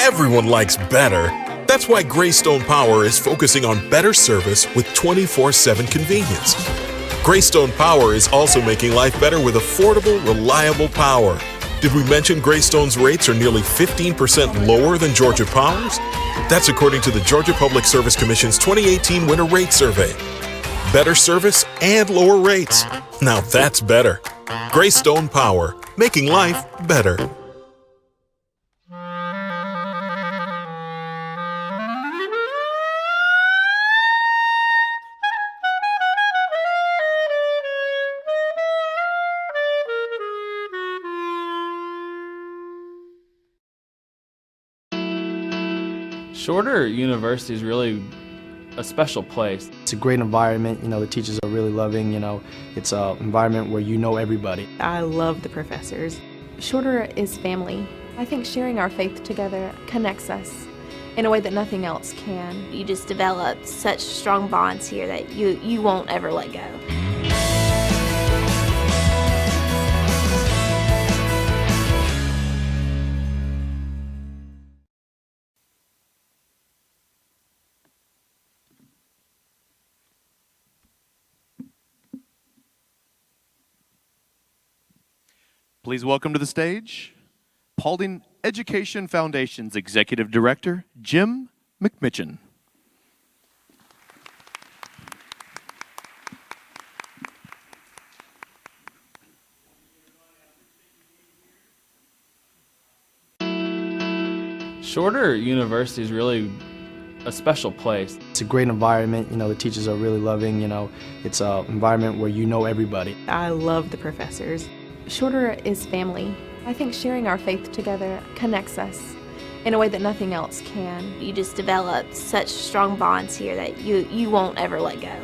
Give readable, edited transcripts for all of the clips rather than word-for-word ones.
Everyone likes better. That's why Greystone Power is focusing on better service with 24/7 convenience. Greystone Power is also making life better with affordable, reliable power. Did we mention Greystone's rates are nearly 15% lower than Georgia Power's? That's according to the Georgia Public Service Commission's 2018 Winter Rate Survey. Better service and lower rates. Now that's better. Greystone Power, making life better. Shorter University is really a special place. It's a great environment, the teachers are really loving, it's an environment where you know everybody. I love the professors. Shorter is family. I think sharing our faith together connects us in a way that nothing else can. You just develop such strong bonds here that you won't ever let go. Please welcome to the stage, Paulding Education Foundation's Executive Director, Jim McMitchin. Shorter University is really a special place. It's a great environment, the teachers are really loving, it's an environment where you know everybody. I love the professors. Shorter is family. I think sharing our faith together connects us in a way that nothing else can. You just develop such strong bonds here that you won't ever let go.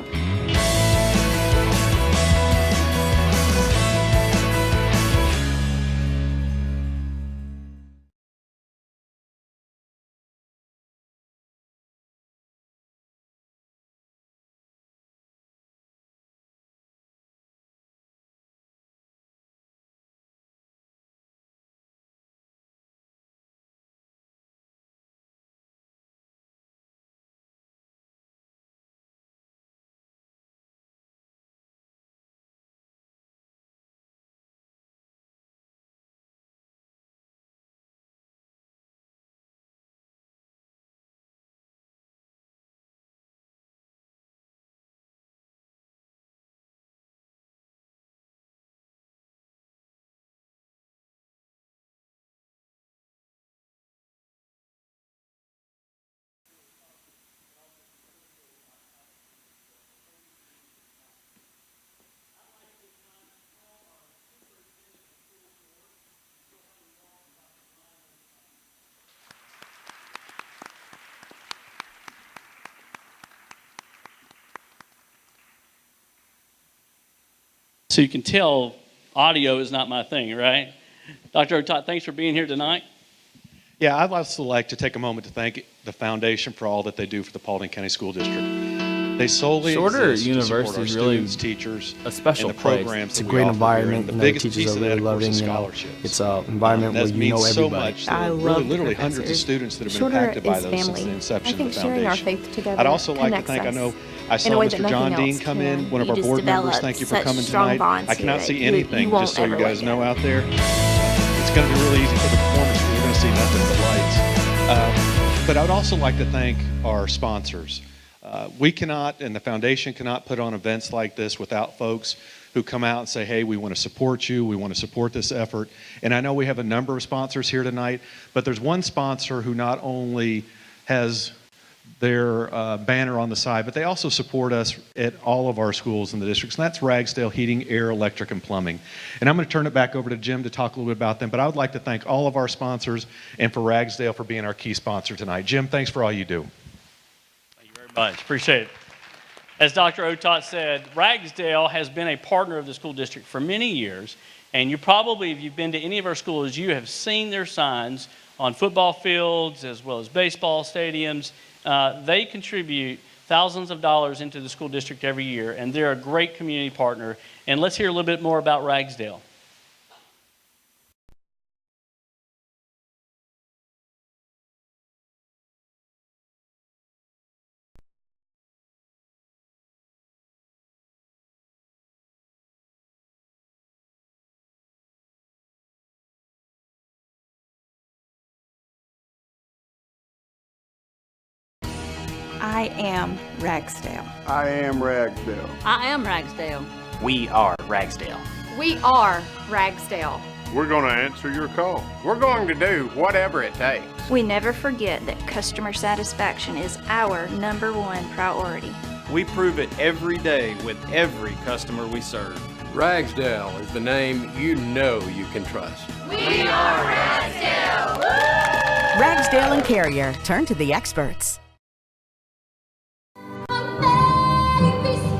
So you can tell audio is not my thing, right? Dr. Otot, thanks for being here tonight. Yeah, I'd also like to take a moment to thank the foundation for all that they do for the Paulding County School District. They solely Shorter exist University to support our is really students, teachers, a special and the place. programs It's that a we great offer environment, here. And the biggest teachers piece are of that, really of course, loving, is scholarships. it's an environment where That's you know means so everybody. much. I There are love the literally hundreds of professors. students that have been Shorter impacted by is those since family. the inception I think of the sharing our foundation. faith together I'd also like to connects thank, I us know I saw in a way Mr. that John nothing Dean else come in, can. one of You our just board members. develop Thank you for such coming strong tonight. bonds I cannot here see that anything, you won't just so you ever let guys know go. out there. It's going to be really easy for the performance because we're going to see nothing but lights. But I would also like to thank our sponsors. We cannot, and the foundation cannot put on events like this without folks who come out and say, hey, we want to support you, we want to support this effort. And I know we have a number of sponsors here tonight, but there's one sponsor who not only has their banner on the side, but they also support us at all of our schools in the districts, and that's Ragsdale Heating, Air, Electric, and Plumbing. And I'm going to turn it back over to Jim to talk a little bit about them, but I would like to thank all of our sponsors and for Ragsdale for being our key sponsor tonight. Jim, thanks for all you do. Thank you very much. Appreciate it. As Dr. Otot said, Ragsdale has been a partner of the school district for many years, and you probably, if you've been to any of our schools, you have seen their signs on football fields as well as baseball stadiums. They contribute thousands of dollars into the school district every year, and they're a great community partner. And let's hear a little bit more about Ragsdale. I am Ragsdale. I am Ragsdale. I am Ragsdale. We are Ragsdale. We are Ragsdale. We're going to answer your call. We're going to do whatever it takes. We never forget that customer satisfaction is our #1 priority. We prove it every day with every customer we serve. Ragsdale is the name you know you can trust. We are Ragsdale! Ragsdale and Carrier, turn to the experts.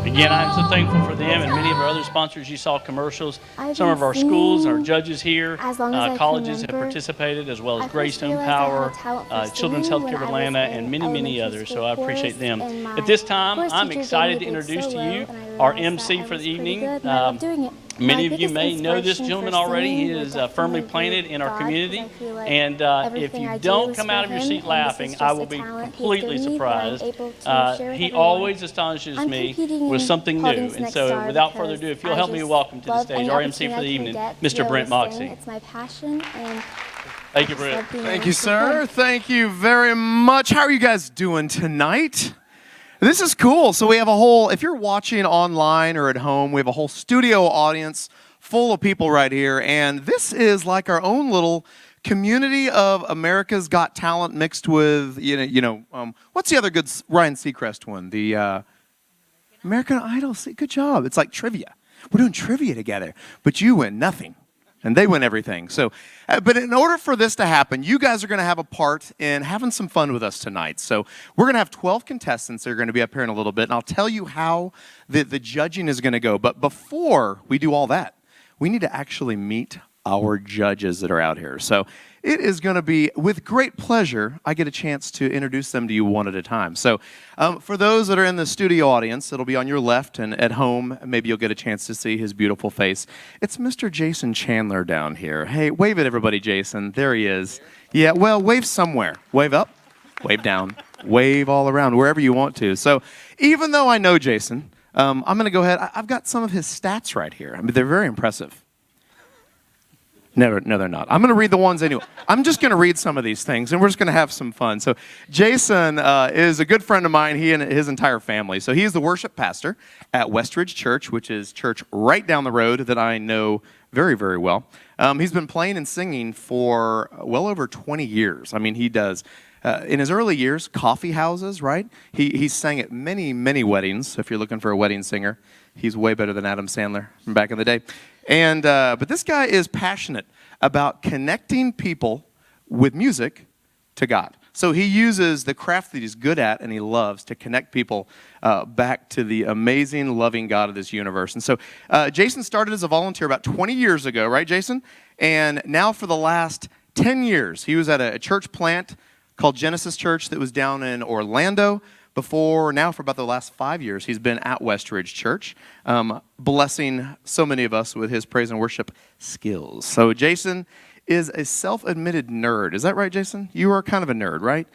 Again, I'm so thankful for them and many of our other sponsors. You saw commercials. Some of our schools, our judges here, colleges have participated, as well as Greystone Power, Children's Healthcare of Atlanta, and many, many others. So I appreciate them. At this time, I'm excited to introduce to you our MC for the evening. Many of you may know this gentleman already. He is firmly planted in our community. And if you don't come out of your seat laughing, I will be completely surprised. He always astonishes me with something new. And so without further ado, if you'll help me welcome to the stage our MC for the evening, Mr. Brent Moxie. It's my passion, and thank you, Brent. Thank you, sir. Thank you very much. How are you guys doing tonight? This is cool. So we have a whole, if you're watching online or at home, we have a whole studio audience full of people right here. And this is like our own little community of America's Got Talent mixed with, what's the other good Ryan Seacrest one? The American Idol. Good job. It's like trivia. We're doing trivia together, but you win nothing. And they win everything. So, but in order for this to happen, you guys are going to have a part in having some fun with us tonight. So we're going to have 12 contestants that are going to be up here in a little bit, and I'll tell you how the judging is going to go. But before we do all that, we need to actually meet our judges that are out here. So it is going to be, with great pleasure, I get a chance to introduce them to you one at a time. So for those that are in the studio audience, it'll be on your left, and at home, maybe you'll get a chance to see his beautiful face. It's Mr. Jason Chandler down here. Hey, wave at everybody, Jason. There he is. Yeah, well, wave somewhere. Wave up, wave down, wave all around, wherever you want to. So even though I know Jason, I'm going to go ahead. I've got some of his stats right here. I mean, they're very impressive. No, they're not. I'm going to read the ones anyway. I'm just going to read some of these things, and we're just going to have some fun. So Jason is a good friend of mine, he and his entire family. So he is the worship pastor at Westridge Church, which is church right down the road that I know very, very well. He's been playing and singing for well over 20 years. I mean, he does. In his early years, coffee houses, right? He sang at many, many weddings. So if you're looking for a wedding singer, he's way better than Adam Sandler from back in the day. And but this guy is passionate about connecting people with music to God. So he uses the craft that he's good at and he loves to connect people back to the amazing, loving God of this universe. And so Jason started as a volunteer about 20 years ago, right, Jason? And now for the last 10 years, he was at a church plant called Genesis Church that was down in Orlando. Now for about the last 5 years, he's been at Westridge Church, blessing so many of us with his praise and worship skills. So Jason is a self-admitted nerd. Is that right, Jason? You are kind of a nerd, right?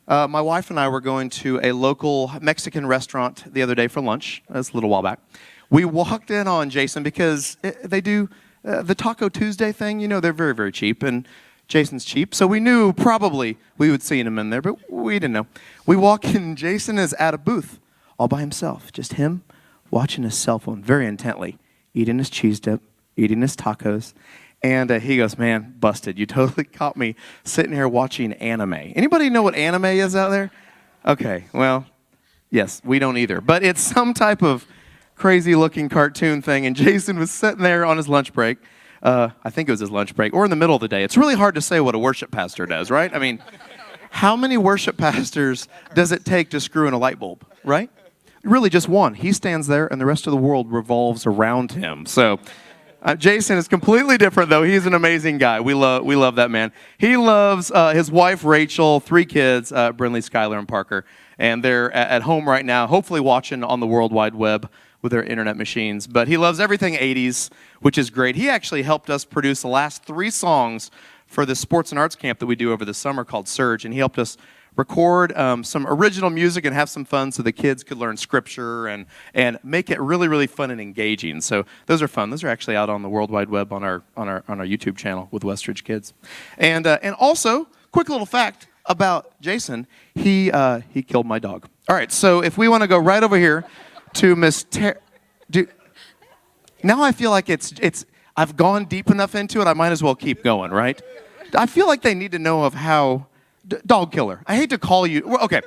My wife and I were going to a local Mexican restaurant the other day for lunch. That's a little while back. We walked in on Jason because they do the Taco Tuesday thing. You know, they're very, very cheap, and Jason's cheap, so we knew probably we would see him in there, but we didn't know. We walk in, Jason is at a booth all by himself, just him watching his cell phone very intently, eating his cheese dip, eating his tacos, and he goes, man, busted. You totally caught me sitting here watching anime. Anybody know what anime is out there? Okay, well, yes, we don't either, but it's some type of crazy-looking cartoon thing, and Jason was sitting there on his lunch break. I think it was his lunch break, or in the middle of the day. It's really hard to say what a worship pastor does, right? I mean, how many worship pastors does it take to screw in a light bulb, right? Really just one. He stands there, and the rest of the world revolves around him. So Jason is completely different, though. He's an amazing guy. We love that man. He loves his wife, Rachel, 3 kids, Brinley, Skylar, and Parker. And they're at home right now, hopefully watching on the World Wide Web with their internet machines. But he loves everything 80s, which is great. He actually helped us produce the last 3 songs for the sports and arts camp that we do over the summer called Surge. And he helped us record some original music and have some fun so the kids could learn scripture and make it really, really fun and engaging. So those are fun. Those are actually out on the World Wide Web on our YouTube channel with Westridge Kids. And also, quick little fact, about Jason, he killed my dog. All right, so if we want to go right over here to Miss now I feel like I've gone deep enough into it, I might as well keep going, right? I feel like they need to know of how, dog killer. I hate to call you, okay.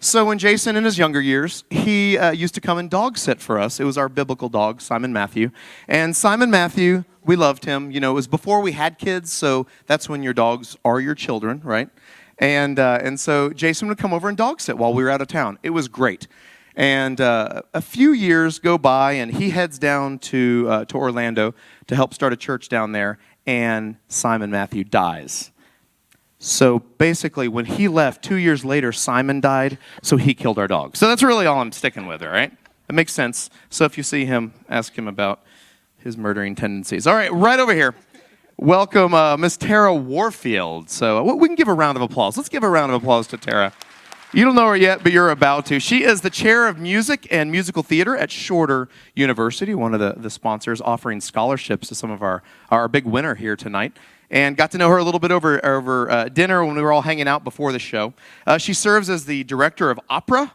So when Jason in his younger years, he used to come and dog sit for us. It was our biblical dog, Simon Matthew. And Simon Matthew, we loved him. You know, it was before we had kids, so that's when your dogs are your children, right? And so Jason would come over and dog sit while we were out of town. It was great. And a few years go by, and he heads down to Orlando to help start a church down there, and Simon Matthew dies. So basically, when he left, 2 years later, Simon died, so he killed our dog. So that's really all I'm sticking with, all right? It makes sense. So if you see him, ask him about his murdering tendencies. All right, right over here. Welcome, Miss Tara Warfield. So we can give a round of applause. Let's give a round of applause to Tara. You don't know her yet, but you're about to. She is the chair of music and musical theater at Shorter University, one of the sponsors offering scholarships to some of our big winner here tonight. And got to know her a little bit over dinner when we were all hanging out before the show. She serves as the director of opera,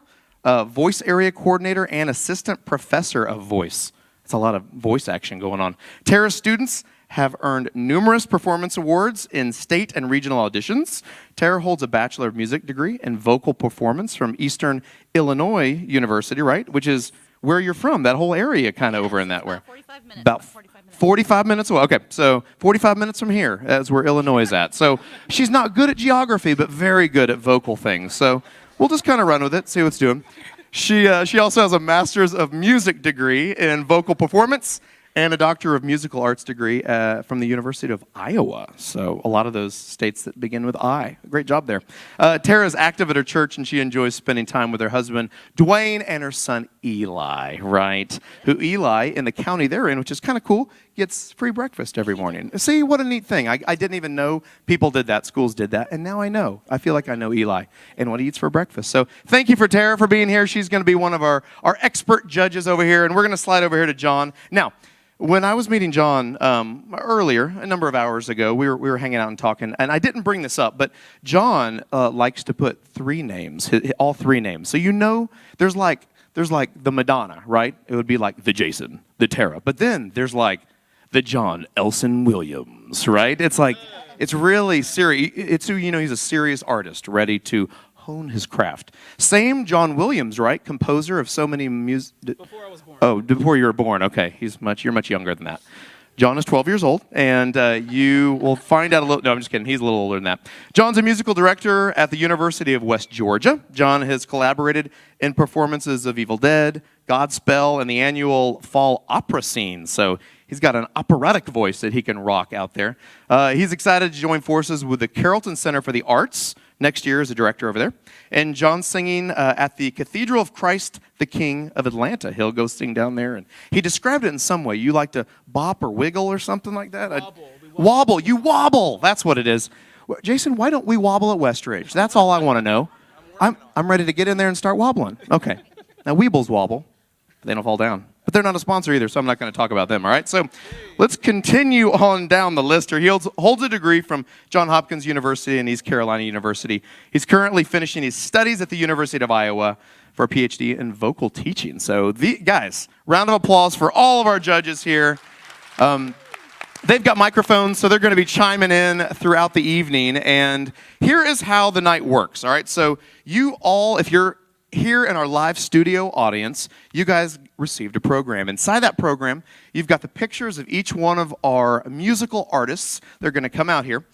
voice area coordinator, and assistant professor of voice. It's a lot of voice action going on. Tara's students have earned numerous performance awards in state and regional auditions. Tara holds a Bachelor of Music degree in vocal performance from Eastern Illinois University, right? Which is where you're from, that whole area kind of over in that way. 45 minutes. About 45 minutes away. Okay, so 45 minutes from here is where Illinois is at. So she's not good at geography, but very good at vocal things. So we'll just kind of run with it, see what's doing. She also has a Master's of Music degree in vocal performance and a Doctor of Musical Arts degree from the University of Iowa. So a lot of those states that begin with I. Great job there. Tara is active at her church, and she enjoys spending time with her husband, Dwayne, and her son, Eli, right? Who Eli, in the county they're in, which is kind of cool, gets free breakfast every morning. See, what a neat thing. I didn't even know people did that, schools did that, and now I know. I feel like I know Eli and what he eats for breakfast. So thank you for Tara for being here. She's going to be one of our expert judges over here, and we're going to slide over here to John. Now, when I was meeting John earlier, a number of hours ago, we were hanging out and talking, and I didn't bring this up, but John likes to put three names, all three names. So you know, there's like the Madonna, right? It would be like the Jason, the Tara, but then there's like the John Elson Williams, right? It's like it's really serious. It's who, you know, he's a serious artist, ready to hone his craft. Same John Williams, right? Composer of so many music. Before I was born. Oh, before you were born. Okay, you're much younger than that. John is 12 years old, and you will find out a little. No, I'm just kidding. He's a little older than that. John's a musical director at the University of West Georgia. John has collaborated in performances of Evil Dead, Godspell, and the annual fall opera scene. So he's got an operatic voice that he can rock out there. He's excited to join forces with the Carrollton Center for the Arts next year as a director over there. And John's singing at the Cathedral of Christ the King of Atlanta. He'll go sing down there. And he described it in some way. You like to bop or wiggle or something like that? Wobble. You wobble. That's what it is. Well, Jason, why don't we wobble at Westridge? That's all I want to know. I'm ready to get in there and start wobbling. Okay. Now, Weebles wobble. But they don't fall down. But they're not a sponsor either, so I'm not going to talk about them, all right? So let's continue on down the list. He holds a degree from Johns Hopkins University and East Carolina University. He's currently finishing his studies at the University of Iowa for a PhD in vocal teaching. So, guys, round of applause for all of our judges here. They've got microphones, so they're going to be chiming in throughout the evening. And here is how the night works, all right? So you all, if you're here in our live studio audience, you guys received a program. Inside that program, you've got the pictures of each one of our musical artists. They're going to come out here.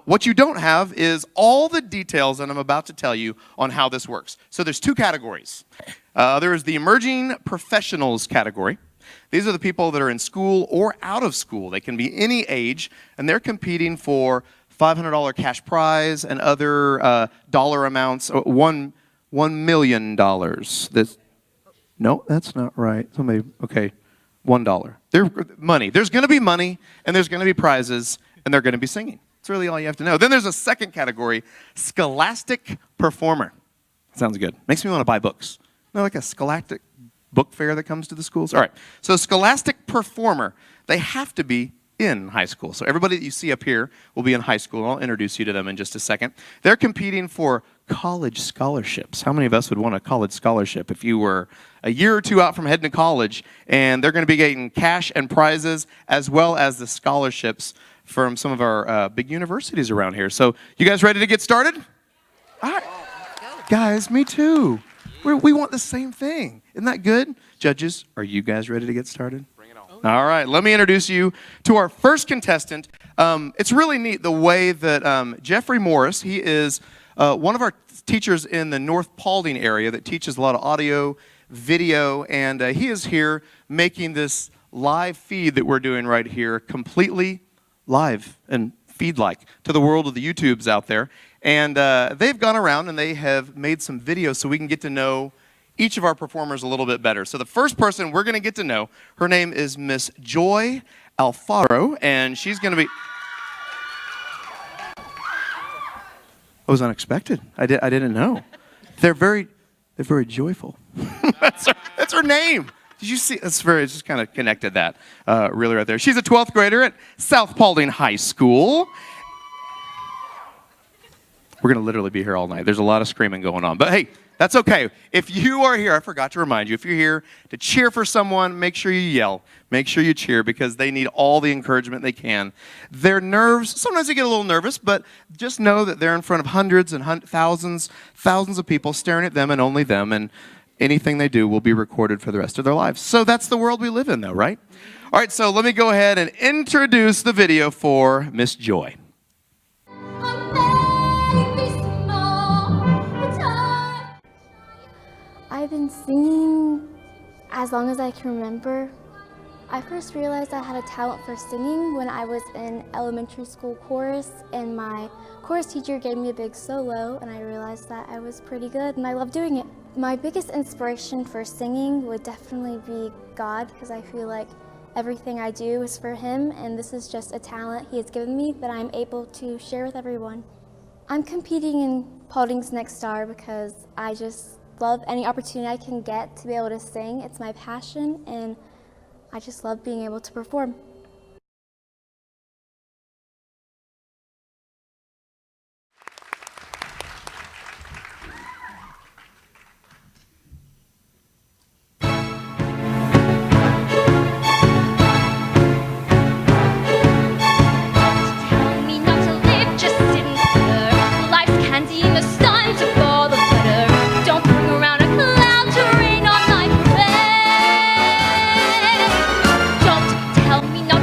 What you don't have is all the details that I'm about to tell you on how this works. So there's two categories. There is the emerging professionals category. These are the people that are in school or out of school. They can be any age, and they're competing for $500 cash prize and other dollar amounts. $1 million. No, that's not right. Somebody, okay, $1. Money. There's going to be money, and there's going to be prizes, and they're going to be singing. That's really all you have to know. Then there's a second category, scholastic performer. Sounds good. Makes me want to buy books. You know, like a scholastic book fair that comes to the schools. All right. So scholastic performer, they have to be in high school. So everybody that you see up here will be in high school. I'll introduce you to them in just a second. They're competing for college scholarships. How many of us would want a college scholarship if you were a year or two out from heading to college? And they're going to be getting cash and prizes as well as the scholarships from some of our big universities around here. So you guys ready to get started? All right. Guys, me too. We want the same thing. Isn't that good? Judges, are you guys ready to get started? Bring it on. All right, let me introduce you to our first contestant. It's really neat the way that Jeffrey Morris, he is one of our teachers in the North Paulding area that teaches a lot of audio, video, and he is here making this live feed that we're doing right here completely live and feed-like to the world of the YouTubes out there. And they've gone around and they have made some videos so we can get to know each of our performers a little bit better. So the first person we're going to get to know, her name is Miss Joy Alfaro, and she's going to be... That was unexpected. I didn't know. They're very joyful. That's her name. Did you see? It's just kind of connected that really right there. She's a 12th grader at South Paulding High School. We're going to literally be here all night. There's a lot of screaming going on. But hey, that's okay. If you are here, I forgot to remind you, if you're here to cheer for someone, make sure you yell. Make sure you cheer because they need all the encouragement they can. Their nerves, sometimes they get a little nervous, but just know that they're in front of hundreds and thousands of people staring at them and only them, and anything they do will be recorded for the rest of their lives. So that's the world we live in, though, right? All right, so let me go ahead and introduce the video for Miss Joy. I've been singing as long as I can remember. I first realized I had a talent for singing when I was in elementary school chorus, and my chorus teacher gave me a big solo, and I realized that I was pretty good and I love doing it. My biggest inspiration for singing would definitely be God, because I feel like everything I do is for Him, and this is just a talent He has given me that I'm able to share with everyone. I'm competing in Paulding's Next Star because I just love any opportunity I can get to be able to sing. It's my passion, and I just love being able to perform. Tell me not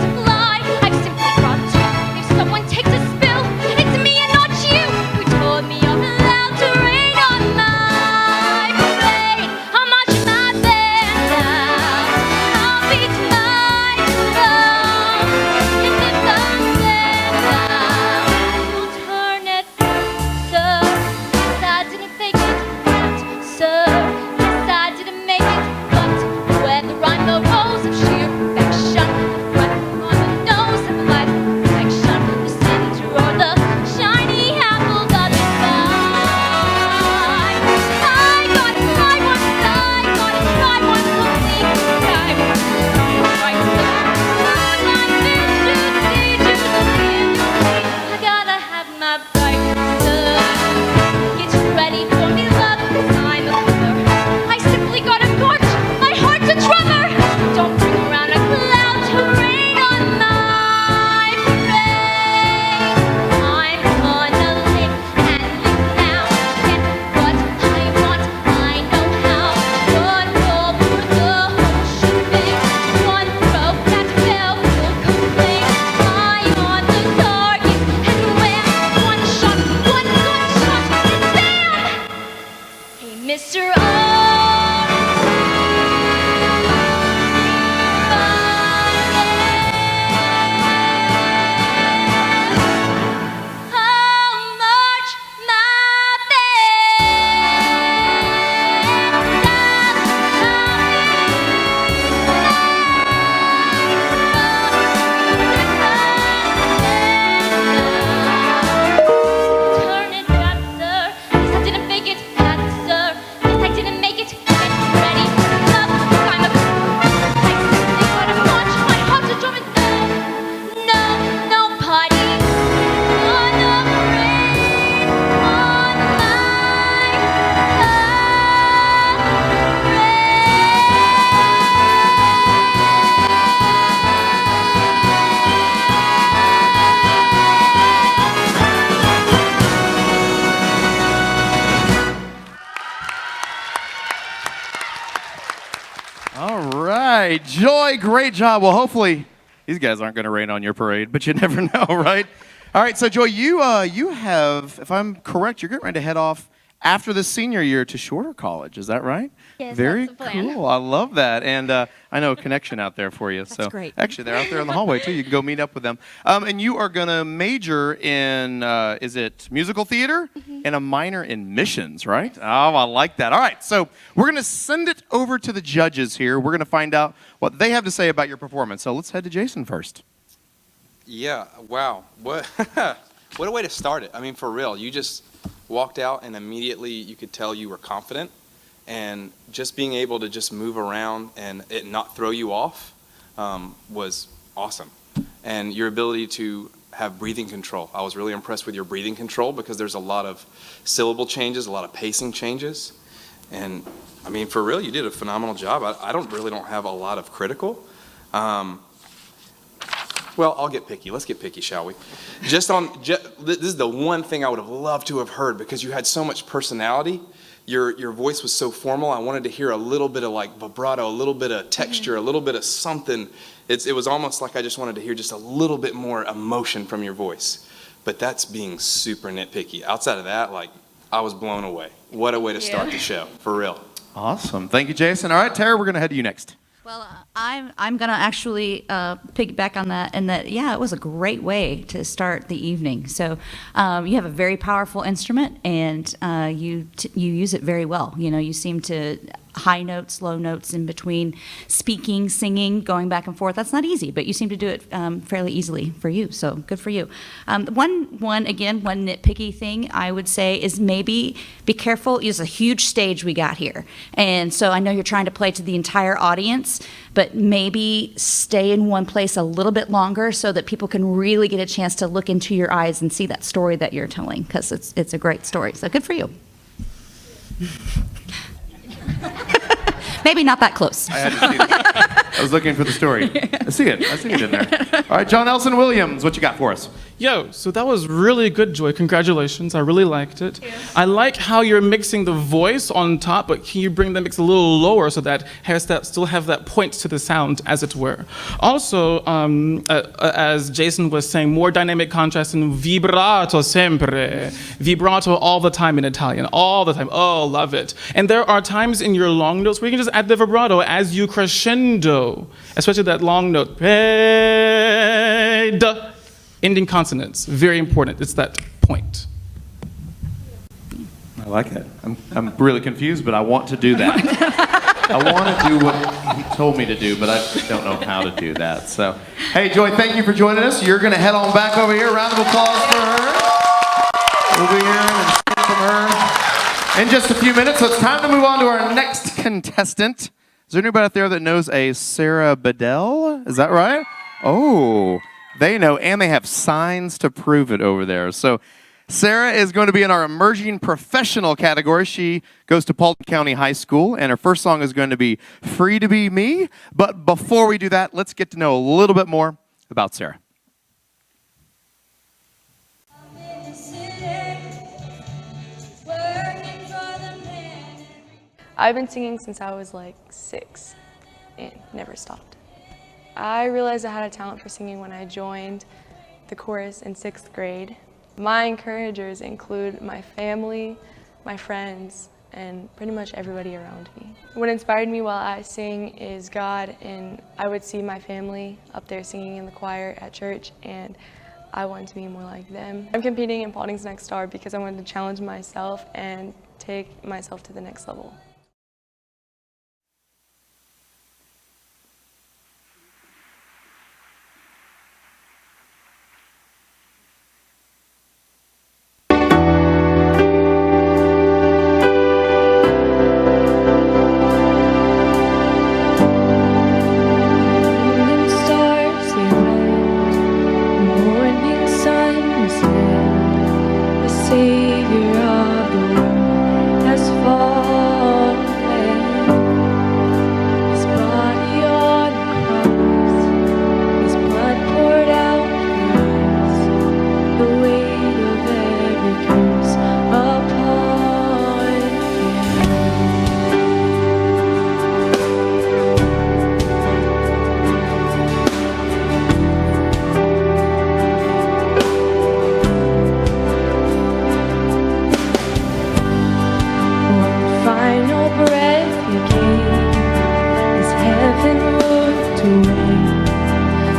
right, Joy, great job. Well, hopefully these guys aren't going to rain on your parade, but you never know, right? All right, so Joy, you have, if I'm correct, you're getting ready to head off after the senior year to Shorter College. Is that right? Yes, Very that's the plan. cool. I love that. And I know a connection out there for you. That's great. Actually, they're out there in the hallway, too. You can go meet up with them. And you are going to major in, is it musical theater? And a minor in missions, right? Oh, I like that. All right, so we're going to send it over to the judges here. We're going to find out what they have to say about your performance. So let's head to Jason first. Yeah, wow. What what a way to start it. I mean, for real, you just walked out and immediately you could tell you were confident, and just being able to just move around and it not throw you off was awesome. And your ability to have breathing control. I was really impressed with your breathing control because there's a lot of syllable changes, a lot of pacing changes. And I mean, for real, you did a phenomenal job. I don't have a lot of critical. Well, I'll get picky. Let's get picky, shall we? This is the one thing I would have loved to have heard because you had so much personality. Your voice was so formal. I wanted to hear a little bit of like vibrato, a little bit of texture, a little bit of something. It was almost like I just wanted to hear just a little bit more emotion from your voice. But that's being super nitpicky. Outside of that, like, I was blown away. What a way to start the show, for real. Awesome. Thank you, Jason. All right, Tara, we're going to head to you next. Well, I'm going to actually piggyback on that, and that, yeah, it was a great way to start the evening. So you have a very powerful instrument, and you use it very well. You know, you seem to high notes, low notes in between speaking, singing, going back and forth. That's not easy, but you seem to do it fairly easily for you, so good for you. One nitpicky thing I would say is maybe be careful. It's a huge stage we got here, and so I know you're trying to play to the entire audience, but maybe stay in one place a little bit longer so that people can really get a chance to look into your eyes and see that story that you're telling, because it's a great story, so good for you. Maybe not that close. I had to see that. I was looking for the story. I see it in there. All right, John Elson Williams, what you got for us? Yo, so that was really good, Joy. Congratulations. I really liked it. I like how you're mixing the voice on top, but can you bring the mix a little lower so that still have that point to the sound, as it were. Also, as Jason was saying, more dynamic contrast and vibrato sempre. Vibrato all the time in Italian, all the time. Oh, love it. And there are times in your long notes where you can just add the vibrato as you crescendo, especially that long note. Ending consonants, very important. It's that point. I like it. I'm really confused, but I want to do that. I want to do what he told me to do, but I don't know how to do that. So, hey, Joy, thank you for joining us. You're going to head on back over here. Round of applause for her. We'll be hearing and seeing from her in just a few minutes. So it's time to move on to our next contestant. Is there anybody out there that knows a Sarah Bedell? Is that right? Oh. They know, and they have signs to prove it over there. So Sarah is going to be in our emerging professional category. She goes to Paulding County High School, and her first song is going to be Free to Be Me. But before we do that, let's get to know a little bit more about Sarah. I've been singing since I was like 6 and never stopped. I realized I had a talent for singing when I joined the chorus in 6th grade. My encouragers include my family, my friends, and pretty much everybody around me. What inspired me while I sing is God, and I would see my family up there singing in the choir at church, and I wanted to be more like them. I'm competing in Paulding's Next Star because I wanted to challenge myself and take myself to the next level. Savior of the world has fallen.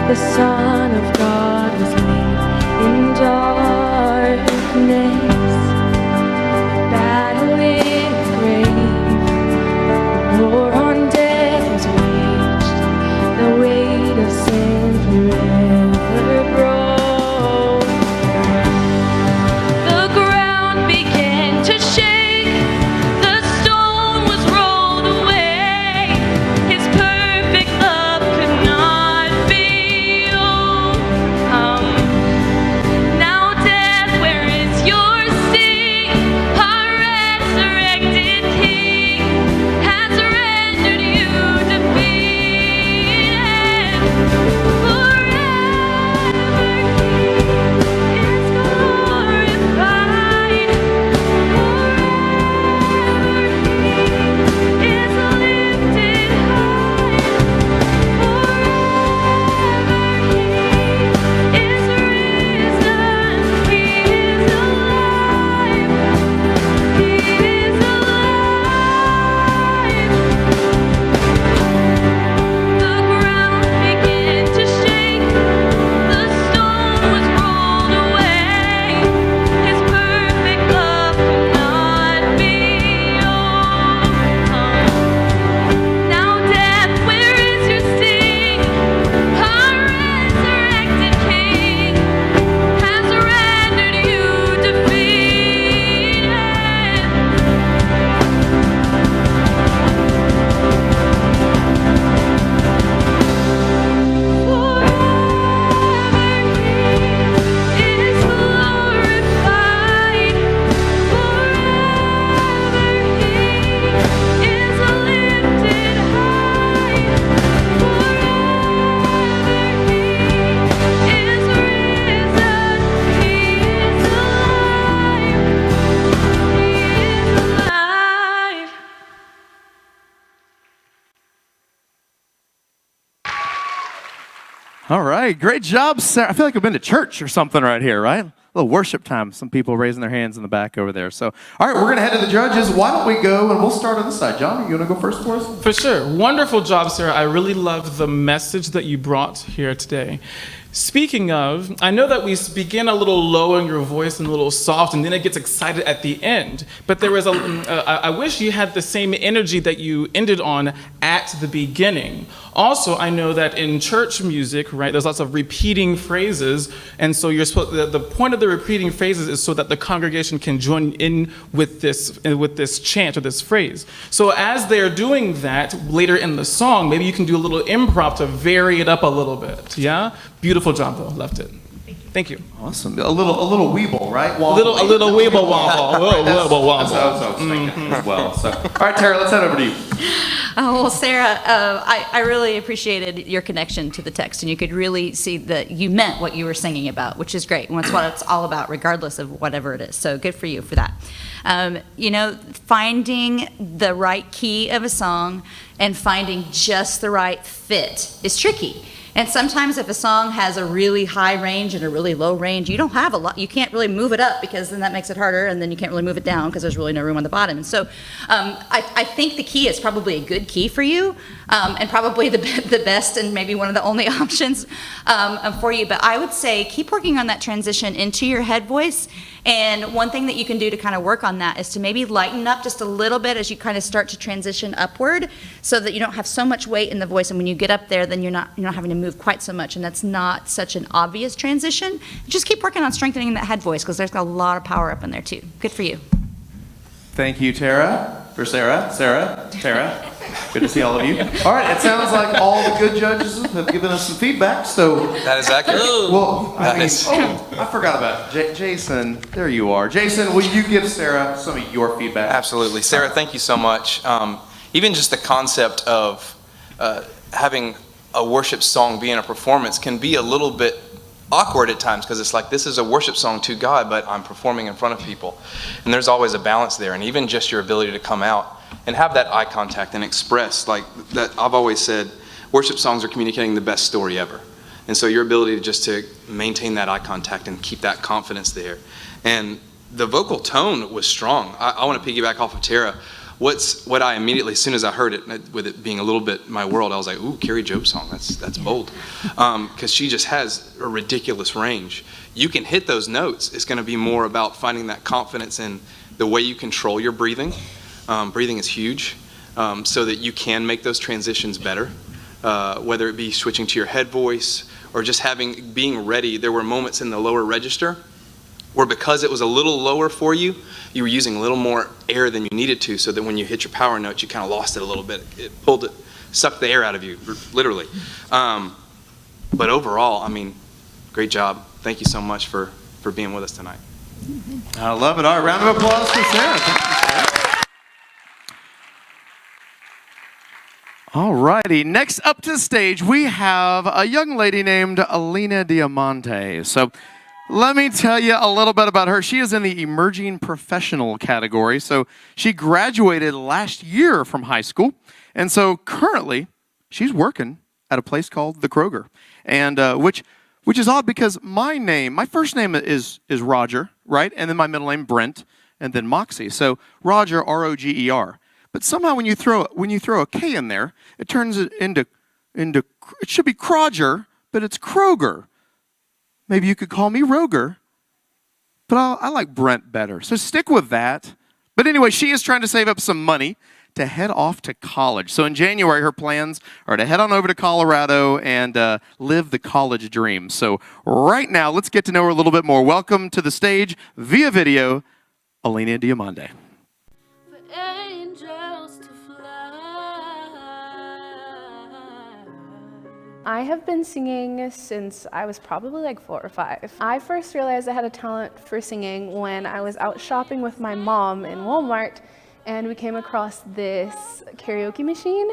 The Son of God was laid in darkness, battling the grave. The war on death was waged, the weight of sin forever broke. The ground began to shake, the stone was rolled away. His perfect love could not be overcome. Now death, where is your sting? Our resurrected King has rendered you defeated. Forever He is glorified. Forever He is lifted high. Forever He is risen. He is alive. He is alive. The ground began to shake, the stone was rolled away. His perfect love could not be overcome. Now death, where is your sting? Our resurrected King has rendered you defeated. Is glorified. Forever He is lifted high. Forever He is risen. He is alive. He is alive. All right, great job, Sarah. I feel like I've been to church or something right here, right? A little worship time. Some people raising their hands in the back over there. So, all right, we're going to head to the judges. Why don't we go, and we'll start on this side. John, you want to go first for us? For sure. Wonderful job, Sarah. I really love the message that you brought here today. Speaking of, I know that we begin a little low in your voice and a little soft, and then it gets excited at the end. But there was I wish you had the same energy that you ended on at the beginning. Also, I know that in church music, right, there's lots of repeating phrases, and so you're supposed. The point of the repeating phrases is so that the congregation can join in with this chant or this phrase. So as they're doing that later in the song, maybe you can do a little improv to vary it up a little bit. Yeah. Beautiful job, though. Loved it. Thank you. Awesome. A little weeble, right? A little weeble waffle. That's what I was thinking as well. So, all right, Tara, let's head over to you. Oh, well, Sarah, I really appreciated your connection to the text, and you could really see that you meant what you were singing about, which is great. And that's what it's all about, regardless of whatever it is. So good for you for that. Finding the right key of a song and finding just the right fit is tricky. And sometimes if a song has a really high range and a really low range, you don't have a lot, you can't really move it up because then that makes it harder, and then you can't really move it down because there's really no room on the bottom. And so I think the key is probably a good key for you, and probably the best and maybe one of the only options for you. But I would say keep working on that transition into your head voice. And one thing that you can do to kind of work on that is to maybe lighten up just a little bit as you kind of start to transition upward, so that you don't have so much weight in the voice, and when you get up there, then you're not having to move quite so much, and that's not such an obvious transition. Just keep working on strengthening that head voice, because there's got a lot of power up in there too. Good for you. Thank you, Tara. For Sarah. Tara. Good to see all of you. All right, it sounds like all the good judges have given us some feedback, so... That is accurate. Well, I forgot about Jason. There you are. Jason, will you give Sarah some of your feedback? Absolutely. Sarah, thank you so much. Even just the concept of having a worship song be in a performance can be a little bit awkward at times, because it's like, this is a worship song to God, but I'm performing in front of people. And there's always a balance there. And even just your ability to come out and have that eye contact and express, like that, I've always said, worship songs are communicating the best story ever. And so your ability to maintain that eye contact and keep that confidence there. And the vocal tone was strong. I want to piggyback off of Tara. what I immediately, as soon as I heard it, with it being a little bit my world, I was like, ooh, Carrie Jobe's song, that's bold. Because she just has a ridiculous range. You can hit those notes. It's going to be more about finding that confidence in the way you control your breathing. Breathing is huge, so that you can make those transitions better, whether it be switching to your head voice or just being ready. There were moments in the lower register where, because it was a little lower for you, you were using a little more air than you needed to, so that when you hit your power note, you kind of lost it a little bit. It sucked the air out of you, literally. But overall, I mean, great job. Thank you so much for being with us tonight. I love it. All right, round of applause for Sarah. Thank you, Sarah. All righty, next up to the stage, we have a young lady named Alina Diamante. So let me tell you a little bit about her. She is in the emerging professional category. So she graduated last year from high school. And so currently, she's working at a place called The Kroger. And which is odd, because my first name is Roger, right? And then my middle name, Brent, and then Moxie. So Roger, R-O-G-E-R. But somehow when you throw a K in there, it turns it into it should be Kroger, but it's Kroger. Maybe you could call me Roger, but I like Brent better. So stick with that. But anyway, she is trying to save up some money to head off to college. So in January, her plans are to head on over to Colorado and live the college dream. So right now, let's get to know her a little bit more. Welcome to the stage via video, Alina Diamante. I have been singing since I was probably like 4 or 5. I first realized I had a talent for singing when I was out shopping with my mom in Walmart, and we came across this karaoke machine,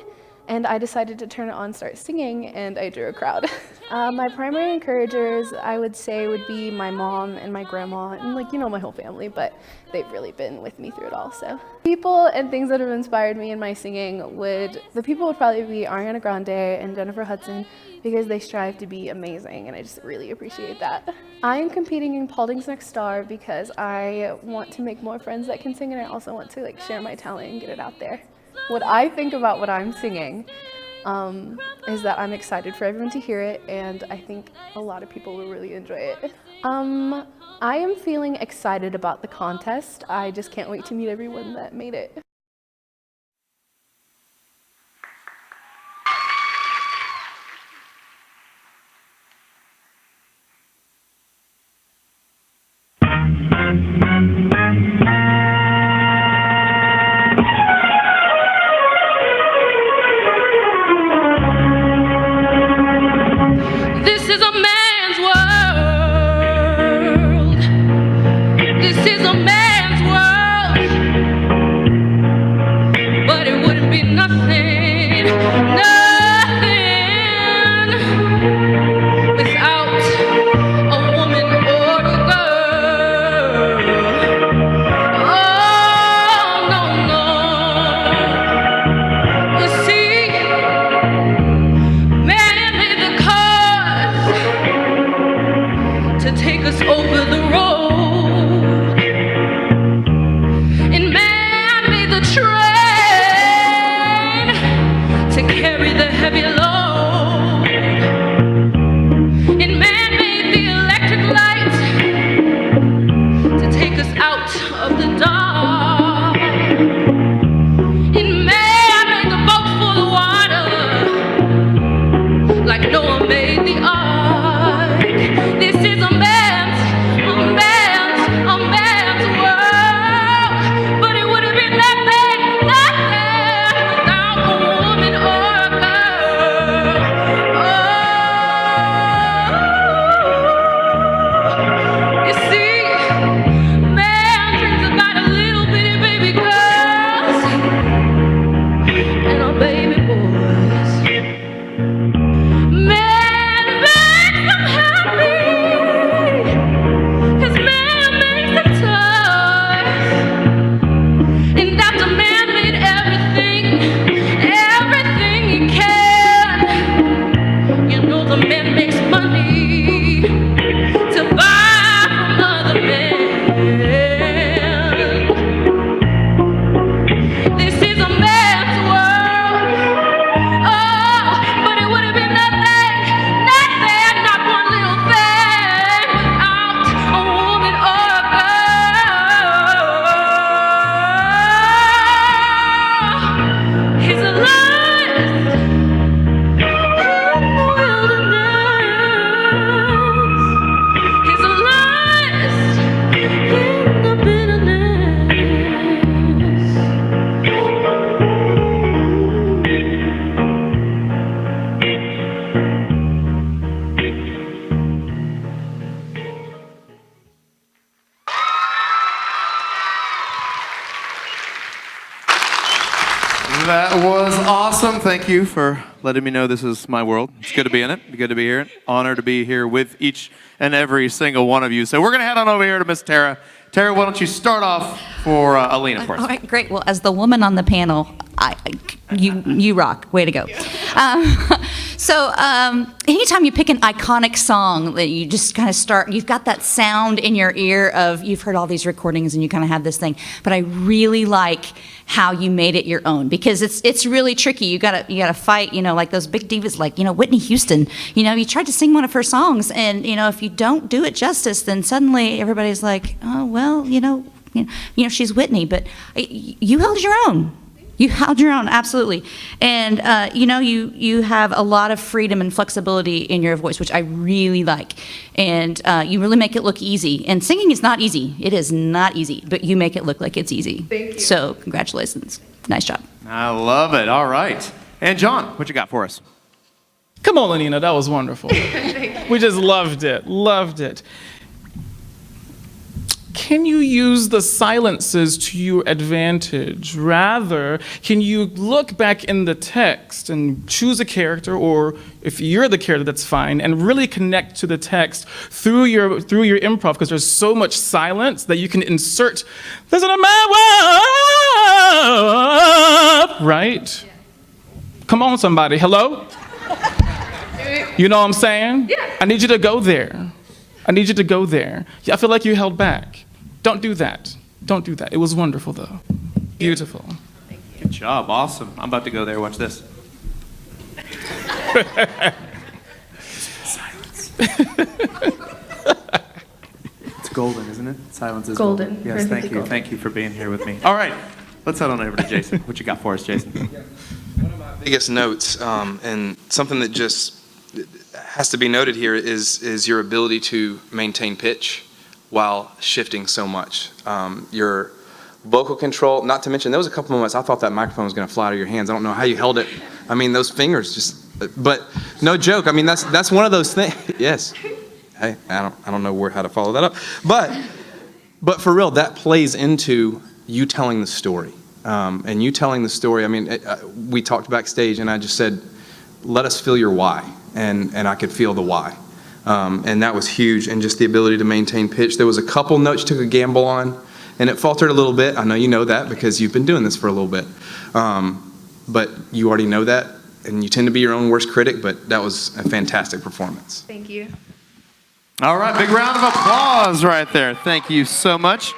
and I decided to turn it on, start singing, and I drew a crowd. My primary encouragers, I would say, would be my mom and my grandma, and my whole family, but they've really been with me through it all. So people and things that have inspired me in my singing would probably be Ariana Grande and Jennifer Hudson, because they strive to be amazing, and I just really appreciate that. I am competing in Paulding's Next Star because I want to make more friends that can sing, and I also want to share my talent and get it out there. What I think about what I'm singing is that I'm excited for everyone to hear it, and I think a lot of people will really enjoy it. I am feeling excited about the contest. I just can't wait to meet everyone that made it. This is a man's world. This is a man's world. But it wouldn't be nothing, nothing without a woman or a girl. Oh, no, no. You see, man made the cars to take us over the road, and man made the train to carry the heavy load, and man made the electric light to take us out of the dark, and man made the boat full of water like Noah made the ark. This is a man's world, but it would have been nothing, nothing without a woman or a girl. Oh, you see, man dreams about a little bitty baby girls and a baby boys. Man makes them happy, 'cause man makes them tough. And after man made everything he can, you know the man makes money to buy from other men. This thank you for letting me know this is my world. It's good to be in it. Good to be here. Honor to be here with each and every single one of you. So we're going to head on over here to Miss Tara. Tara, why don't you start off for Alina for us? All right, great. Well, as the woman on the panel, you rock. Way to go. Anytime you pick an iconic song that you just kind of start, you've got that sound in your ear of, you've heard all these recordings and you kind of have this thing, but I really like how you made it your own, because it's really tricky. You gotta fight, like those big divas like, Whitney Houston. You tried to sing one of her songs, and if you don't do it justice, then suddenly everybody's like, oh well, she's Whitney, but you held your own. You held your own, absolutely. And, you have a lot of freedom and flexibility in your voice, which I really like. And you really make it look easy. And singing is not easy. It is not easy, but you make it look like it's easy. Thank you. So congratulations. Nice job. I love it. All right. And John, what you got for us? Come on, Lenina, that was wonderful. We just loved it. Loved it. Can you use the silences to your advantage? Rather, can you look back in the text and choose a character, or if you're the character, that's fine, and really connect to the text through your improv, because there's so much silence that you can insert. There's a man, right? Come on, somebody. Hello? You know what I'm saying? Yeah. I need you to go there. I need you to go there. I feel like you held back. Don't do that. Don't do that. It was wonderful, though. Beautiful. Good job. Awesome. I'm about to go there. Watch this. Silence. It's golden, isn't it? Silence is golden. Yes, thank you. Golden. Thank you for being here with me. All right. Let's head on over to Jason. What you got for us, Jason? One of my biggest notes, and something that just has to be noted here, is your ability to maintain pitch while shifting so much. Your vocal control, not to mention, there was a couple moments I thought that microphone was going to fly out of your hands. I don't know how you held it. I mean, those fingers just, but no joke. I mean, that's one of those things. Yes. Hey, I don't know how to follow that up. But for real, that plays into you telling the story. And you telling the story, I mean, we talked backstage and I just said, let us feel your why. And I could feel the why. And that was huge, and just the ability to maintain pitch. There was a couple notes you took a gamble on, and it faltered a little bit. I know you know that because you've been doing this for a little bit. But you already know that, and you tend to be your own worst critic, but that was a fantastic performance. Thank you. All right, big round of applause right there. Thank you so much.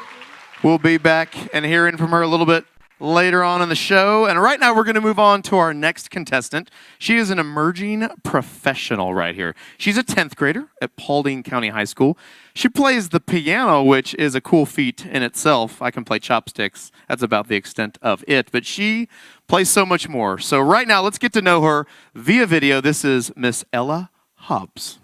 We'll be back and hearing from her a little bit later on in the show. And right now we're going to move on to our next contestant. She is an emerging professional right here. She's a 10th grader at Paulding County High School. She plays the piano, which is a cool feat in itself. I can play chopsticks. That's about the extent of it. But she plays so much more. So right now, let's get to know her via video. This is Miss Ella Hobbs.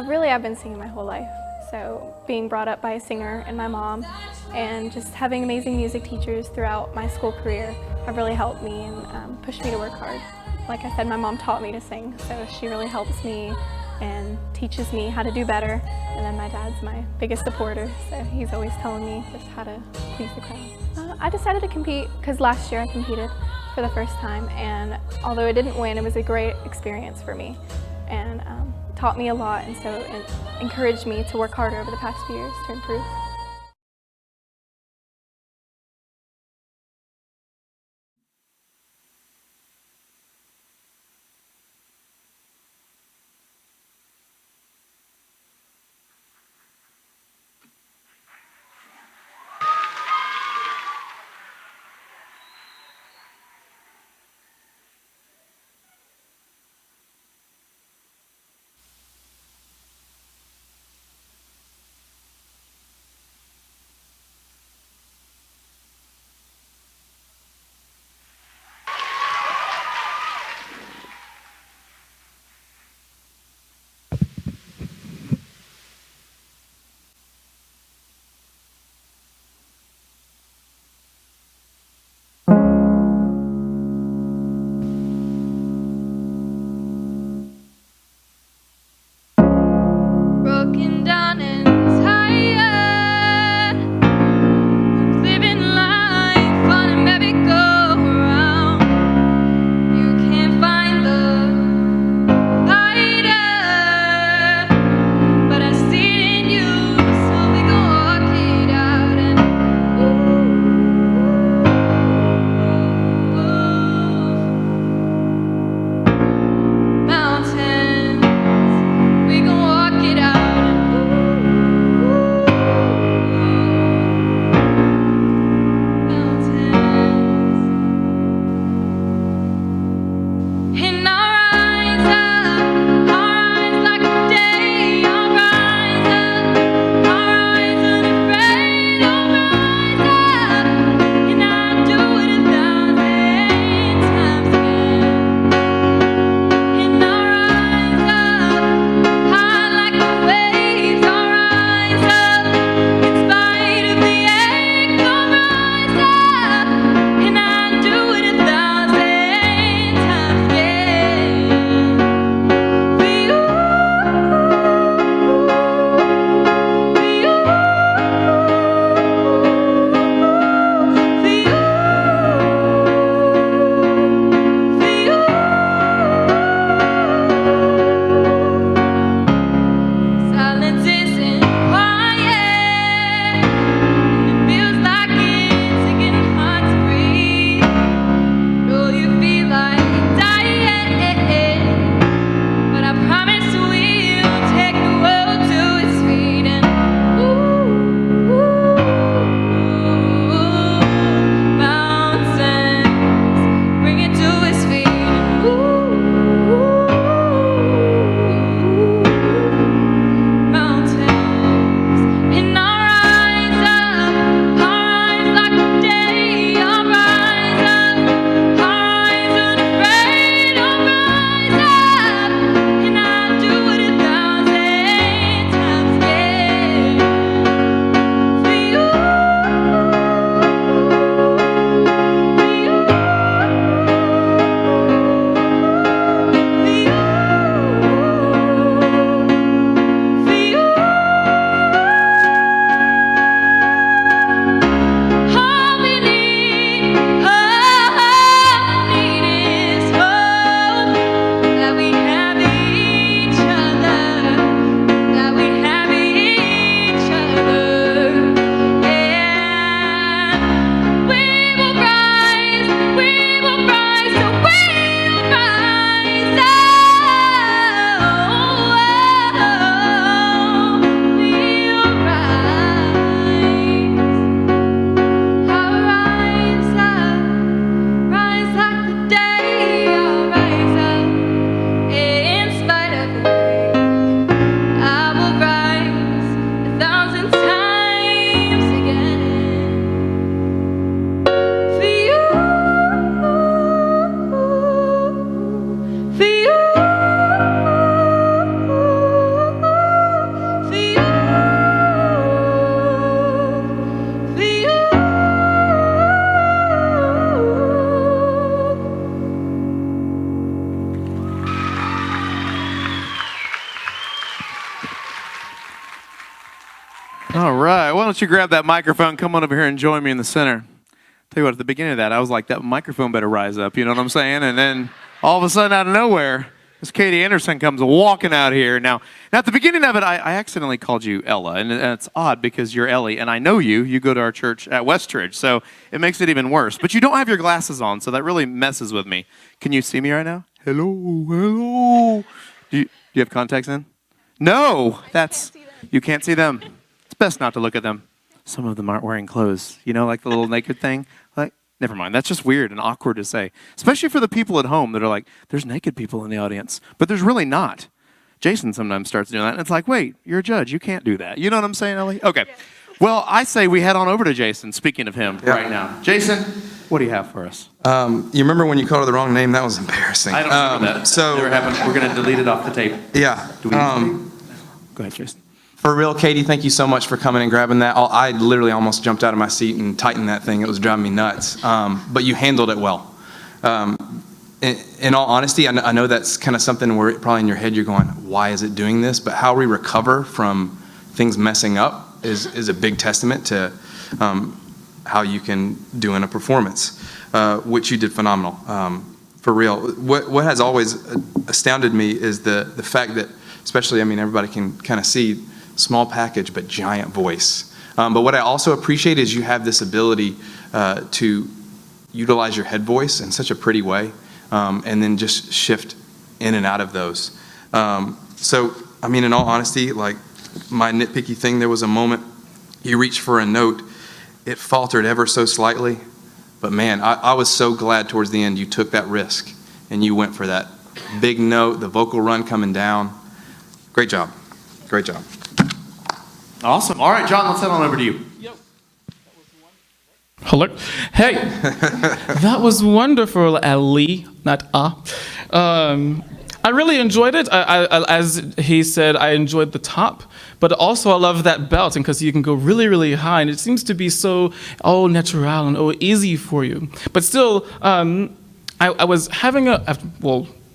Really, I've been singing my whole life. So being brought up by a singer and my mom, and just having amazing music teachers throughout my school career have really helped me and pushed me to work hard. Like I said, my mom taught me to sing, so she really helps me and teaches me how to do better. And then my dad's my biggest supporter, so he's always telling me just how to please the crowd. I decided to compete because last year I competed for the first time, and although I didn't win, it was a great experience for me. And taught me a lot, and so it encouraged me to work harder over the past few years to improve. All right. Why don't you grab that microphone, come on over here and join me in the center. Tell you what, at the beginning of that, I was like, that microphone better rise up, you know what I'm saying? And then all of a sudden, out of nowhere, Miss Katie Anderson comes walking out here. Now at the beginning of it, I accidentally called you Ella, and it's odd because you're Ellie, and I know you. You go to our church at Westridge, so it makes it even worse. But you don't have your glasses on, so that really messes with me. Can you see me right now? Hello, hello. Do you have contacts in? No, you can't see them. It's best not to look at them. Some of them aren't wearing clothes, you know, like the little naked thing. Like, never mind. That's just weird and awkward to say, especially for the people at home that are like, there's naked people in the audience, but there's really not. Jason sometimes starts doing that, and it's like, wait, you're a judge. You can't do that. You know what I'm saying, Ellie? Okay. Well, I say we head on over to Jason, speaking of him, right now. Jason, what do you have for us? You remember when you called her the wrong name? That was embarrassing. I don't remember that. So never happened. We're going to delete it off the tape. Yeah. Do we go ahead, Jason. For real, Katie, thank you so much for coming and grabbing that. I literally almost jumped out of my seat and tightened that thing. It was driving me nuts. But you handled it well. In all honesty, I know that's kind of something where probably in your head you're going, why is it doing this? But how we recover from things messing up is a big testament to how you can do in a performance, which you did phenomenal. For real. What has always astounded me is the fact that, especially, I mean, everybody can kind of see small package but giant voice. But what I also appreciate is you have this ability to utilize your head voice in such a pretty way, and then just shift in and out of those. So, I mean, in all honesty, like my nitpicky thing, there was a moment you reached for a note, it faltered ever so slightly, but man, I was so glad towards the end you took that risk and you went for that big note, the vocal run coming down. Great job. Great job. Awesome. All right, John, let's head on over to you. Hello. Hey, that was wonderful, Ellie, not I really enjoyed it. As he said, I enjoyed the top, but also I love that belt, and because you can go really, really high, and it seems to be so natural and easy for you. But still, I was having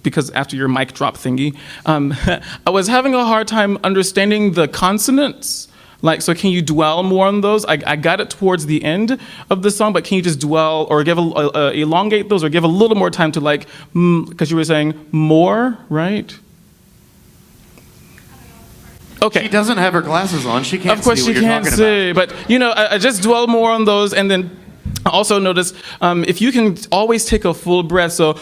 because after your mic drop thingy, I was having a hard time understanding the consonants. Like, so can you dwell more on those? I got it towards the end of the song, but can you just dwell or give elongate those or give a little more time to like, because you were saying more, right? Okay. She doesn't have her glasses on. She can't see what you're talking about. Of course she can't see, but you know, I just dwell more on those, and then I also notice if you can always take a full breath, so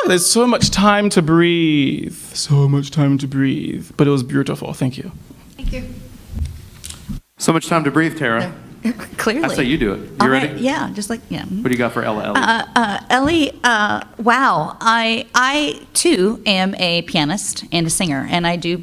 there's so much time to breathe. So much time to breathe. But it was beautiful. Thank you. Thank you. So much time to breathe, Tara. Clearly. I say you do it. You All ready? right, yeah, just like, yeah. What do you got for Ella? Ellie, wow. I too am a pianist and a singer, and I do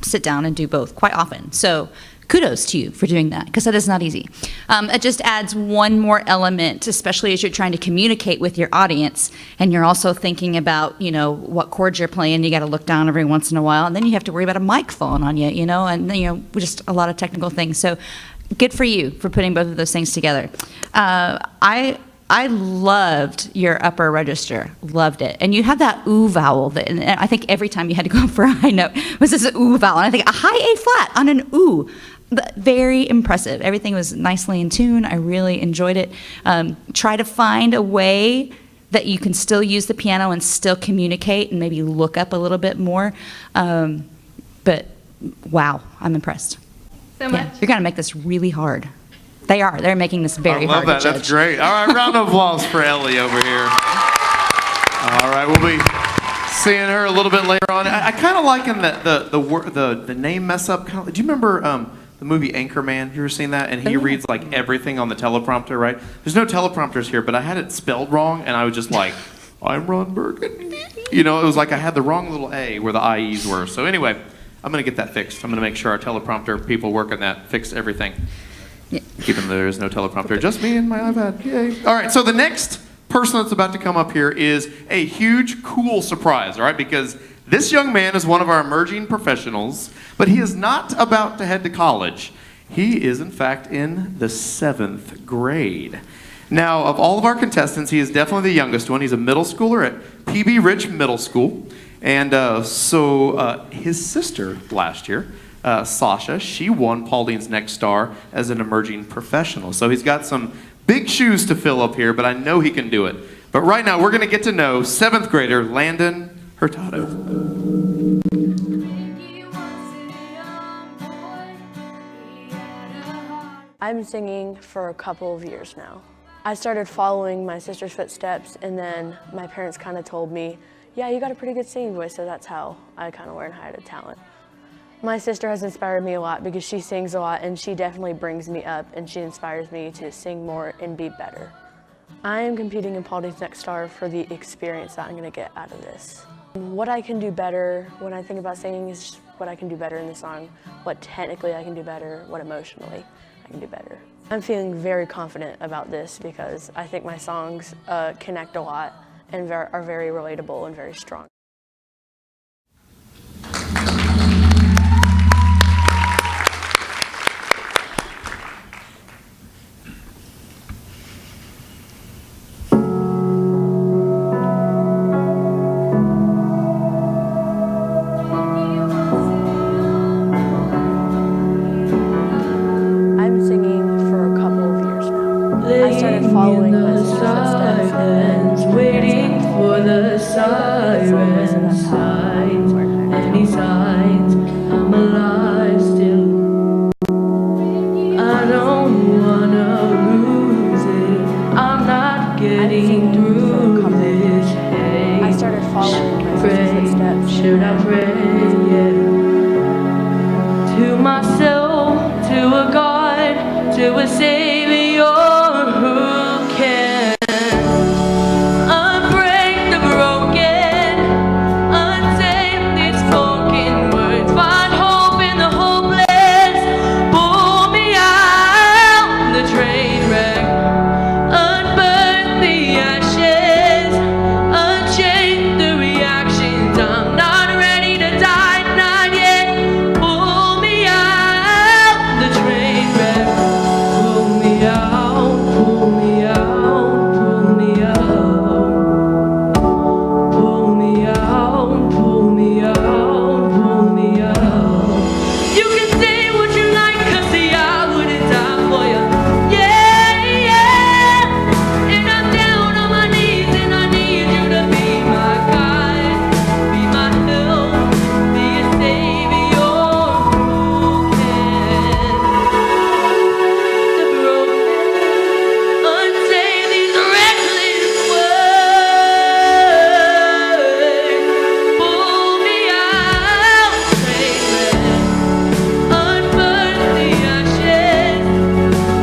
sit down and do both quite often. So kudos to you for doing that, because that is not easy. It just adds one more element, especially as you're trying to communicate with your audience, and you're also thinking about, you know, what chords you're playing. You got to look down every once in a while, and then you have to worry about a mic falling on you, you know, and just a lot of technical things. So good for you for putting both of those things together. I loved your upper register, loved it. And you have that ooh vowel, and I think every time you had to go for a high note was this ooh vowel. And I think a high A flat on an ooh, very impressive. Everything was nicely in tune. I really enjoyed it. Try to find a way that you can still use the piano and still communicate and maybe look up a little bit more. But wow, I'm impressed. So much. You're gonna make this really hard. They are. They're making this very hard to judge. I love that. That's great. All right, round of applause for Ellie over here. All right, we'll be seeing her a little bit later on. I kind of like the name mess up. Do you remember the movie Anchorman? You ever seen that? And he reads like everything on the teleprompter, right? There's no teleprompters here, but I had it spelled wrong, and I was just like, I'm Ron Burgundy. You know, it was like I had the wrong little A where the IEs were. So anyway, I'm going to get that fixed. I'm going to make sure our teleprompter people work on that, fix everything. Yeah. Even though there is no teleprompter, just me and my iPad. Yay. All right, so the next person that's about to come up here is a huge, cool surprise, all right? Because this young man is one of our emerging professionals, but he is not about to head to college. He is, in fact, in the 7th grade. Now, of all of our contestants, he is definitely the youngest one. He's a middle schooler at PB Rich Middle School. And so his sister last year, Sasha, she won Paulding's Next Star as an emerging professional. So he's got some big shoes to fill up here, but I know he can do it. But right now, we're going to get to know 7th grader Landon Hurtado. I've been singing for a couple of years now. I started following my sister's footsteps, and then my parents kind of told me, yeah, you got a pretty good singing voice, so that's how I kind of learned how to talent. My sister has inspired me a lot because she sings a lot, and she definitely brings me up, and she inspires me to sing more and be better. I am competing in Paulding's Next Star for the experience that I'm going to get out of this. What I can do better when I think about singing is what I can do better in the song, what technically I can do better, what emotionally I can do better. I'm feeling very confident about this because I think my songs connect a lot and are very relatable and very strong. I'm singing for a couple of years now. I started following my sister's footsteps and waiting for the siren signs. Any signs I'm alive still. I don't wanna lose it. I'm not getting through this. Hey, I started following my sister's footsteps. should I pray? Yeah. To myself, to a God, to a Savior who can unbreak the broken, untame these spoken words, find hope in the hopeless, pull me out the train wreck, unburn the ashes, unchain the reactions. I'm not ready to die, not yet. Pull me out the train wreck, pull me out, pull me out, pull me out, pull me out, pull me out, pull me out. You can say what you like, 'cause see, I wouldn't die for you. Yeah, yeah. And I'm down on my knees and I need you to be my guide, be my help, be a savior who can. The broken, unsay these reckless words. Pull me out, train wreck, unburn the ashes,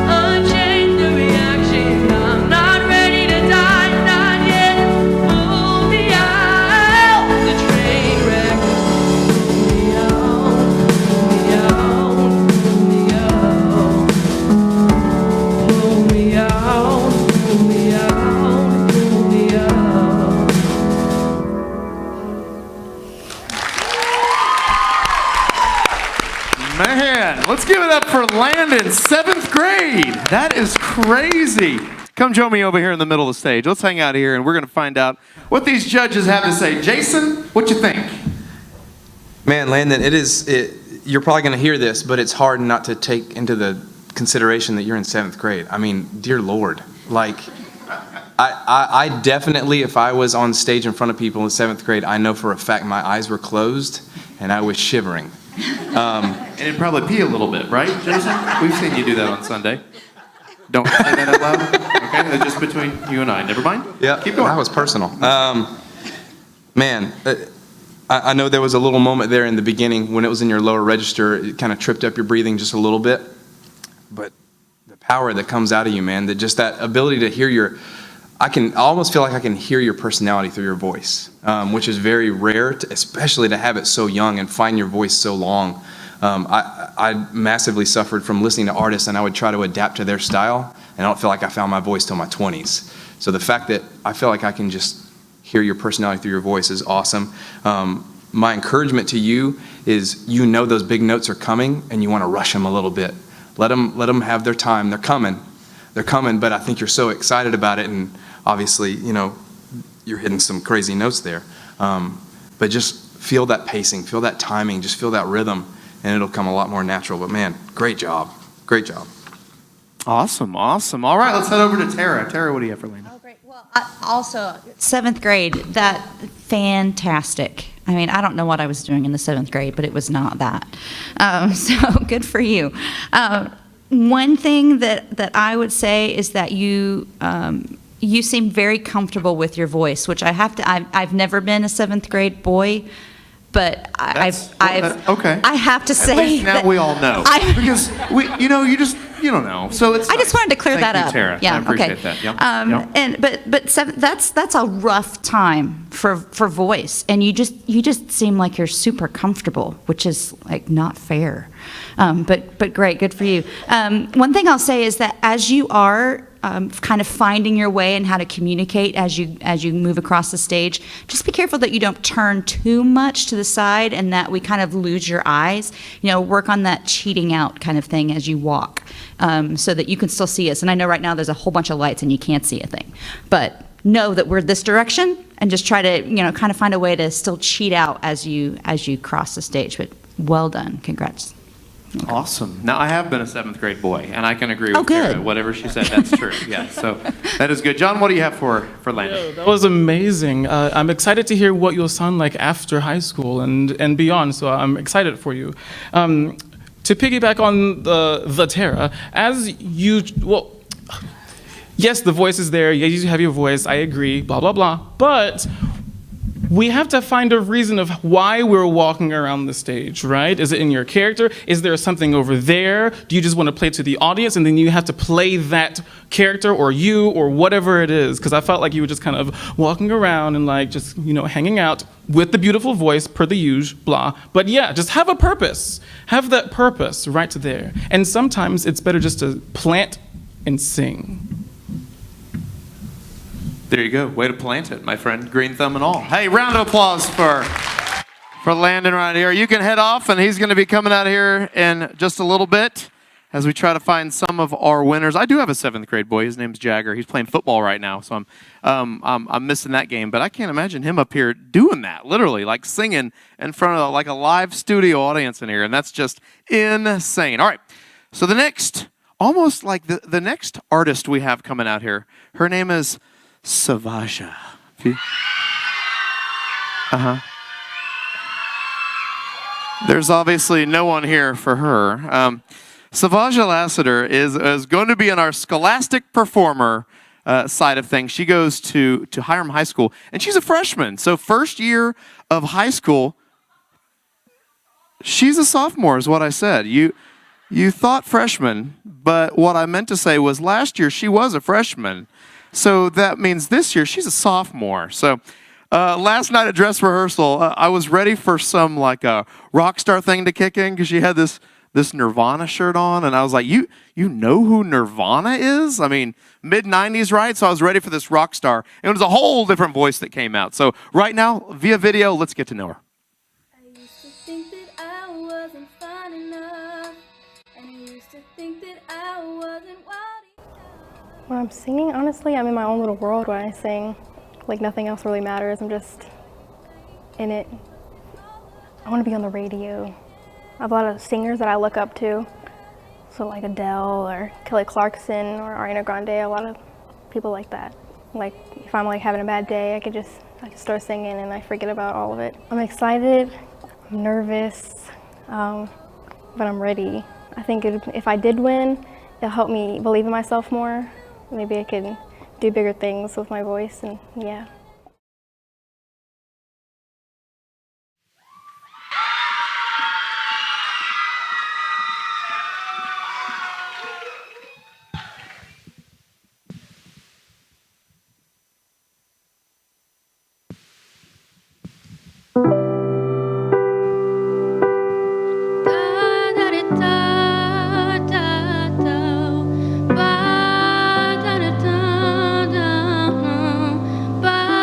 unchain the reactions. I'm not ready to die, not yet. Pull me out the train wreck. Pull me out, pull me out, pull me out. Pull me out, pull me out, pull me out. Man, let's give it up for Landon, 7th grade. That is crazy. Come join me over here in the middle of the stage. Let's hang out here and we're going to find out what these judges have to say. Jason, what you think? Man, Landon, you're probably going to hear this, but it's hard not to take into the consideration that you're in 7th grade. I mean, dear Lord, like, I definitely, if I was on stage in front of people in 7th grade, I know for a fact my eyes were closed and I was shivering. And it'd probably pee a little bit, right, Jason? We've seen you do that on Sunday. Don't say that out loud. Okay, that's just between you and I. Never mind. Yeah, Keep going. that was personal. Man, I know there was a little moment there in the beginning when it was in your lower register. It kind of tripped up your breathing just a little bit. But the power that comes out of you, man, that ability to hear I almost feel like I can hear your personality through your voice, which is very rare, especially to have it so young and find your voice so long. I massively suffered from listening to artists, and I would try to adapt to their style, and I don't feel like I found my voice till my 20s. So the fact that I feel like I can just hear your personality through your voice is awesome. My encouragement to you is, those big notes are coming, and you want to rush them a little bit. Let them have their time. They're coming, but I think you're so excited about it, and obviously, you're hitting some crazy notes there. but just feel that pacing, feel that timing, just feel that rhythm, and it'll come a lot more natural. But man, great job. Great job. Awesome, awesome. All right, let's head over to Tara. Tara, what do you have for Landon? Also, 7th grade, that fantastic. I mean, I don't know what I was doing in the 7th grade, but it was not that. So good for you. One thing that I would say is that you seem very comfortable with your voice, which I've never been a 7th grade boy, but I have to say At least now that we all know because you don't know. So it's. I just wanted to clear that up. Tara. Yeah, I appreciate okay. that. Yep. That's a rough time for voice, and you just seem like you're super comfortable, which is like not fair. But great, good for you. One thing I'll say is that as you are kind of finding your way and how to communicate as you move across the stage, just be careful that you don't turn too much to the side and that we kind of lose your eyes. Work on that cheating out kind of thing as you walk, so that you can still see us. And I know right now there's a whole bunch of lights and you can't see a thing, but know that we're this direction and just try to kind of find a way to still cheat out as you cross the stage. But well done, congrats. Okay. Awesome. Now, I have been a 7th grade boy, and I can agree with good. Tara. Whatever she said, that's true. Yeah, so that is good. John, what do you have for Landon? Yeah, that was amazing. I'm excited to hear what you'll sound like after high school and beyond, so I'm excited for you. To piggyback on the Tara, yes, the voice is there. Yes, you have your voice. I agree, blah, blah, blah. But we have to find a reason of why we're walking around the stage, right? Is it in your character? Is there something over there? Do you just want to play to the audience and then you have to play that character or you or whatever it is? Because I felt like you were just kind of walking around and like just, hanging out with the beautiful voice per the usual, blah. But yeah, just have a purpose. Have that purpose right there. And sometimes it's better just to plant and sing. There you go. Way to plant it, my friend. Green thumb and all. Hey, round of applause for Landon right here. You can head off, and he's going to be coming out here in just a little bit as we try to find some of our winners. I do have a 7th grade boy. His name's Jagger. He's playing football right now, so I'm missing that game. But I can't imagine him up here doing that, literally, like singing in front of like a live studio audience in here, and that's just insane. All right, so the next, almost like the next artist we have coming out here, her name is Savaja. There's obviously no one here for her. Savaja Lassiter is going to be in our scholastic performer side of things. She goes to Hiram High School, and she's a freshman. So first year of high school, she's a sophomore is what I said. You thought freshman, but what I meant to say was last year she was a freshman. So that means this year she's a sophomore. So last night at dress rehearsal, I was ready for some like a rock star thing to kick in because she had this Nirvana shirt on, and I was like, you know who Nirvana is? I mean, mid-90s, right? So I was ready for this rock star. And it was a whole different voice that came out. So right now, via video, let's get to know her. I used to think that I wasn't fine enough, and I used to think that I wasn't wild. When I'm singing, honestly, I'm in my own little world when I sing. Like nothing else really matters. I'm just in it. I want to be on the radio. I have a lot of singers that I look up to. So like Adele or Kelly Clarkson or Ariana Grande, a lot of people like that. Like if I'm like having a bad day, I just start singing and I forget about all of it. I'm excited, I'm nervous, but I'm ready. I think if I did win, it'll help me believe in myself more. Maybe I could do bigger things with my voice, and yeah. Ba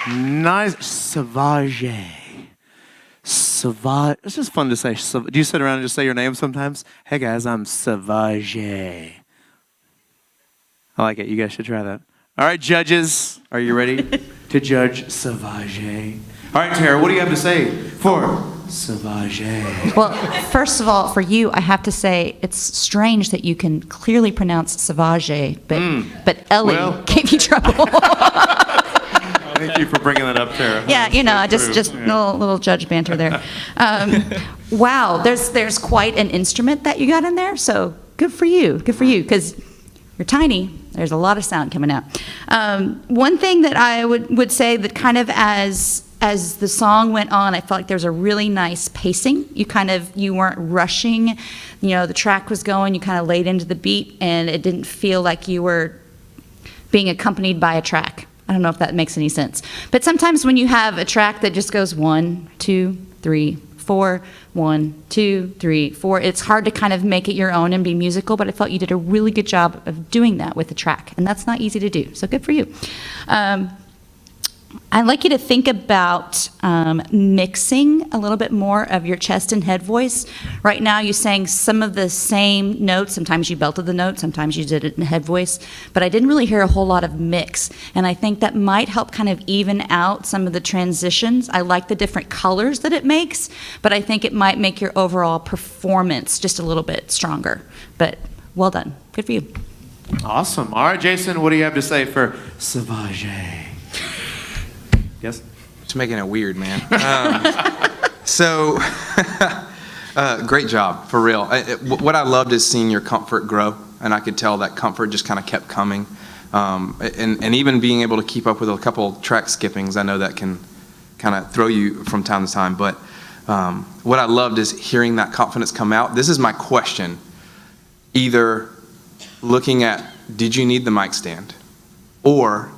Nice. Sauvage. Sauvage. It's just fun to say. Do you sit around and just say your name sometimes? Hey guys, I'm Sauvage. I like it. You guys should try that. All right, judges, are you ready to judge Sauvage? All right, Tara, what do you have to say for Sauvage? Well, first of all, for you, I have to say it's strange that you can clearly pronounce Sauvage, but Ellie gave you trouble. Thank you for bringing that up, Tara. Yeah, you know, just little judge banter there. Wow, there's quite an instrument that you got in there, so good for you, because you're tiny. There's a lot of sound coming out. One thing that I would say that kind of as the song went on, I felt like there was a really nice pacing. You weren't rushing. You know, the track was going, you kind of laid into the beat, and it didn't feel like you were being accompanied by a track. I don't know if that makes any sense. But sometimes when you have a track that just goes 1, 2, 3, 4, 1, 2, 3, 4, it's hard to kind of make it your own and be musical, but I felt you did a really good job of doing that with the track, and that's not easy to do, so good for you. I'd like you to think about mixing a little bit more of your chest and head voice. Right now you sang some of the same notes. Sometimes you belted the note, sometimes you did it in head voice, but I didn't really hear a whole lot of mix, and I think that might help kind of even out some of the transitions. I like the different colors that it makes, but I think it might make your overall performance just a little bit stronger. But well done. Good for you. Awesome. All right, Jason, what do you have to say for Sauvage? Yes? Just making it weird, man. Great job, for real. What I loved is seeing your comfort grow, and I could tell that comfort just kind of kept coming. And even being able to keep up with a couple track skippings, I know that can kind of throw you from time to time. But what I loved is hearing that confidence come out. This is my question. Either looking at, did you need the mic stand? Or,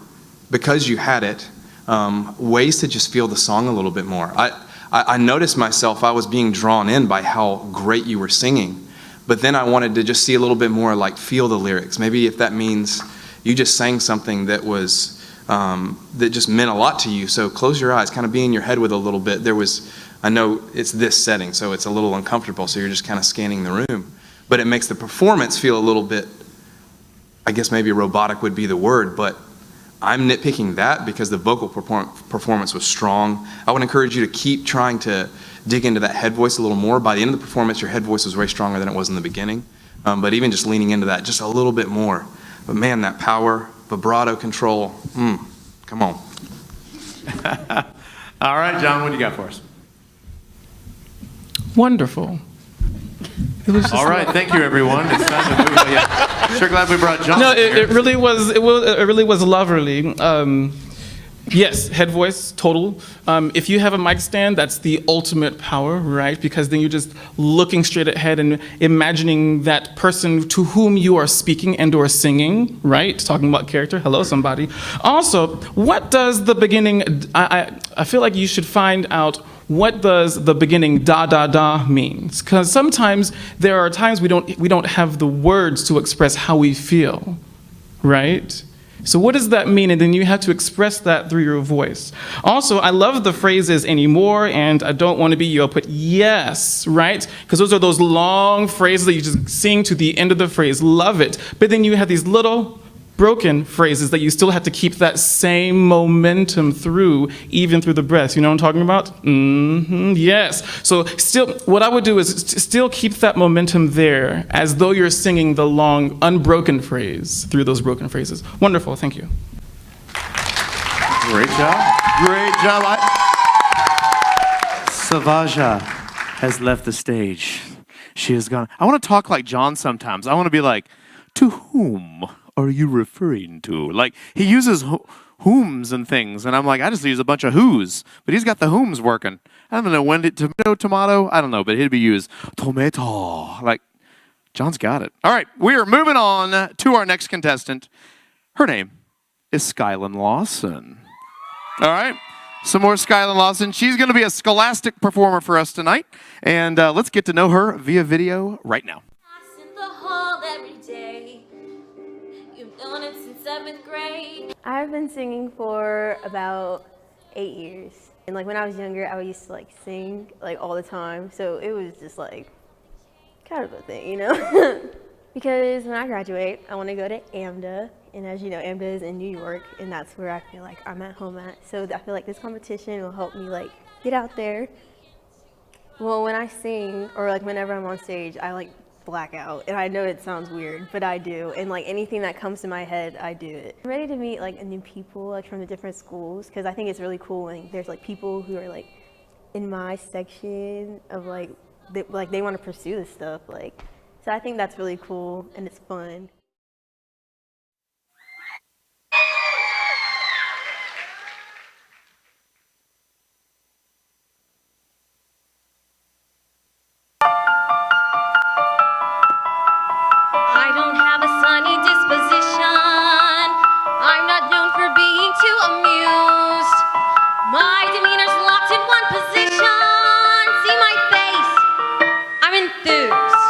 because you had it, ways to just feel the song a little bit more. I noticed myself, I was being drawn in by how great you were singing, but then I wanted to just see a little bit more, like feel the lyrics. Maybe if that means you just sang something that was, that just meant a lot to you. So close your eyes, kind of be in your head with a little bit. I know it's this setting, so it's a little uncomfortable, so you're just kind of scanning the room. But it makes the performance feel a little bit, I guess maybe robotic would be the word, but I'm nitpicking that because the vocal performance was strong. I would encourage you to keep trying to dig into that head voice a little more. By the end of the performance, your head voice was way stronger than it was in the beginning. But even just leaning into that just a little bit more. But man, that power, vibrato control, come on. All right, John, what do you got for us? Wonderful. All right, thank you, everyone. It's time to move on. Yeah. Sure glad we brought John. No, it really was lovely. Yes, head voice, total. If you have a mic stand, that's the ultimate power, right? Because then you're just looking straight ahead and imagining that person to whom you are speaking and or singing, right? Talking about character. Hello, somebody. Also, what does the beginning, I feel like you should find out what does the beginning da da da means? Because sometimes there are times we don't have the words to express how we feel, right? So what does that mean? And then you have to express that through your voice. Also, I love the phrases anymore and I don't want to be you. I'll put yes, right? Because those are those long phrases that you just sing to the end of the phrase. Love it. But then you have these little broken phrases that you still have to keep that same momentum through, even through the breath. You know what I'm talking about? Yes. So still, what I would do is still keep that momentum there as though you're singing the long, unbroken phrase through those broken phrases. Wonderful. Thank you. Great job. Great job. Savaja has left the stage. She has gone. I want to talk like John sometimes. I want to be like, to whom are you referring to? Like, he uses whom's and things, and I'm like, I just use a bunch of who's, but he's got the whom's working. I don't know when did tomato, I don't know, but it'd be used tomato. Like, John's got it. All right, we are moving on to our next contestant. Her name is Skylin Lawson. All right, some more Skylin Lawson. She's going to be a scholastic performer for us tonight, and let's get to know her via video right now. I've been singing for about 8 years. And like when I was younger, I used to like sing like all the time. So it was just like kind of a thing, you know? Because when I graduate, I want to go to AMDA. And as you know, AMDA is in New York, and that's where I feel like I'm at home at. So I feel like this competition will help me like get out there. Well, when I sing or like whenever I'm on stage, I like black out. And I know it sounds weird, but I do. And like anything that comes to my head, I do it. I'm ready to meet like new people like from the different schools, because I think it's really cool when there's like people who are like in my section of like they want to pursue this stuff. Like, so I think that's really cool and it's fun. I don't have a sunny disposition. I'm not known for being too amused. My demeanor's locked in one position. See my face, I'm enthused.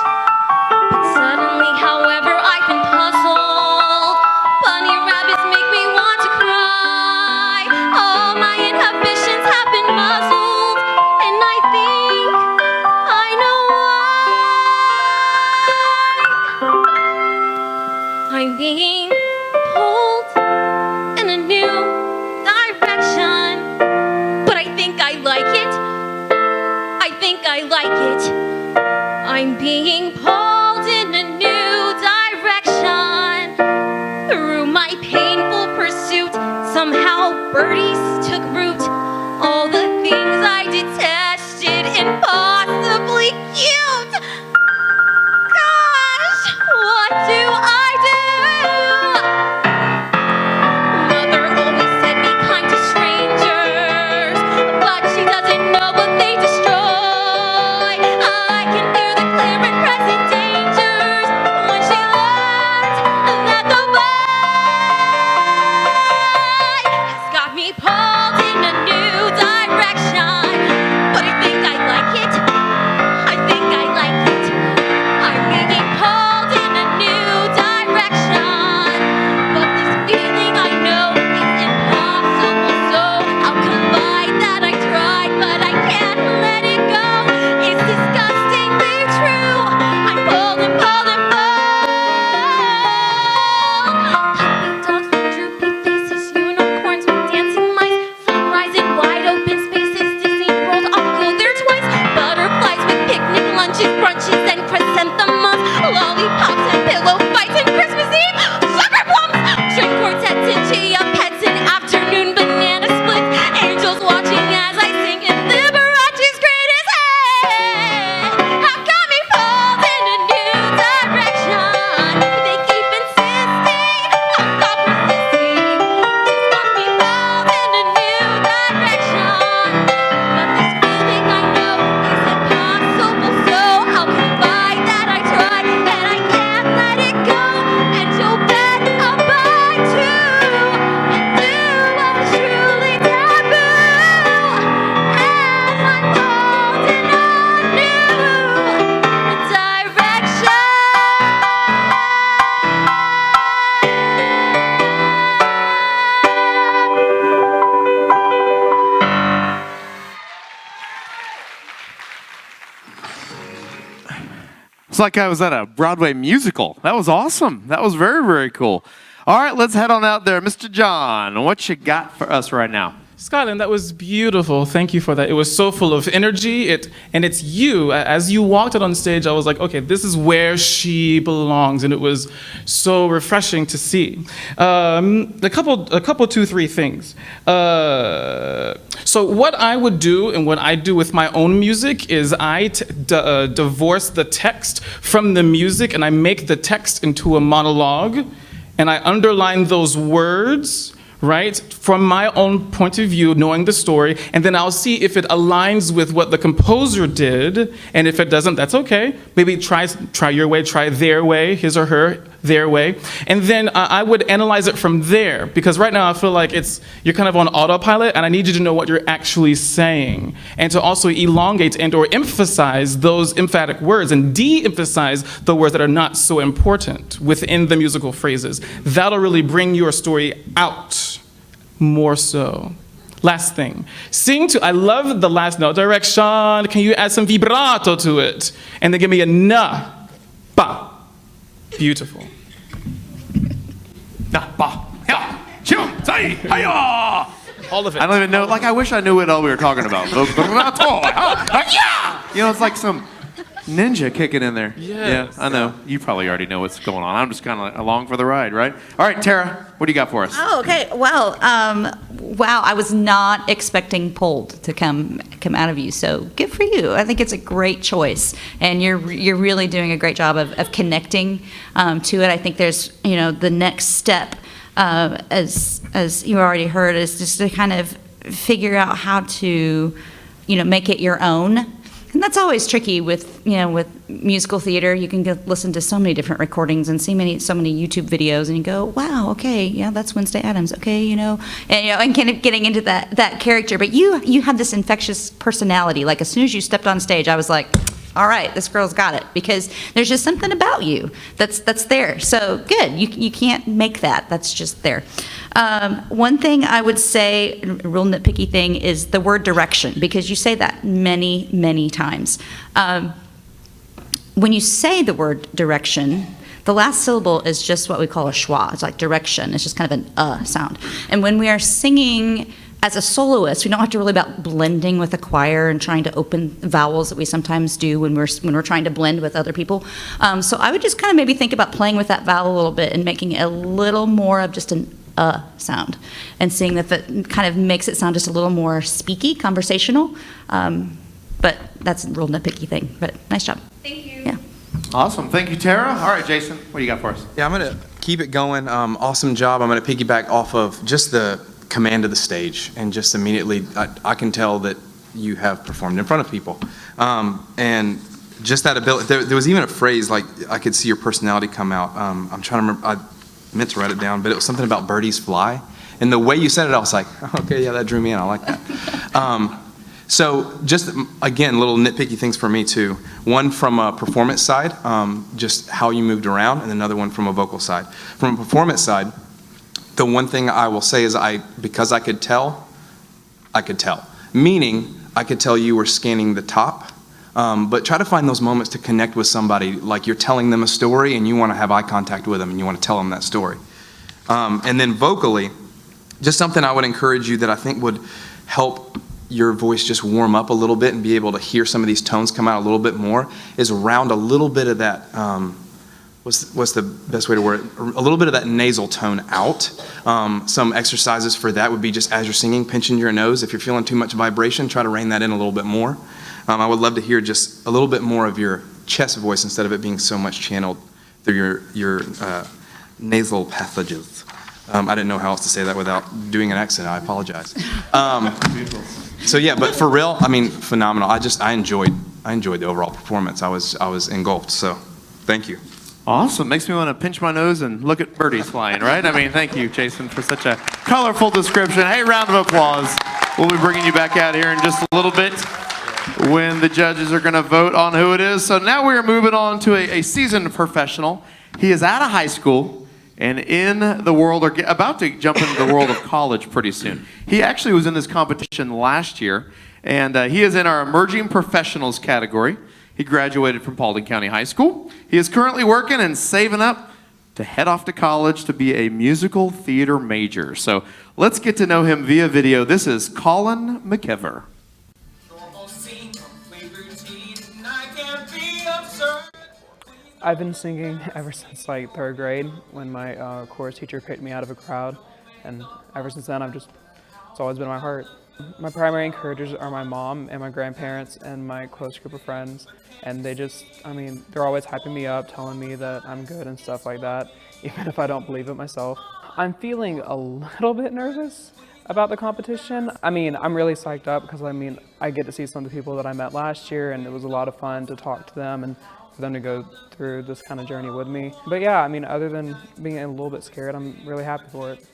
But suddenly, however, I've been puzzled. Bunny rabbits make me want to cry. All my inhibitions have been muzzled, and I think I know why. I'm being pulled in a new direction, but I think I like it. I think I like it. I'm being pulled in a new direction through my painful pursuit. Somehow birdies took root. All the things I detested, impossibly cute. Gosh, what do I do? Mother always said be kind to strangers, but she doesn't know what they destroy. I can hear the clear and present dangers when she learned that the way has got me pulled in a new direction. But I think I like it. I think I like it. I'm being pulled in a new direction. But this feeling I know is impossible, so I'll confide that I tried, but I can't let it go. It's disgustingly true. I'm pulled and pulled and pulled. Puppy dogs with droopy faces, unicorns with dancing mice, sunrise in wide open spaces, Disney World, I'll go there twice. Butterflies with picnic lunches, brunches and chrysanthemums, lollipops and pillow fights and Christmas Eve, sugar plums, string quartets and chia pets and afternoon banana splits, angels watching as I sing in Liberace's greatest hit. Have got me pulled in a new direction. They keep insisting, I'll stop resisting. Just want me pulled in a new direction. But this feeling I know is impossible, so I'll confide that I tried and I can't let it go. And you'll bet I'll buy too and do what's truly taboo as I'm pulled in a new direction. It's like I was at a Broadway musical. That was awesome. That was very, very cool. All right, let's head on out there. Mr. John, what you got for us right now? Scotland, that was beautiful. Thank you for that. It was so full of energy. And it's you. As you walked out on stage, I was like, okay, this is where she belongs. And it was so refreshing to see. A couple, 2, 3 things. So what I would do and what I do with my own music is I divorce the text from the music, and I make the text into a monologue, and I underline those words, right, from my own point of view, knowing the story, and then I'll see if it aligns with what the composer did, and if it doesn't, that's okay. Maybe try your way, try their way, his or her, their way, and then I would analyze it from there, because right now I feel like you're kind of on autopilot, and I need you to know what you're actually saying, and to also elongate and or emphasize those emphatic words, and de-emphasize the words that are not so important within the musical phrases. That'll really bring your story out more so. Last thing. Sing to, I love the last note. Direction, can you add some vibrato to it? And then give me a na, ba. Beautiful. Na, ba, ya, shoo, say, hiya. All of it. I don't even know, like I wish I knew what all we were talking about. Vibrato, yeah. You know, it's like some ninja kicking in there. Yes. Yeah, I know. You probably already know what's going on. I'm just kind of along for the ride, right? All right, Tara, what do you got for us? Oh, okay. Well, wow, I was not expecting Pold to come out of you, so good for you. I think it's a great choice, and you're really doing a great job of connecting to it. I think there's, the next step, as you already heard, is just to kind of figure out how to, make it your own. And that's always tricky with musical theater. You can listen to so many different recordings and see so many YouTube videos, and you go, wow, okay, yeah, that's Wednesday Addams, okay, and kind of getting into that character. But you have this infectious personality. Like as soon as you stepped on stage, I was like, all right, this girl's got it, because there's just something about you that's there. So good, you can't make that. That's just there. One thing I would say, a real nitpicky thing, is the word direction, because you say that many, many times. When you say the word direction, the last syllable is just what we call a schwa. It's like direction. It's just kind of an sound. And when we are singing as a soloist, we don't have to really about blending with a choir and trying to open vowels that we sometimes do when we're trying to blend with other people. So I would just kind of maybe think about playing with that vowel a little bit and making it a little more of just an sound, and seeing that kind of makes it sound just a little more speaky, conversational. But that's a real nitpicky thing. But nice job. Thank you. Yeah. Awesome. Thank you, Tara. All right, Jason, what do you got for us? Yeah, I'm going to keep it going. Awesome job. I'm going to piggyback off of just the command of the stage, and just immediately I can tell that you have performed in front of people. And just that ability, there was even a phrase, like I could see your personality come out. I'm trying to remember, I meant to write it down, but it was something about birdies fly. And the way you said it, I was like, okay, yeah, that drew me in. I like that. So just, again, little nitpicky things for me too. One from a performance side, just how you moved around, and another one from a vocal side. From a performance side, the one thing I will say is because I could tell. Meaning, I could tell you were scanning the top, but try to find those moments to connect with somebody, like you're telling them a story and you want to have eye contact with them and you want to tell them that story. And then vocally, just something I would encourage you that I think would help your voice just warm up a little bit and be able to hear some of these tones come out a little bit more, is round a little bit of that, what's the best way to word it? A little bit of that nasal tone out. Some exercises for that would be just as you're singing, pinching your nose. If you're feeling too much vibration, try to rein that in a litlittle bit more. I would love to hear just a little bit more of your chest voice instead of it being so much channeled through your nasal passages. I didn't know how else to say that without doing an accent. I apologize. So yeah, but for real, I mean, phenomenal. I enjoyed the overall performance. I was engulfed. So, thank you. Awesome. Makes me want to pinch my nose and look at birdies flying, right? I mean, thank you, Jason, for such a colorful description. Hey, round of applause. We'll be bringing you back out here in just a little bit when the judges are going to vote on who it is. So now we are moving on to a seasoned professional. He is out of high school and in the world, or about to jump into the world of college pretty soon. He actually was in this competition last year, and he is in our emerging professionals category. He graduated from Paulding County High School. He is currently working and saving up to head off to college to be a musical theater major. So let's get to know him via video. This is Colin McKever. I've been singing ever since like 3rd grade when my chorus teacher picked me out of a crowd, and ever since then it's always been my heart. My primary encouragers are my mom and my grandparents and my close group of friends, and they're always hyping me up, telling me that I'm good and stuff like that, even if I don't believe it myself. I'm feeling a little bit nervous about the competition. I'm really psyched up because I get to see some of the people that I met last year, and it was a lot of fun to talk to them and for them to go through this kind of journey with me. But yeah, other than being a little bit scared, I'm really happy for it.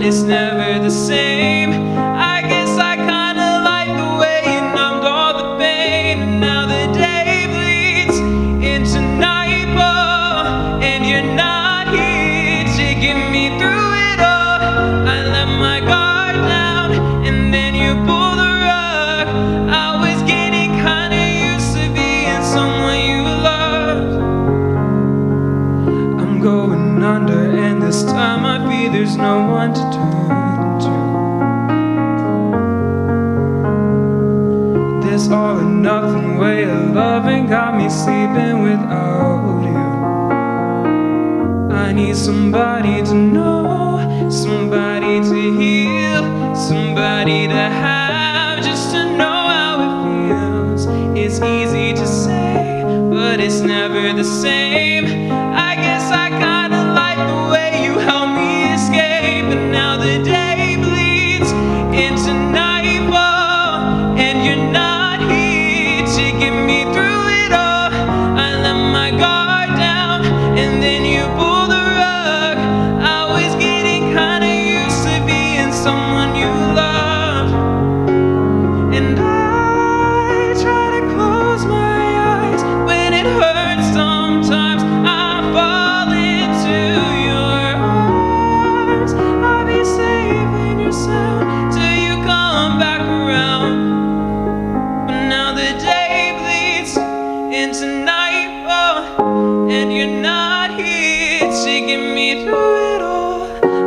but it's never the same. I guess I kinda like the way you numbed all the pain, and now the day bleeds into nightfall, and you're not here to get me through it all. I let my guard down, and then you pull the rug. I was getting kinda used to being someone you loved. I'm going under, and this time I feel there's no one to turn to. This all or nothing way of loving got me sleeping without you. I need somebody to know, somebody to heal, somebody to have, just to know how it feels. It's easy to say, but it's never the same. I guess I kinda like the way you help me escape, and now the day bleeds into nightfall, and you're not here to get me through it all. I let my guard down, and then you pull the rug. I was getting kinda used to being someone you loved, and I try to close my eyes when it hurts. Sometimes I fall into your arms. I'll be safe in your sound till you come back around. But now the day bleeds into nightfall, and you're not here to get me through it all.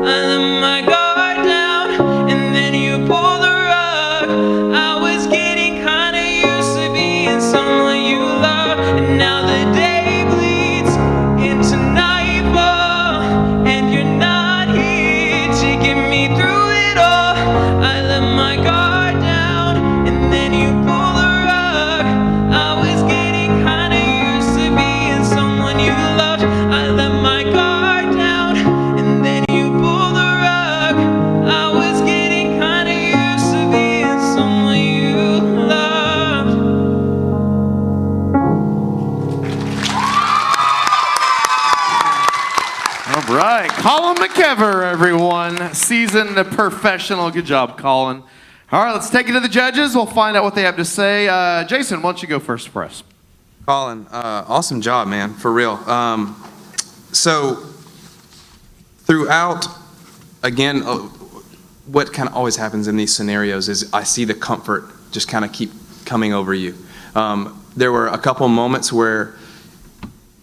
I let my guard down, and then you pull the rug. I was getting kinda used to being someone you love, and now the day bleeds into nightfall, and you're not here to get me through it all. I let my guard down, and then you pull the rug. I was getting kinda used to being someone you loved. I let my guard down, and then you pull the rug. I was getting kinda used to being someone you loved. All right, Colin McKever, everyone. Seasoned professional. Good job, Colin. All right, let's take it to the judges. We'll find out what they have to say. Jason, why don't you go first for us? Colin, awesome job, man, for real. So throughout, again, what kind of always happens in these scenarios is I see the comfort just kind of keep coming over you. There were a couple moments where,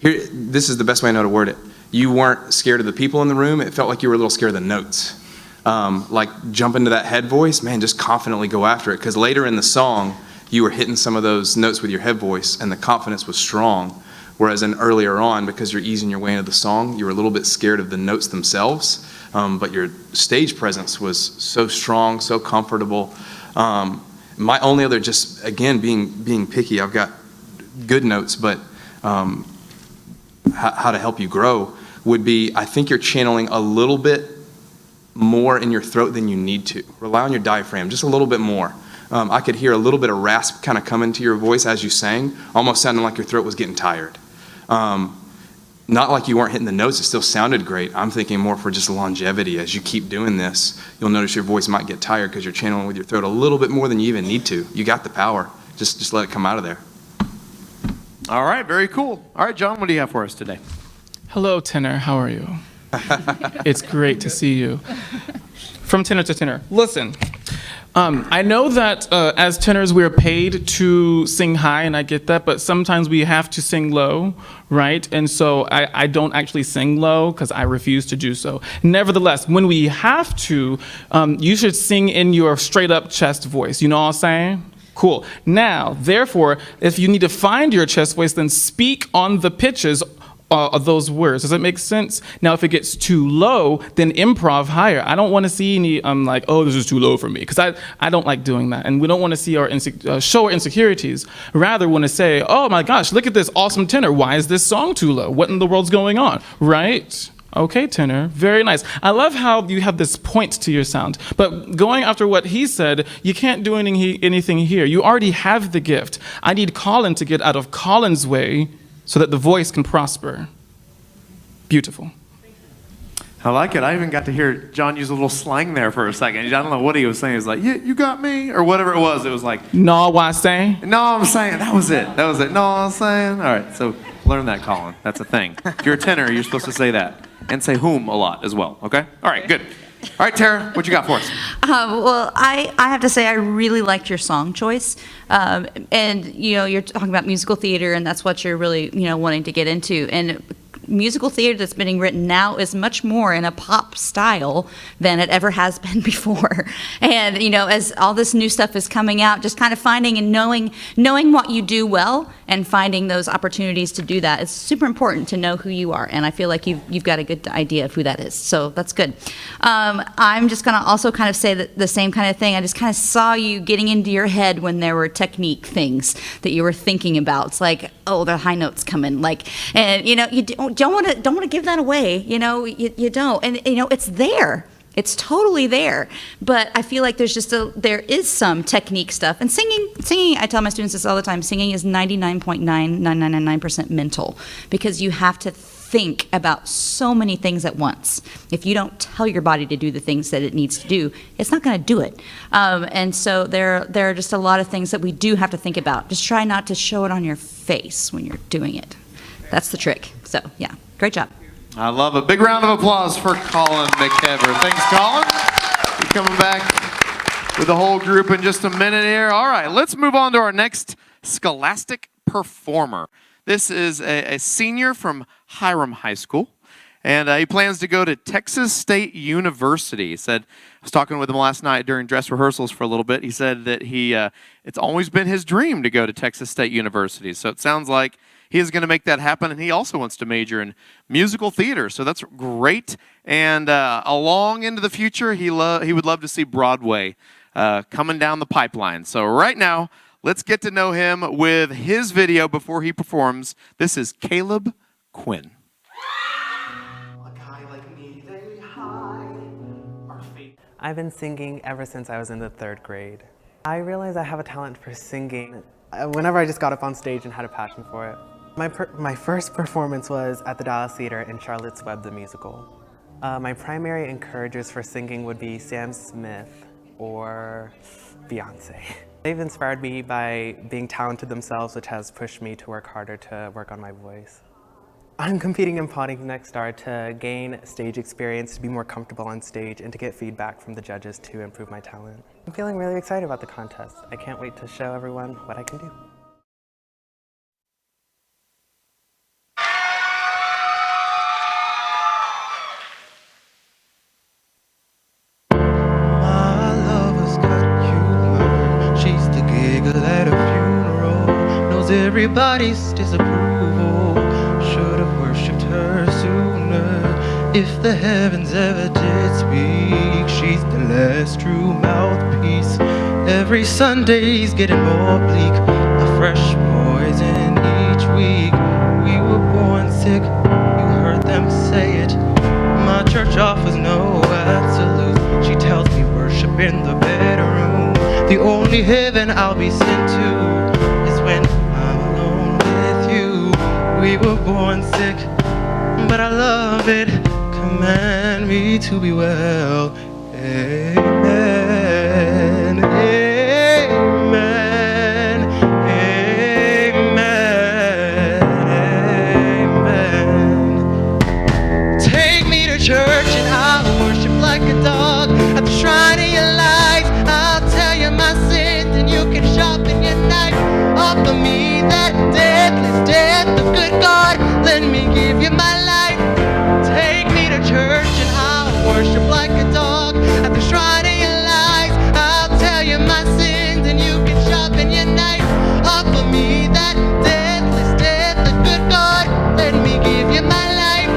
this is the best way I know to word it. You weren't scared of the people in the room. It felt like you were a little scared of the notes. Like jump into that head voice, man, just confidently go after it. Because later in the song, you were hitting some of those notes with your head voice, and the confidence was strong. Whereas in earlier on, because you're easing your way into the song, you were a little bit scared of the notes themselves, but your stage presence was so strong, so comfortable. My only other, just again, being picky, I've got good notes, but how to help you grow would be, I think you're channeling a little bit more in your throat than you need to. Rely on your diaphragm just a little bit more. I could hear a little bit of rasp kind of come into your voice as you sang, almost sounding like your throat was getting tired. Not like you weren't hitting the notes, it still sounded great. I'm thinking more for just longevity. As you keep doing this, you'll notice your voice might get tired because you're channeling with your throat a little bit more than you even need to. You got the power. Just let it come out of there. All right, very cool. All right, John, what do you have for us today? Hello, tenor. How are you? It's great to see you. From tenor to tenor. Listen, I know that as tenors we're paid to sing high, and I get that, but sometimes we have to sing low, right? And so I don't actually sing low because I refuse to do so. Nevertheless, when we have to, you should sing in your straight up chest voice. You know what I'm saying? Cool. Now, therefore, if you need to find your chest voice, then speak on the pitches of those words. Does that make sense? Now, if it gets too low, then improv higher. I don't want to see any, like, oh, this is too low for me, because I don't like doing that. And we don't want to see our show our insecurities. Rather, want to say, oh my gosh, look at this awesome tenor. Why is this song too low? What in the world's going on? Right? Okay, tenor. Very nice. I love how you have this point to your sound. But going after what he said, you can't do anything here. You already have the gift. I need Colin to get out of Colin's way so that the voice can prosper. Beautiful. I like it. I even got to hear John use a little slang there for a second. I don't know what he was saying. He was like, yeah, you got me, or whatever it was. It was like, no, what I'm saying? No, I'm saying. That was it. That was it. No, I'm saying. All right, so learn that, Colin. That's a thing. If you're a tenor, you're supposed to say that. And say whom a lot as well, okay? All right, good. All right, Tara, what you got for us? Well, I have to say I really liked your song choice. And, you're talking about musical theater, and that's what you're really, wanting to get into. And musical theater that's being written now is much more in a pop style than it ever has been before. And, as all this new stuff is coming out, just kind of finding and knowing what you do well and finding those opportunities to do that. It's super important to know who you are. And I feel like you've got a good idea of who that is. So that's good. I'm just going to also kind of say that the same kind of thing. I just kind of saw you getting into your head when there were technique things that you were thinking about. It's like, oh, the high notes come in. And, you don't want to give that away. You don't. And, it's there. It's totally there. But I feel like there is some technique stuff. And singing, I tell my students this all the time, singing is 99.9999% mental, because you have to think about so many things at once. If you don't tell your body to do the things that it needs to do, it's not going to do it. And so there are just a lot of things that we do have to think about. Just try not to show it on your face when you're doing it. That's the trick. So, yeah, great job. I love it. Big round of applause for Colin McKever. Thanks, Colin. We're coming back with the whole group in just a minute here. All right, let's move on to our next scholastic performer. This is a senior from Hiram High School, and he plans to go to Texas State University. He said, I was talking with him last night during dress rehearsals for a little bit. He said that it's always been his dream to go to Texas State University. So it sounds like he is going to make that happen, and he also wants to major in musical theater. So that's great. And along into the future, he would love to see Broadway coming down the pipeline. So right now, let's get to know him with his video before he performs. This is Caleb Quinn. I've been singing ever since I was in the 3rd grade. I realized I have a talent for singing whenever I just got up on stage and had a passion for it. My first performance was at the Dallas Theater in Charlotte's Web the musical. My primary encouragers for singing would be Sam Smith or Beyonce. They've inspired me by being talented themselves, which has pushed me to work harder to work on my voice. I'm competing in Paulding next star to gain stage experience, to be more comfortable on stage, and to get feedback from the judges to improve my talent. I'm feeling really excited about the contest. I can't wait to show everyone what I can do. Everybody's disapproval. Should have worshipped her sooner. If the heavens ever did speak, she's the last true mouthpiece. Every Sunday's getting more bleak, a fresh poison each week. We were born sick, you heard them say it. My church offers no absolute. She tells me worship in the bedroom. The only heaven I'll be sent to is when we were born sick, but I love it. Command me to be well. Amen. Amen. Amen. Amen. Take me to church and I'll worship like a dog at the shrine of your light. I'll tell you my sins and you can sharpen your knife. Offer me that deathless death of good God, let me give you my life. Take me to church and I'll worship like a dog at the shrine of your lies. I'll tell you my sins and you can sharpen your knife. Offer me that deathless death of good God, let me give you my life.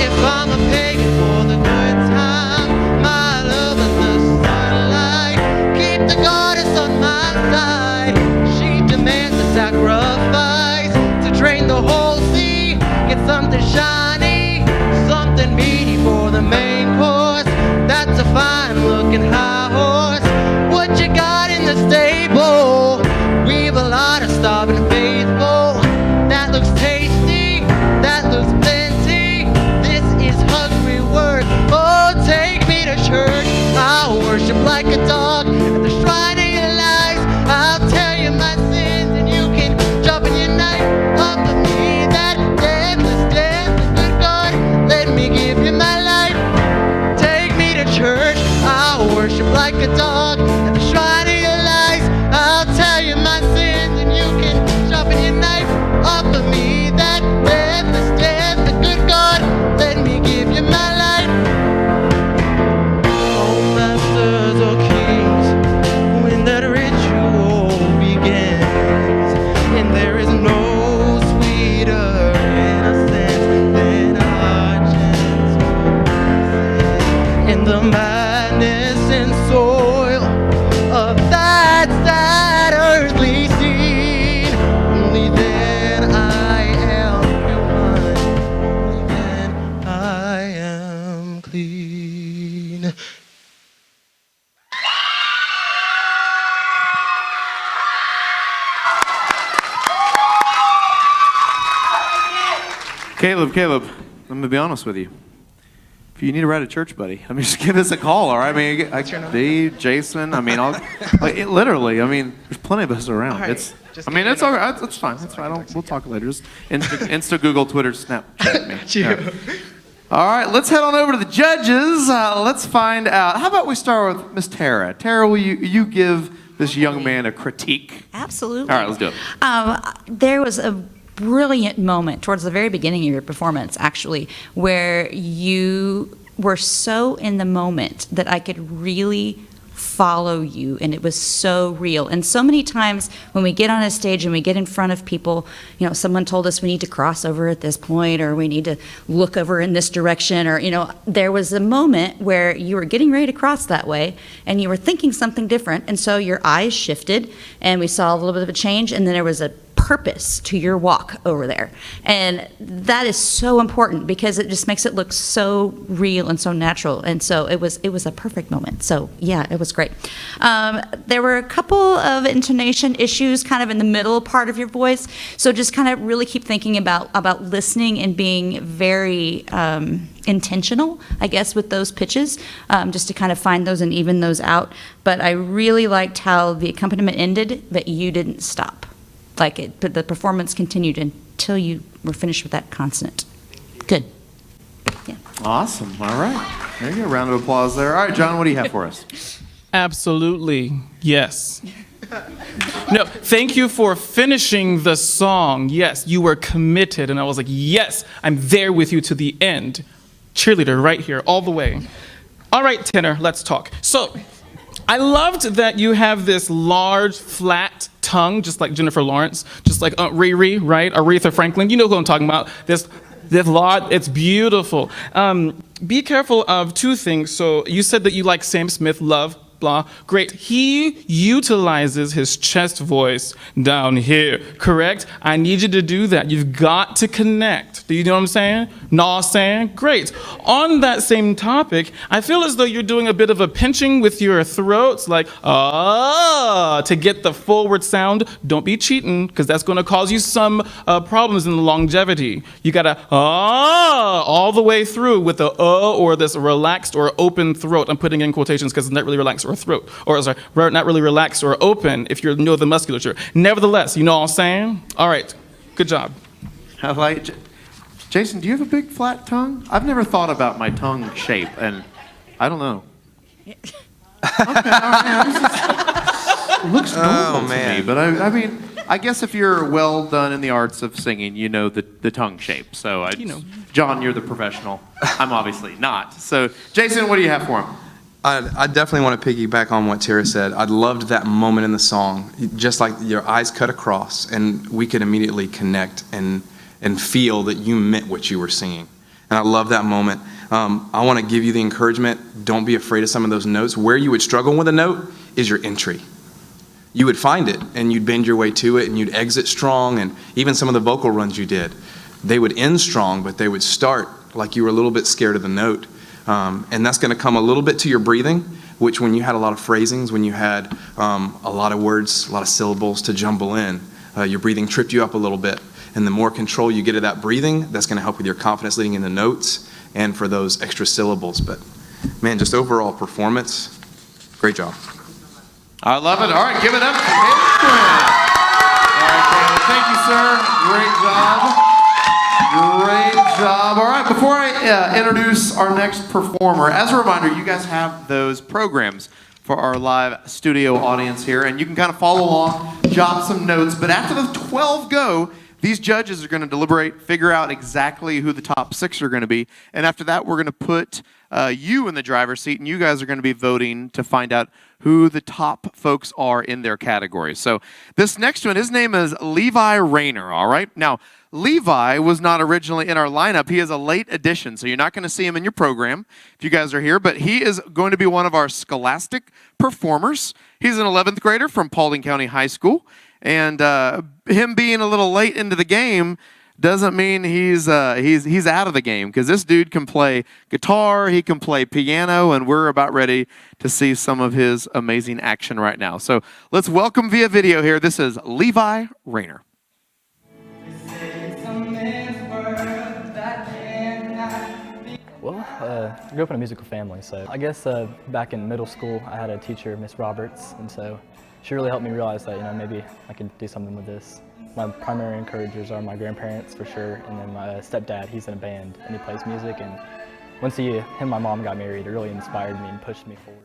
If I'm a pagan for the good time, my love is the sunlight. Keep the goddess on my side. She demands a sacrifice to drain the whole sea. Get something shiny, something meaty for the main course. That's a fine looking high horse. What you got in the stable? We've a lot of starving faithful. That looks tasty, that looks plenty. This is Caleb, I'm gonna be honest with you. If you need to write a church buddy, I mean, just give us a call, all right? I mean, Dave, Jason, I mean, literally, I mean, there's plenty of us around. Right. It's all right. It's fine. It's fine. We'll talk later. Just Insta, Google, Twitter, Snapchat me. Yeah. All right, let's head on over to the judges. Let's find out. How about we start with Miss Tara? Tara, will you give this young man a critique? Absolutely. All right, let's do it. There was a brilliant moment towards the very beginning of your performance, actually, where you were so in the moment that I could really follow you, and it was so real. And so many times when we get on a stage and we get in front of people, you know, someone told us we need to cross over at this point, or we need to look over in this direction, or, you know, there was a moment where you were getting ready to cross that way and you were thinking something different, and so your eyes shifted and we saw a little bit of a change, and then there was a purpose to your walk over there. And that is so important because it just makes it look so real and so natural. And so it was a perfect moment. So yeah, it was great. There were a couple of intonation issues kind of in the middle part of your voice. So just kind of really keep thinking about listening and being very intentional, I guess, with those pitches, just to kind of find those and even those out. But I really liked how the accompaniment ended, but you didn't stop. But the performance continued until you were finished with that consonant. Good. Yeah. Awesome. All right. There you go. Round of applause there. All right, John, what do you have for us? Absolutely. Yes. No, thank you for finishing the song. Yes, you were committed. And I was like, yes, I'm there with you to the end. Cheerleader right here, all the way. All right, tenor, let's talk. So, I loved that you have this large, flat tongue, just like Jennifer Lawrence, just like Aunt Riri, right? Aretha Franklin, you know who I'm talking about. This large, it's beautiful. Be careful of two things. So you said that you like Sam Smith, Love, blah. Great. He utilizes his chest voice down here, correct? I need you to do that. You've got to connect. Do you know what I'm saying? Nah, saying? Great. On that same topic, I feel as though you're doing a bit of a pinching with your throats, like, to get the forward sound. Don't be cheating, because that's going to cause you some problems in the longevity. You got to, all the way through with the or this relaxed or open throat. I'm putting in quotations because it's not really relaxed or throat. Or, sorry, not really relaxed or open if you know the musculature. Nevertheless, you know what I'm saying? All right. Good job. I like Jason, do you have a big flat tongue? I've never thought about my tongue shape, and I don't know. Okay, all right. It looks normal to me, but I mean, I guess if you're well done in the arts of singing, you know the tongue shape. So, John, you're the professional. I'm obviously not. So, Jason, what do you have for him? I definitely want to piggyback on what Tara said. I loved that moment in the song, just like your eyes cut across, and we could immediately connect and feel that you meant what you were singing. And I love that moment. I want to give you the encouragement, don't be afraid of some of those notes. Where you would struggle with a note is your entry. You would find it, and you'd bend your way to it, and you'd exit strong, and even some of the vocal runs you did, they would end strong, but they would start like you were a little bit scared of the note. And that's going to come a little bit to your breathing, which when you had a lot of phrasings, when you had a lot of words, a lot of syllables to jumble in, your breathing tripped you up a little bit. And the more control you get of that breathing, that's going to help with your confidence leading into notes and for those extra syllables. But man, just overall performance, great job. I love it. All right, give it up to Caleb Quinn. All right, Caleb, thank you, sir. Great job. Great job. All right, before I introduce our next performer, as a reminder, you guys have those programs for our live studio audience here, and you can kind of follow along, jot some notes. But after the 12 go, these judges are going to deliberate, figure out exactly who the top 6 are going to be, and after that, we're going to put you in the driver's seat, and you guys are going to be voting to find out who the top folks are in their category. So this next one, his name is Levi Rayner, all right? Now, Levi was not originally in our lineup. He is a late addition, so you're not going to see him in your program if you guys are here, but he is going to be one of our scholastic performers. He's an 11th grader from Paulding County High School, and him being a little late into the game doesn't mean he's out of the game, because this dude can play guitar, he can play piano, and we're about ready to see some of his amazing action right now. So let's welcome via video here. This is Levi Rayner. I grew up in a musical family, so I guess back in middle school I had a teacher, Miss Roberts, and so she really helped me realize that, you know, maybe I could do something with this. My primary encouragers are my grandparents for sure, and then my stepdad, he's in a band and he plays music, and once him and my mom got married, it really inspired me and pushed me forward.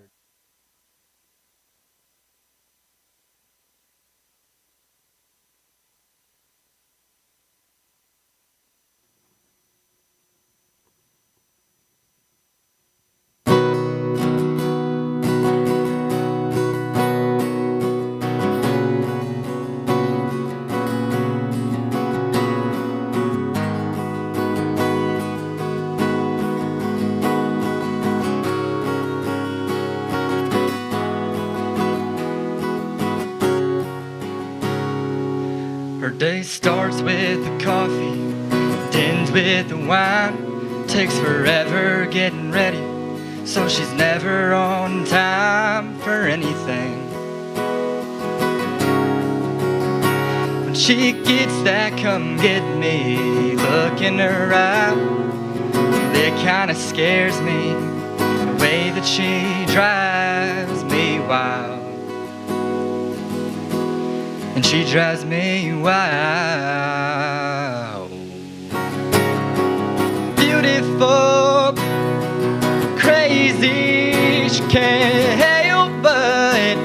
Her day starts with the coffee, ends with the wine. Takes forever getting ready, so she's never on time for anything. When she gets that come get me look in her eye, that kinda scares me, the way that she drives me wild. And she drives me wild. Beautiful, crazy, she can't help but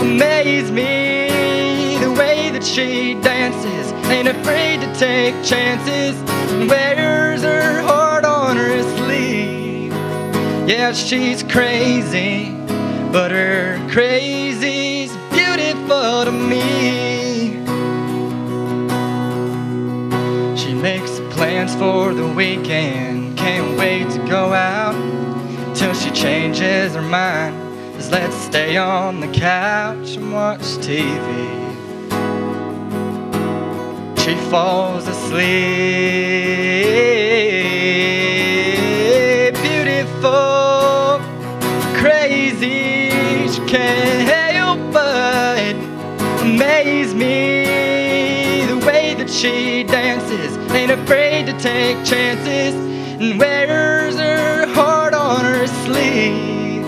amaze me. The way that she dances, ain't afraid to take chances, wears her heart on her sleeve. Yeah, she's crazy, but her crazy's beautiful to me. She makes plans for the weekend, can't wait to go out, till she changes her mind. Just let's stay on the couch and watch TV. She falls asleep. Beautiful, crazy, she can't help but amaze me. The way that she dances, ain't afraid to take chances, and wears her heart on her sleeve.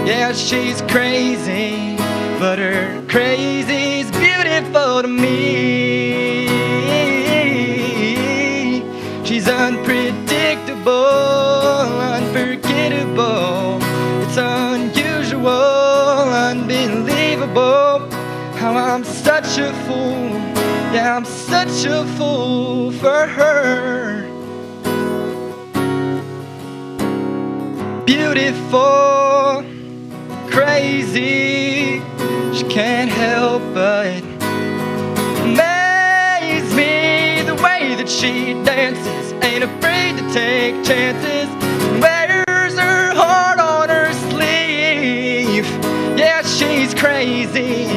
Yeah, she's crazy, but her crazy's beautiful to me. She's unpredictable, unforgettable. It's unusual, unbelievable, how I'm such a fool. Yeah, I'm such a fool for her. Beautiful, crazy, she can't help but amaze me. The way that she dances, ain't afraid to take chances, wears her heart on her sleeve. Yeah, she's crazy,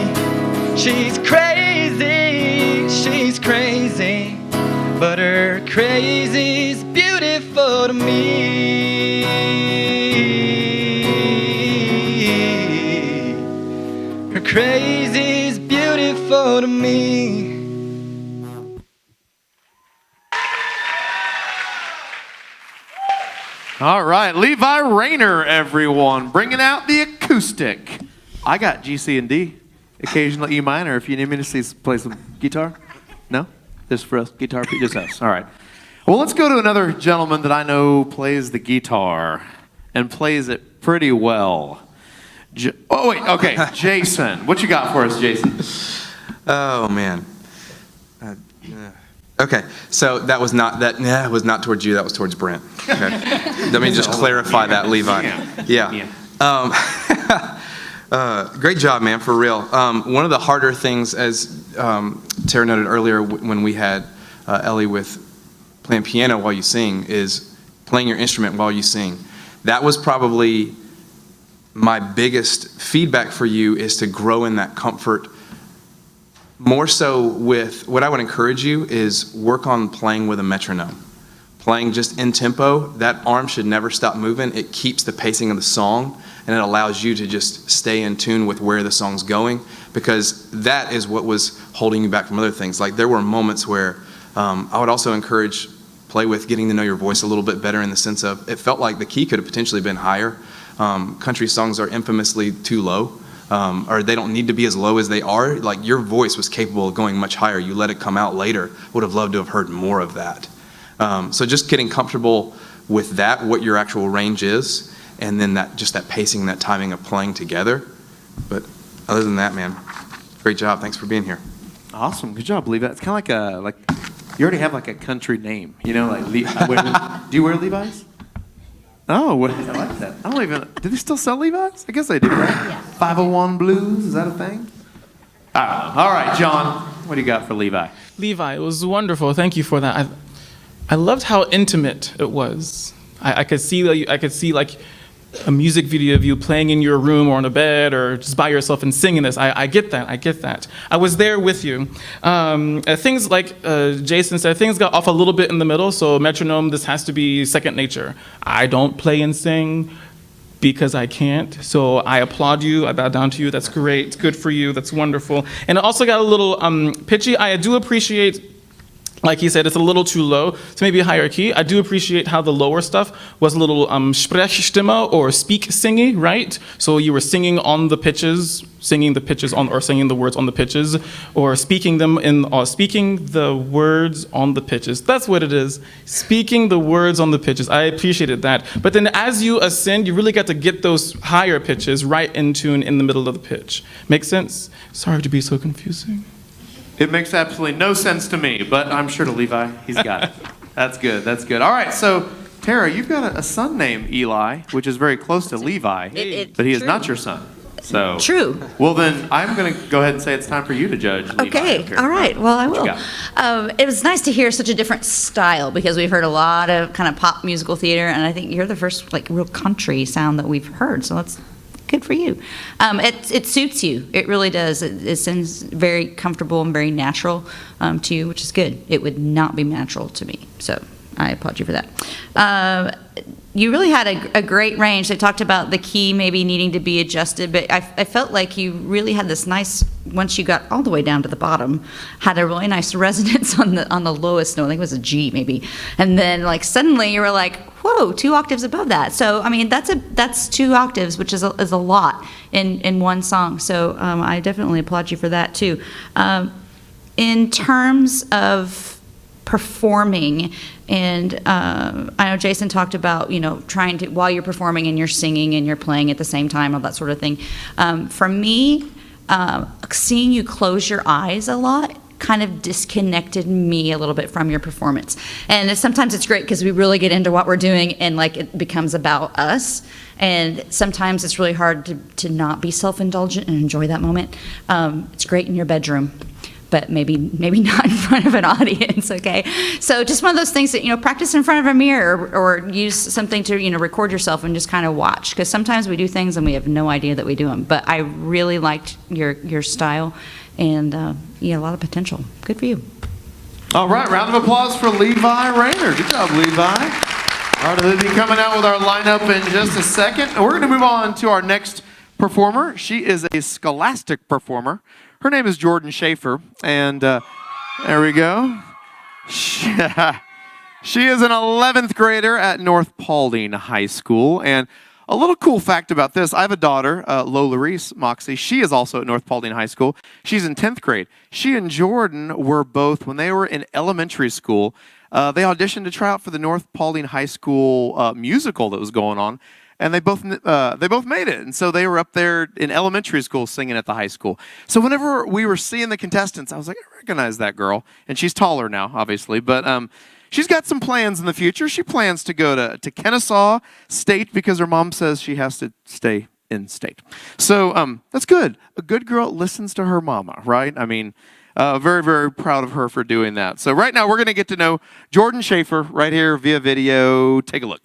she's crazy, she's crazy, but her crazy's beautiful to me. Her crazy's beautiful to me. All right, Levi Rayner, everyone, bringing out the acoustic. I got G, C, and D, occasional E minor. If you need me to play some guitar, no, just for us, guitar, just us. All right. Well, let's go to another gentleman that I know plays the guitar and plays it pretty well. Oh wait, okay, Jason, what you got for us, Jason? Oh man. Okay, so that was not towards you. That was towards Brent. Okay. Let me just clarify that, Levi. Yeah. Great job, man, for real. One of the harder things, as Tara noted earlier, when we had Ellie with playing piano while you sing, is playing your instrument while you sing. That was probably my biggest feedback for you, is to grow in that comfort. More so with, what I would encourage you is work on playing with a metronome. Playing just in tempo, that arm should never stop moving. It keeps the pacing of the song, and it allows you to just stay in tune with where the song's going, because that is what was holding you back from other things. Like, there were moments where I would also encourage play with getting to know your voice a little bit better in the sense of it felt like the key could have potentially been higher. Country songs are infamously too low, or they don't need to be as low as they are. Like your voice was capable of going much higher. You let it come out later. Would have loved to have heard more of that. So just getting comfortable with that, what your actual range is, and then that pacing, that timing of playing together. But other than that, man, great job. Thanks for being here. Awesome, good job, Levi. It's kind of like you already have like a country name, you know, like do you wear Levi's? Oh, I like that. I don't even. Do they still sell Levi's? I guess they do, right? Yeah. 501 Blues, is that a thing? I don't know. All right, John, what do you got for Levi? Levi, it was wonderful. Thank you for that. I loved how intimate it was. I could see like a music video of you playing in your room or on a bed or just by yourself and singing this. I get that. I was there with you. Things like Jason said, things got off a little bit in the middle, so metronome, this has to be second nature. I don't play and sing because I can't, so I applaud you, I bow down to you, that's great, good for you, that's wonderful. And it also got a little pitchy. I do appreciate, like he said, it's a little too low, so maybe a higher key. I do appreciate how the lower stuff was a little Sprechstimme or speak singing, right? So you were singing on the pitches, singing the words on the pitches, or speaking the words on the pitches. That's what it is. Speaking the words on the pitches. I appreciated that. But then as you ascend, you really got to get those higher pitches right in tune in the middle of the pitch. Make sense? Sorry to be so confusing. It makes absolutely no sense to me, but I'm sure to Levi, he's got it. That's good, that's good. All right, so Tara, you've got a son named Eli, which is very close to Levi, but he is not your son. So True. Well, then I'm going to go ahead and say it's time for you to judge Levi. Okay, all right, well, I will. It was nice to hear such a different style because we've heard a lot of kind of pop musical theater, and I think you're the first like real country sound that we've heard, so that's good for you. It suits you. It really does. It seems very comfortable and very natural to you, which is good. It would not be natural to me, so I applaud you for that. You really had a great range. They talked about the key maybe needing to be adjusted, but I felt like you really had this nice, once you got all the way down to the bottom, had a really nice resonance on the lowest note. I think it was a G maybe. And then like suddenly you were like, whoa, 2 octaves above that. So I mean that's 2 octaves, which is a lot in one song. So I definitely applaud you for that too. In terms of performing, and I know Jason talked about, you know, trying to, while you're performing and you're singing and you're playing at the same time, all that sort of thing. For me, seeing you close your eyes a lot kind of disconnected me a little bit from your performance. And sometimes it's great because we really get into what we're doing and like it becomes about us. And sometimes it's really hard to not be self-indulgent and enjoy that moment. It's great in your bedroom, but maybe not in front of an audience, okay? So just one of those things that, you know, practice in front of a mirror or use something to, you know, record yourself and just kind of watch. Because sometimes we do things and we have no idea that we do them. But I really liked your style and a lot of potential. Good for you. All right, round of applause for Levi Rayner. Good job, Levi. All right, they'll be coming out with our lineup in just a second. And we're going to move on to our next performer. She is a scholastic performer. Her name is Jordan Schaefer, and there we go. She is an 11th grader at North Paulding High School, and a little cool fact about this, I have a daughter, Lola Reese Moxley. She is also at North Paulding High School. She's in 10th grade. She and Jordan were both, when they were in elementary school, they auditioned to try out for the North Paulding High School musical that was going on. And they both made it. And so they were up there in elementary school singing at the high school. So whenever we were seeing the contestants, I was like, I recognize that girl. And she's taller now, obviously. But she's got some plans in the future. She plans to go to Kennesaw State because her mom says she has to stay in state. So that's good. A good girl listens to her mama, right? I mean, very, very proud of her for doing that. So right now we're going to get to know Jordan Schaefer right here via video. Take a look.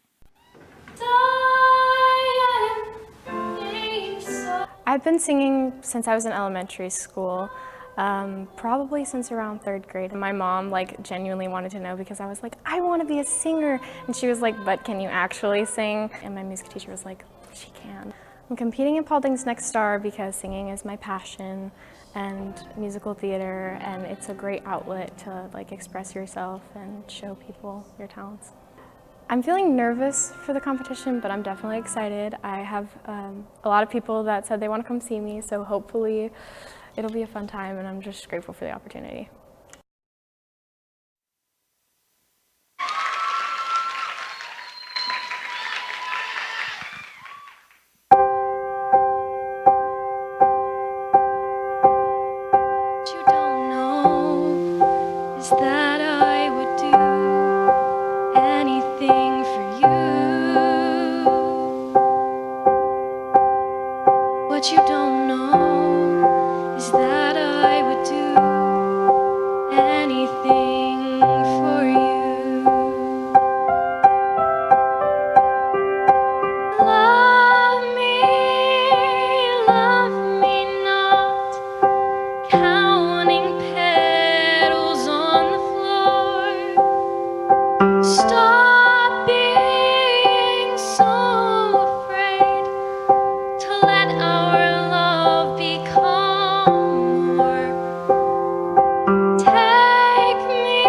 I've been singing since I was in elementary school, probably since around 3rd grade. My mom like genuinely wanted to know because I was like, I want to be a singer. And she was like, but can you actually sing? And my music teacher was like, she can. I'm competing in Paulding's Next Star because singing is my passion. and musical theater, and it's a great outlet to like express yourself and show people your talents. I'm feeling nervous for the competition, but I'm definitely excited. I have a lot of people that said they want to come see me, so hopefully it'll be a fun time, and I'm just grateful for the opportunity. What you don't know is that I would do anything for you. What you don't know is that I would do anything for you. Love me not, counting petals on the floor. Stop being so afraid to let our love become more. Take me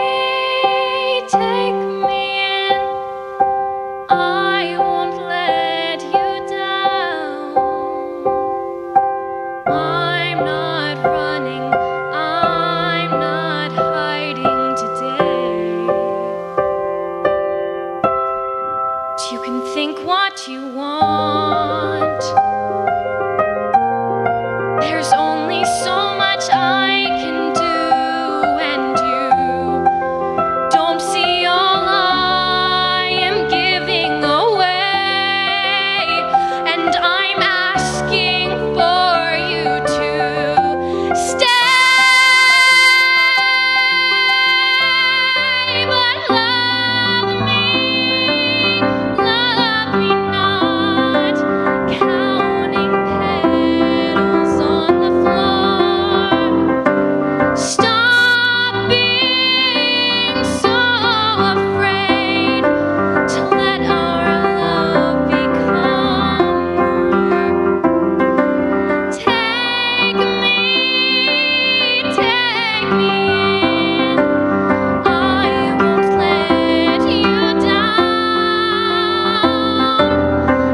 in. I won't let you down. I'm not running, I'm not hiding today. You can think what you want. There's only so much I can do, and you don't see all I am giving away. And I'm asking for you to stay. But love me not, counting petals on the floor. Stop being so afraid to let our love become more. Take me in. I won't let you down.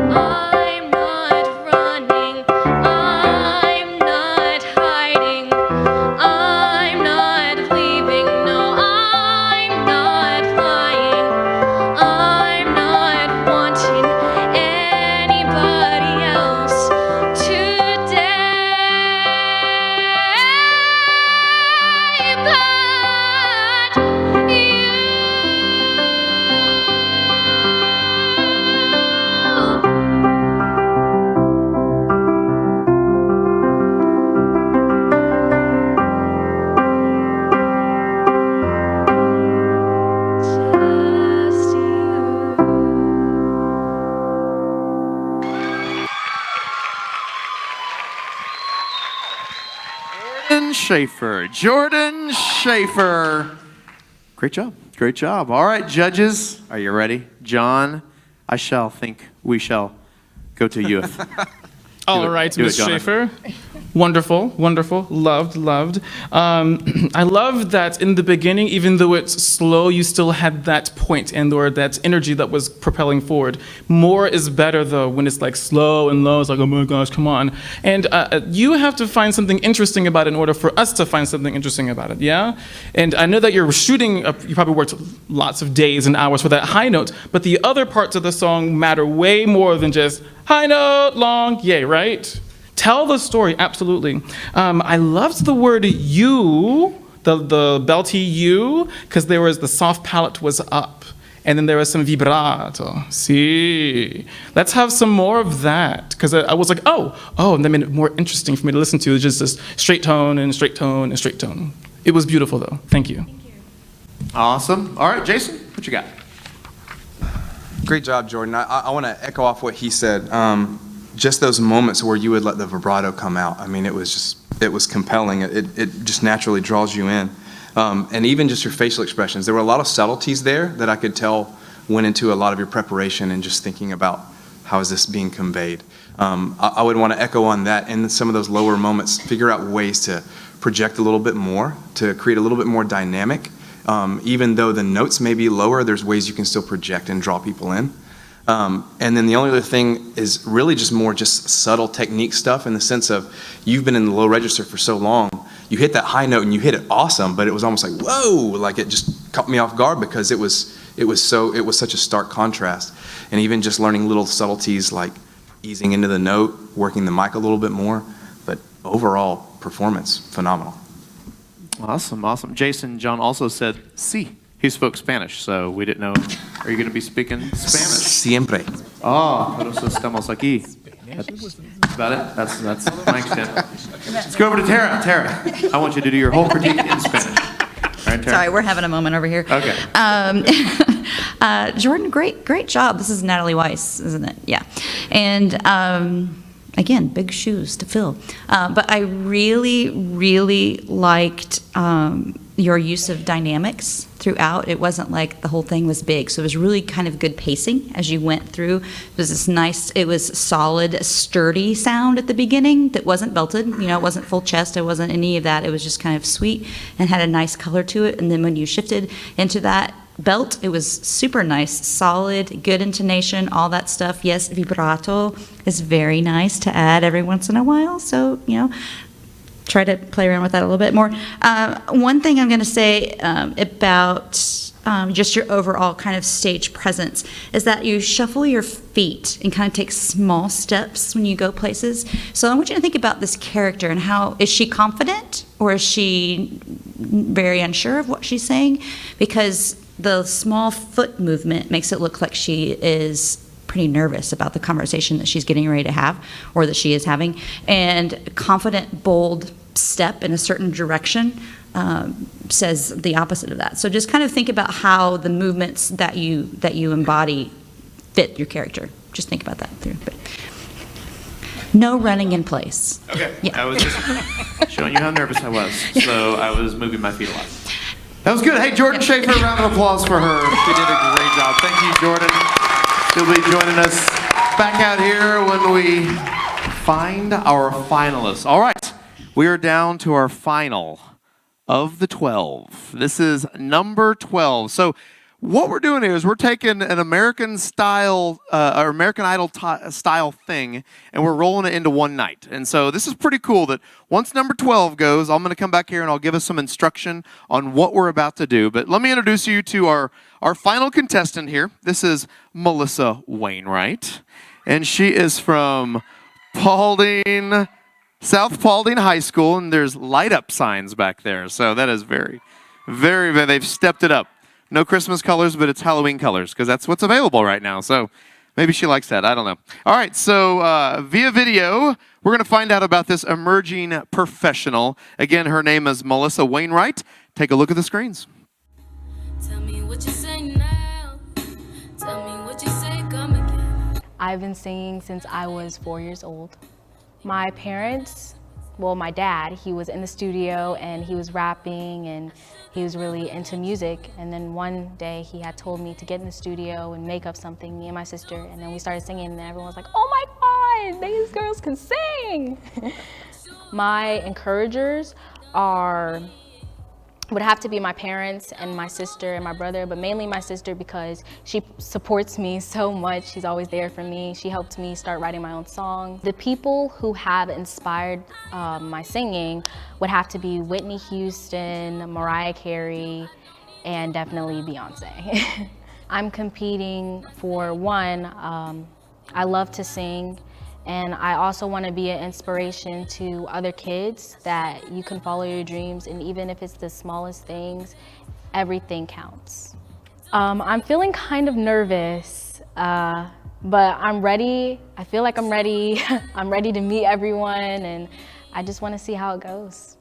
I'm not running, I'm not hiding, I'm not leaving, no, I'm not lying, I'm not wanting anybody else today. But you. Just you. Jordan Schaefer. Great job. Great job. All right, judges, are you ready? John, I shall think we shall go to you. All right, Ms. Schaefer. Wonderful, wonderful. Loved. I love that in the beginning, even though it's slow, you still had that point and or that energy that was propelling forward. More is better though when it's like slow and low. It's like, oh my gosh, come on. And you have to find something interesting about it in order for us to find something interesting about it, yeah? And I know that you're shooting, you probably worked lots of days and hours for that high note, but the other parts of the song matter way more than just high note, long, yay, right? Tell the story, absolutely. I loved the word you, the belty you, because there was the soft palate was up, and then there was some vibrato. See, let's have some more of that, because I was like, oh, and that made it more interesting for me to listen to. It's just this straight tone and straight tone and straight tone. It was beautiful, though. Thank you. Awesome. All right, Jason, what you got? Great job, Jordan. I want to echo off what he said. Just those moments where you would let the vibrato come out. I mean, it was compelling. It just naturally draws you in. And even just your facial expressions. There were a lot of subtleties there that I could tell went into a lot of your preparation and just thinking about How is this being conveyed? I would want to echo on that in some of those lower moments, figure out ways to project a little bit more, to create a little bit more dynamic. Even though the notes may be lower, there's ways you can still project and draw people in. And then the only other thing is really just subtle technique stuff in the sense of you've been in the low register for so long, you hit that high note and you hit it awesome, but it was almost like, whoa, like it just caught me off guard because it was such a stark contrast. And even just learning little subtleties like easing into the note, working the mic a little bit more, but overall performance, phenomenal. Awesome, awesome. Jason John also said sí. He spoke Spanish, so we didn't know. Are you going to be speaking Spanish? Siempre. Oh, por eso estamos aquí. That's about it. That's my extent. Let's go over to Tara. Tara, I want you to do your whole critique in Spanish. All right, Tara. Sorry, we're having a moment over here. Okay. Jordan, great job. This is Natalie Weiss, isn't it? Yeah. And again, big shoes to fill. But I really liked your use of dynamics throughout. It wasn't like the whole thing was big, so it was really kind of good pacing as you went through. It was this nice, it was solid, sturdy sound at the beginning that wasn't belted. You know, it wasn't full chest, it wasn't any of that. It was just kind of sweet and had a nice color to it. And then when you shifted into that belt, it was super nice, solid, good intonation, all that stuff. Yes, vibrato is very nice to add every once in a while, so, you know, try to play around with that a little bit more. One thing I'm going to say about just your overall kind of stage presence is that you shuffle your feet and kind of take small steps when you go places. So I want you to think about this character and how, is she confident or is she very unsure of what she's saying? Because the small foot movement makes it look like she is pretty nervous about the conversation that she's getting ready to have or that she is having. And confident, bold step in a certain direction says the opposite of that. So just kind of think about how the movements that you embody fit your character. Just think about that through. But no running in place. Okay. Yeah. I was just showing you how nervous I was, so I was moving my feet a lot. That was good. Hey, Jordan Schaefer, a round of applause for her. She did a great job. Thank you, Jordan. She'll be joining us back out here when we find our finalists. All right, we are down to our final of the 12. This is number 12. So what we're doing here is we're taking an American style, or American Idol style thing, and we're rolling it into one night. And so this is pretty cool that once number 12 goes, I'm going to come back here and I'll give us some instruction on what we're about to do. But let me introduce you to our final contestant here. This is Melissa Wainwright, and she is from Paulding, South Paulding High School, and there's light up signs back there. So that is very, they've stepped it up. No Christmas colors, but it's Halloween colors because that's what's available right now. So maybe she likes that. I don't know. All right, so via video, we're going to find out about this emerging professional. Again, her name is Melissa Wainwright. Take a look at the screens. Tell me what you say now. Tell me what you say, come again. I've been singing since I was 4 years old. My parents, well, my dad, he was in the studio and he was rapping and he was really into music. And then one day he had told me to get in the studio and make up something, me and my sister. And then we started singing and everyone was like, oh my God, these girls can sing. My encouragers would have to be my parents and my sister and my brother, but mainly my sister because she supports me so much. She's always there for me. She helped me start writing my own songs. The people who have inspired my singing would have to be Whitney Houston, Mariah Carey, and definitely Beyonce. I'm competing for one, I love to sing, and I also want to be an inspiration to other kids that you can follow your dreams, and even if it's the smallest things, everything counts. I'm feeling kind of nervous, but I'm ready. I feel like I'm ready. I'm ready to meet everyone, and I just want to see how it goes.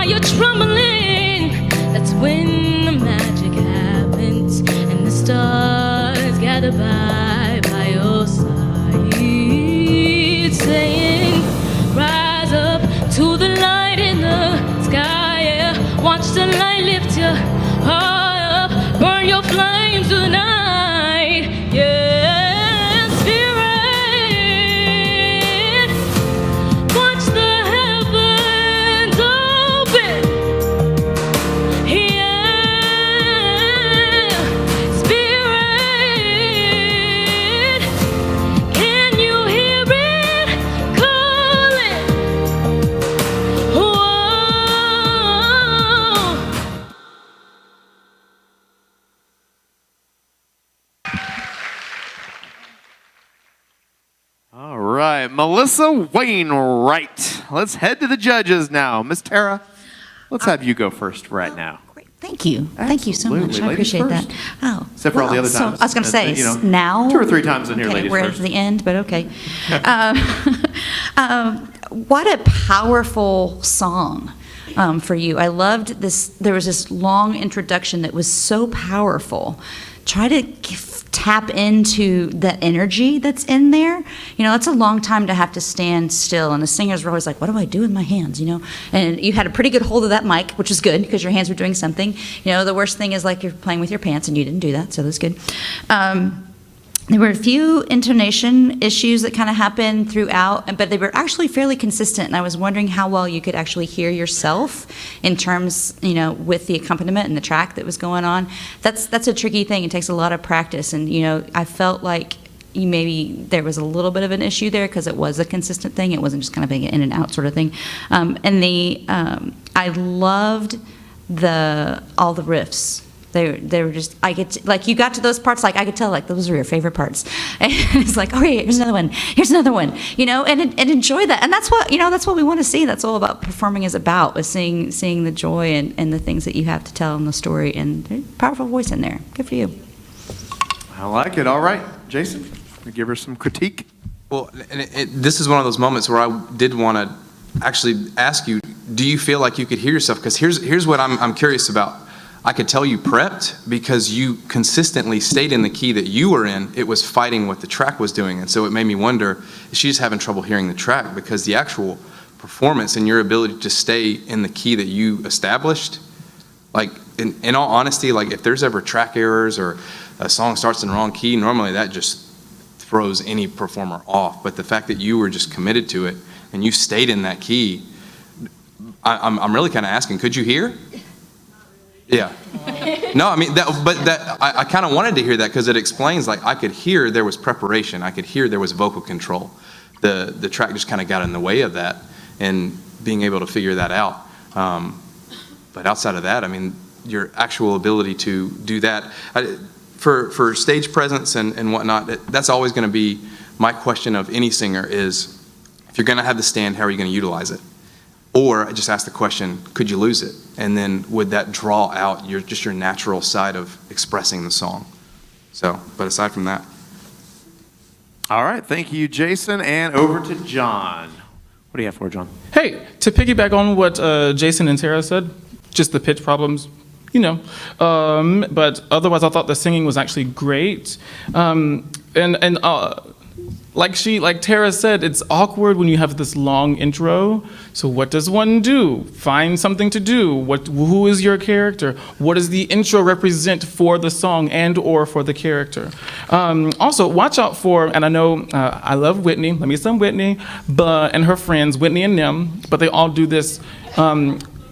you're trembling, that's when the magic happens and the stars gather by your side, saying, rise up to the light in the sky, yeah. Watch the light lift you high up, burn your flames tonight, yeah, spirit. Watch the heavens open, yeah, spirit. Can you hear it calling? Whoa. All right, Melissa Wainwright. Let's head to the judges now. Miss Tara, let's have you go first right now. Thank you. Thank you so much. Absolutely. I Ladies appreciate first. that. Oh, Except for all the other so times. I was going to say, You know, now? 2 or 3 times in here, Okay, ladies we're first. at the end, but okay. What a powerful song for you. I loved this. There was this long introduction that was so powerful. Try to tap into that energy that's in there. You know, it's a long time to have to stand still, and the singers were always like, what do I do with my hands, you know? And you had a pretty good hold of that mic, which is good because your hands were doing something. You know, the worst thing is like you're playing with your pants, and you didn't do that, so that's good. There were a few intonation issues that kind of happened throughout, but they were actually fairly consistent, and I was wondering how well you could actually hear yourself in terms, you know, with the accompaniment and the track that was going on. That's a tricky thing. It takes a lot of practice, and, you know, I felt like maybe there was a little bit of an issue there because it was a consistent thing. It wasn't just kind of being an in and out sort of thing. I loved all the riffs. They were just, like, you got to those parts, like, I could tell, like, those were your favorite parts. And it's like, oh, yeah, here's another one, you know, and enjoy that. And that's what, you know, that's what we want to see. That's all about performing is about, is seeing the joy and the things that you have to tell in the story. And there's a powerful voice in there. Good for you. I like it. All right, Jason, give her some critique. Well, and this is one of those moments where I did want to actually ask you, do you feel like you could hear yourself? Because here's what I'm curious about. I could tell you prepped because you consistently stayed in the key that you were in. It was fighting what the track was doing. And so it made me wonder, is she just having trouble hearing the track? Because the actual performance and your ability to stay in the key that you established, like, in all honesty, like, if there's ever track errors or a song starts in the wrong key, normally that just throws any performer off. But the fact that you were just committed to it and you stayed in that key, I'm really kind of asking, could you hear? Yeah. No, I mean, I kind of wanted to hear that because it explains, like, I could hear there was preparation. I could hear there was vocal control. The track just kind of got in the way of that and being able to figure that out. But outside of that, I mean, your actual ability to do that, for stage presence and whatnot, that's always going to be my question of any singer is, if you're going to have the stand, how are you going to utilize it? Or I just ask the question, could you lose it? And then would that draw out your natural side of expressing the song? So, but aside from that. All right, thank you, Jason. And over to John. What do you have for John? Hey, to piggyback on what Jason and Tara said, just the pitch problems, you know. But otherwise, I thought the singing was actually great. Like Tara said, it's awkward when you have this long intro. So what does one do? Find something to do. Who is your character? What does the intro represent for the song and or for the character? Also, watch out for, and I know I love Whitney, let me some Whitney, and her friends, Whitney and Nim, but they all do this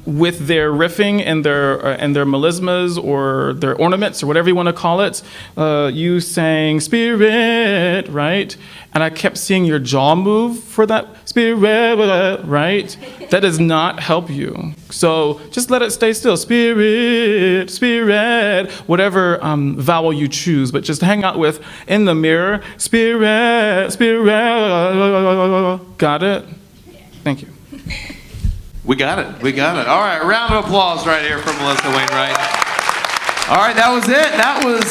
with their riffing and their melismas or their ornaments or whatever you want to call it. You sang spirit, right? And I kept seeing your jaw move for that spirit, right? That does not help you. So just let it stay still. Spirit, spirit, whatever vowel you choose, but just hang out with in the mirror, spirit, spirit. Got it? Thank you. We got it. We got it. All right, a round of applause right here for Melissa Wainwright. All right, that was it. That was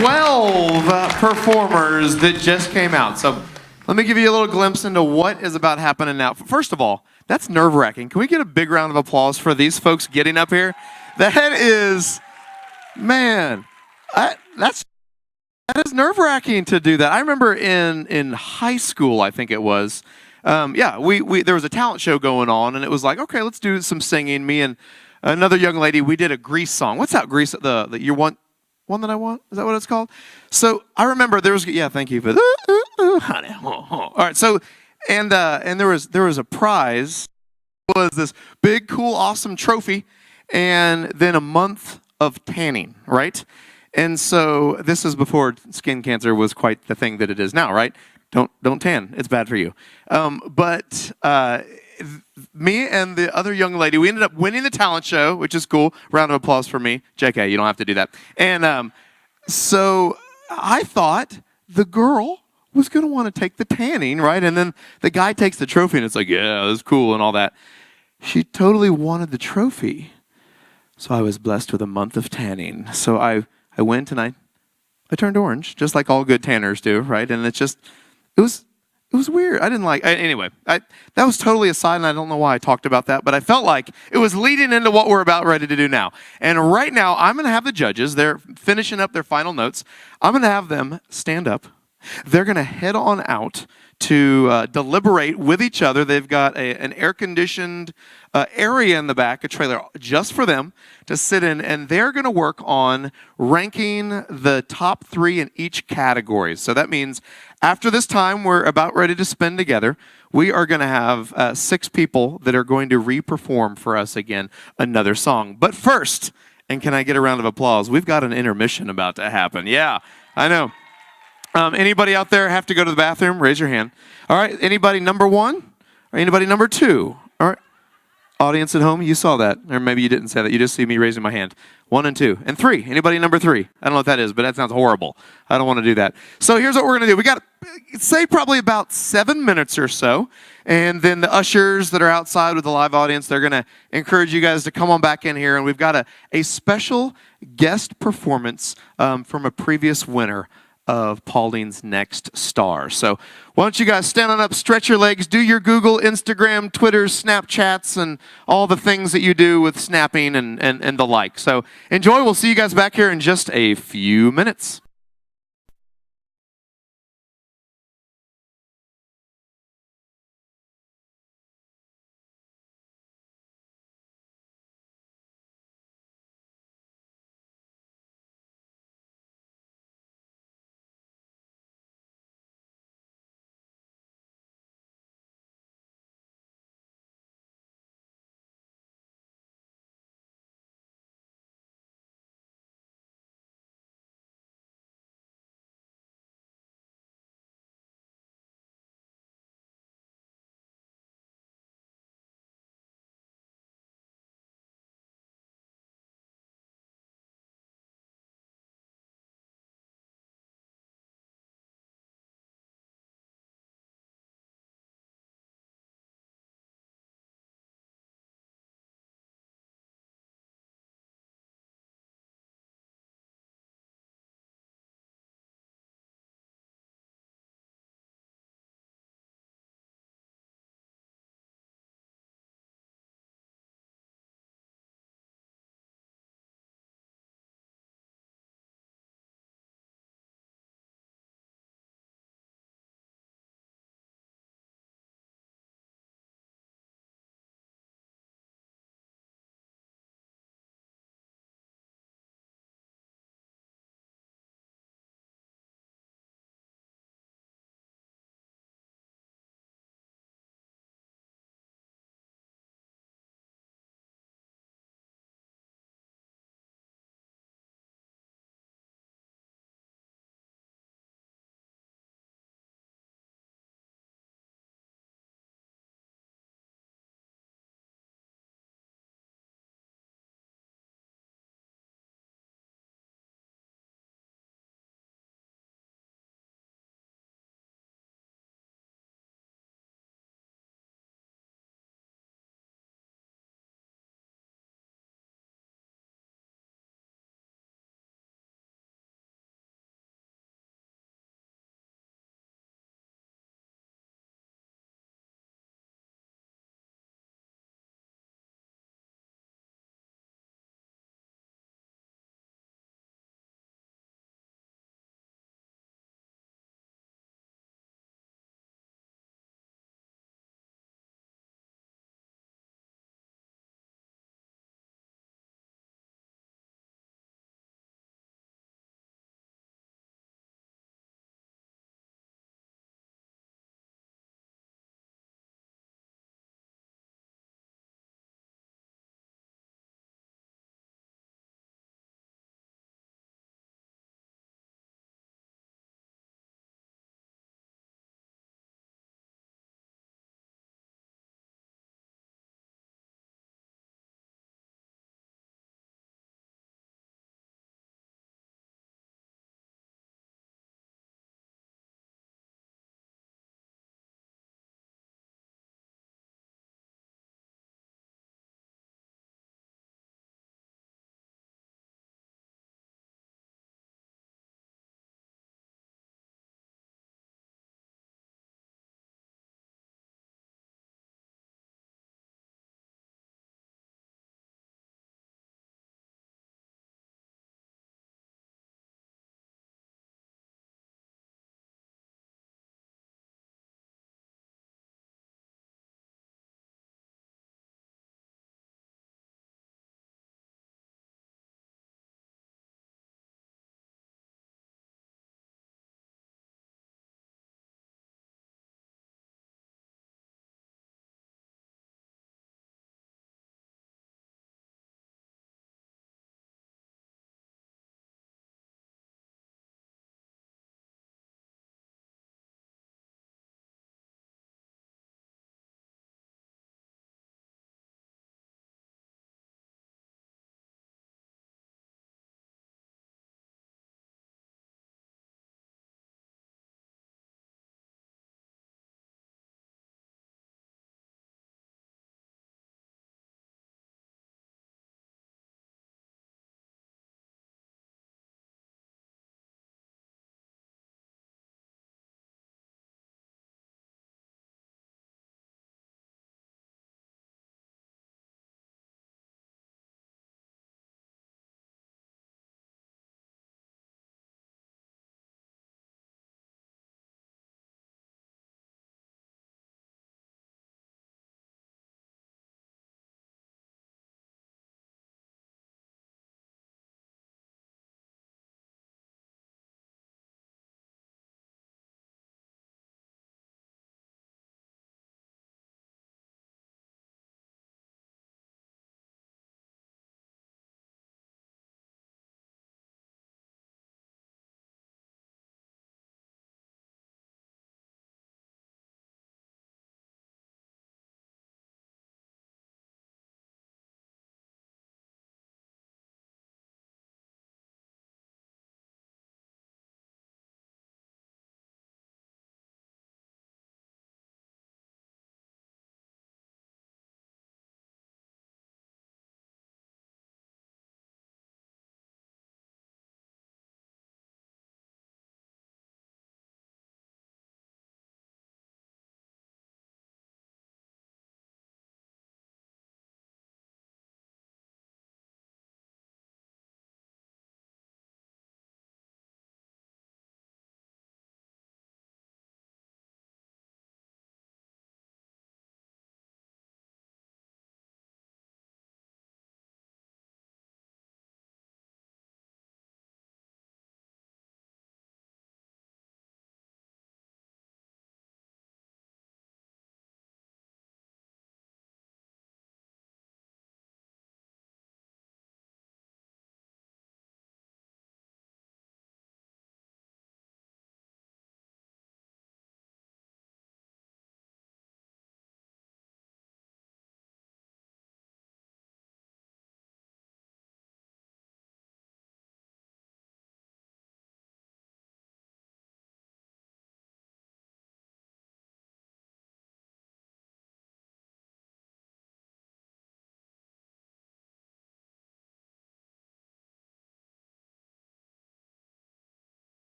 12 performers that just came out. So let me give you a little glimpse into what is about happening now. First of all, That's nerve-wracking. Can we get a big round of applause for these folks getting up here? That is, man, that is nerve-wracking to do that. I remember in high school, I think it was, we there was a talent show going on, and it was like, okay, let's do some singing. Me and another young lady, we did a Grease song. What's that Grease? The you want one that I want? Is that what it's called? So I remember there was, thank you for honey. All right, so and there was a prize. It was this big, cool, awesome trophy, and then a month of tanning, right? And so this is before skin cancer was quite the thing that it is now, right? Don't tan; it's bad for you. But me and the other young lady, we ended up winning the talent show, which is cool. Round of applause for me. JK, you don't have to do that. And so I thought the girl was going to want to take the tanning, right? And then the guy takes the trophy, and it's like, yeah, that's cool and all that. She totally wanted the trophy. So I was blessed with a month of tanning. So I went and I turned orange, just like all good tanners do, right? And it was weird. I didn't like, anyway, that was totally aside, and I don't know why I talked about that, but I felt like it was leading into what we're about ready to do now. And right now, I'm going to have the judges, they're finishing up their final notes. I'm going to have them stand up. They're going to head on out to deliberate with each other. They've got an air-conditioned area in the back, a trailer just for them to sit in, and they're going to work on ranking the top 3 in each category. So that means after this time we're about ready to spend together, we are going to have 6 people that are going to re-perform for us again another song. But first, and can I get a round of applause? We've got an intermission about to happen. Yeah, I know. Anybody out there have to go to the bathroom? Raise your hand. All right. Anybody number 1? Or anybody number 2? All right. Audience at home, you saw that. Or maybe you didn't say that. You just see me raising my hand. 1 and 2. And 3. Anybody number 3? I don't know what that is, but that sounds horrible. I don't want to do that. So here's what we're going to do. We got, say, probably about 7 minutes or so. And then the ushers that are outside with the live audience, they're going to encourage you guys to come on back in here. And we've got a special guest performance from a previous winner of Paulding's Next Star. So why don't you guys stand on up, stretch your legs, do your Google, Instagram, Twitter, Snapchats, and all the things that you do with snapping and the like. So enjoy. We'll see you guys back here in just a few minutes.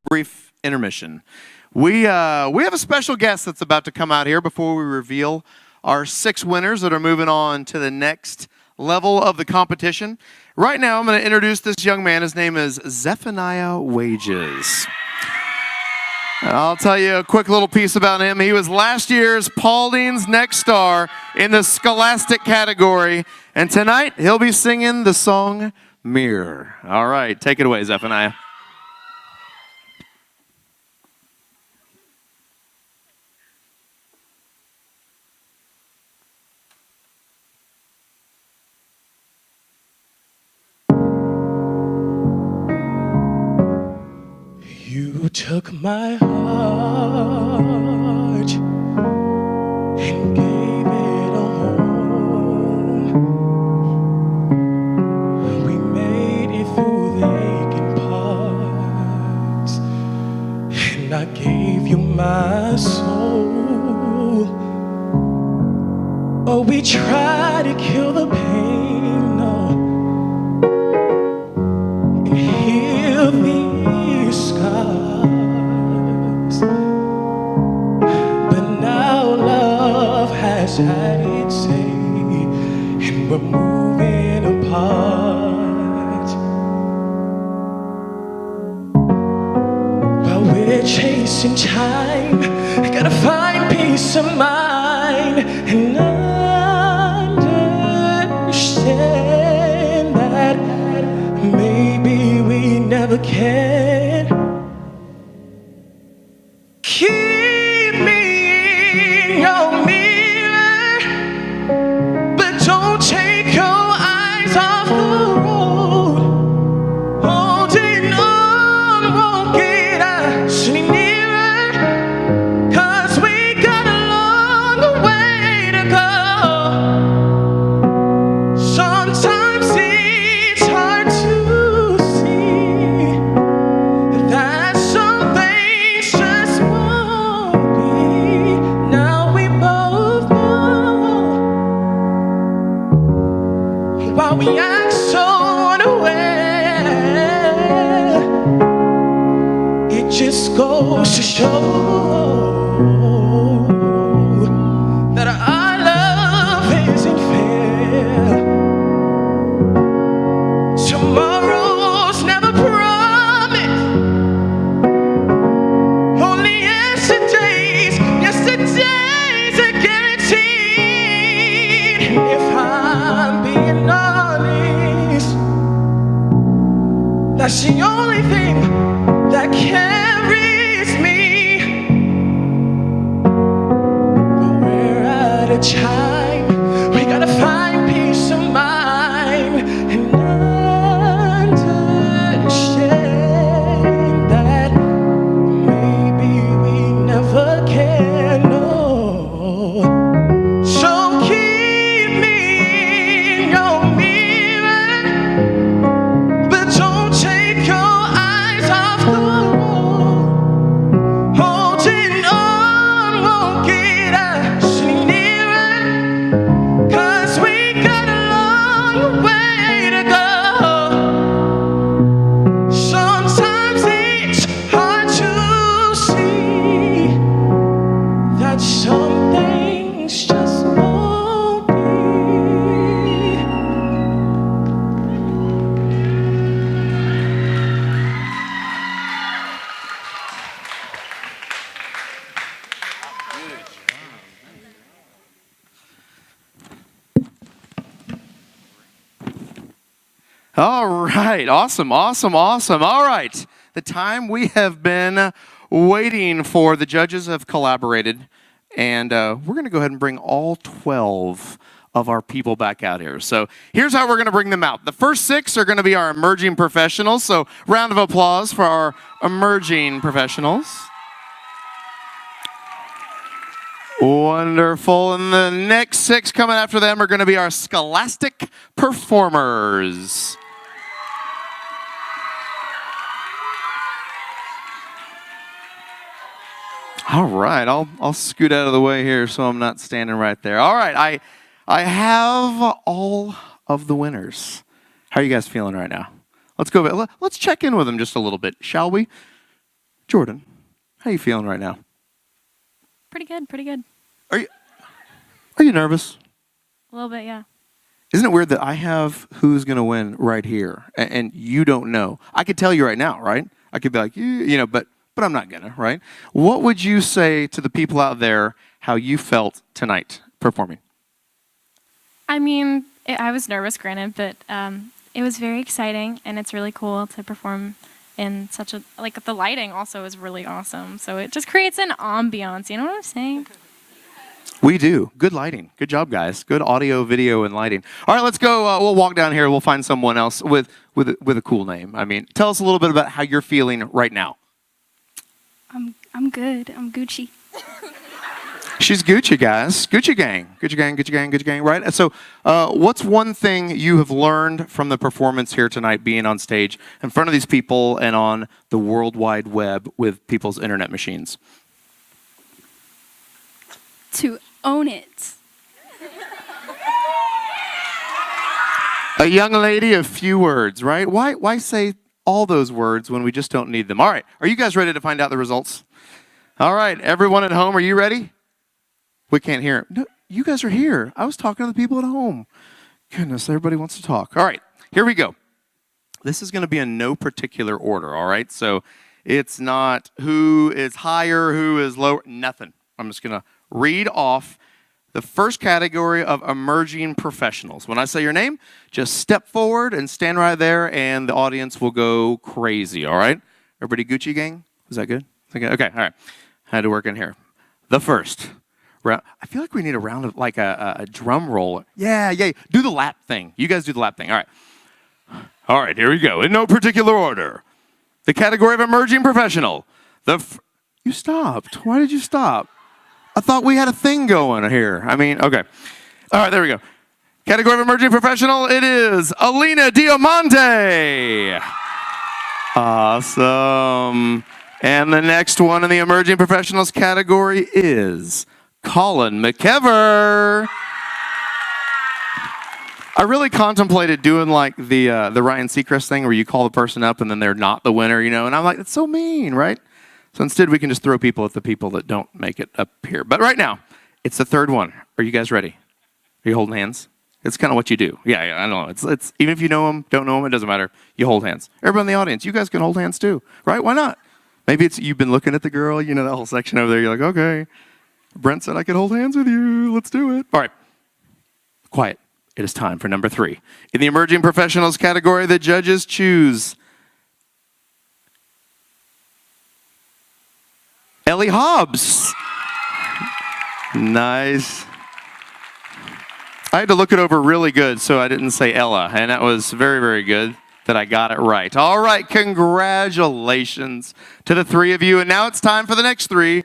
brief intermission. We have a special guest that's about to come out here before we reveal our 6 winners that are moving on to the next level of the competition. Right now, I'm going to introduce this young man. His name is Zephaniah Wages. And I'll tell you a quick little piece about him. He was last year's Paulding's Next Star in the Scholastic category. And tonight, he'll be singing the song Mirror. All right, take it away, Zephaniah. You took my heart and gave it a home. We made it through the aching parts, and I gave you my soul. Oh, we tried to kill the pain, no, and heal these scars. But now love has had its say, and we're moving apart. While we're chasing time, I gotta find peace of mind and understand that maybe we never can. Keep me in your mirror, but don't take your eyes off the road. Holding on won't get us any nearer, 'cause we got a long way to go. Sometimes it's hard to see that some things just won't be. Now we both know, while we act so unaware, it just goes to show that our love isn't fair. Tomorrow's never promised, only yesterdays are guaranteed. If I'm being honest, that's the only thing that carries me. But we're out of time, we gotta find peace of mind and understand that maybe we never can know. So keep me in your mirror, but don't take your eyes off the road. Holding on won't get us any nearer, 'cause we got a long way to go. Sometimes it's hard to see that some things just won't be. All right, awesome. All right, the time we have been waiting for. The judges have collaborated, and we're going to go ahead and bring all 12 of our people back out here. So here's how we're going to bring them out. The first 6 are going to be our emerging professionals, so round of applause for our emerging professionals. Wonderful. And the next 6 coming after them are going to be our scholastic performers. All right, I'll scoot out of the way here so I'm not standing right there. All right, I have all of the winners. How are you guys feeling right now? Let's go. Let's check in with them just a little bit, shall we? Jordan, how you feeling right now? Pretty good, pretty good. Are you nervous? A little bit, yeah. Isn't it weird that I have who's going to win right here, and you don't know? I could tell you right now, right? I could be like, but I'm not going to, right? What would you say to the people out there how you felt tonight performing? I mean, I was nervous, granted, but it was very exciting, and it's really cool to perform in such a, like, the lighting also is really awesome. So it just creates an ambiance, you know what I'm saying? We do. Good lighting. Good job, guys. Good audio, video, and lighting. All right, let's go. We'll walk down here. We'll find someone else with a cool name. I mean, tell us a little bit about how you're feeling right now. I'm good. I'm Gucci. She's Gucci, guys. Gucci gang. Gucci gang, Gucci gang, Gucci gang, right? So what's one thing you have learned from the performance here tonight, being on stage in front of these people and on the World Wide Web with people's internet machines? To own it. A young lady of few words, right? Why say all those words when we just don't need them? All right, are you guys ready to find out the results? All right, everyone at home, are you ready? We can't hear. No, you guys are here. I was talking to the people at home. Goodness, everybody wants to talk. All right, here we go. This is going to be in no particular order, all right? So it's not who is higher, who is lower, nothing. I'm just going to read off the first category of emerging professionals. When I say your name, just step forward and stand right there, and the audience will go crazy, all right? Everybody Gucci gang? Is that good? Okay, all right. Had to work in here. The first round. I feel like we need a round of, like a drum roll. Yeah. Do the lap thing. You guys do the lap thing. All right. All right, here we go. In no particular order. The category of emerging professional. You stopped. Why did you stop? I thought we had a thing going here. I mean, okay. All right, there we go. Category of emerging professional, it is Alina Diamante. Awesome. And the next one in the emerging professionals category is Colin McKever. I really contemplated doing like the Ryan Seacrest thing where you call the person up and then they're not the winner, and I'm like, that's so mean, right? So instead, we can just throw people at the people that don't make it up here. But right now, it's the third one. Are you guys ready? Are you holding hands? It's kind of what you do. Yeah, I know. It's even if you know them, don't know them, it doesn't matter. You hold hands. Everybody in the audience, you guys can hold hands too, right? Why not? Maybe it's you've been looking at the girl, that whole section over there. You're like, okay, Brent said I could hold hands with you. Let's do it. All right. Quiet. It is time for number 3. In the emerging professionals category, the judges choose Ellie Hobbs. Nice. I had to look it over really good so I didn't say Ella, and that was very, very good that I got it right. All right, congratulations to the 3 of you. And now it's time for the next 3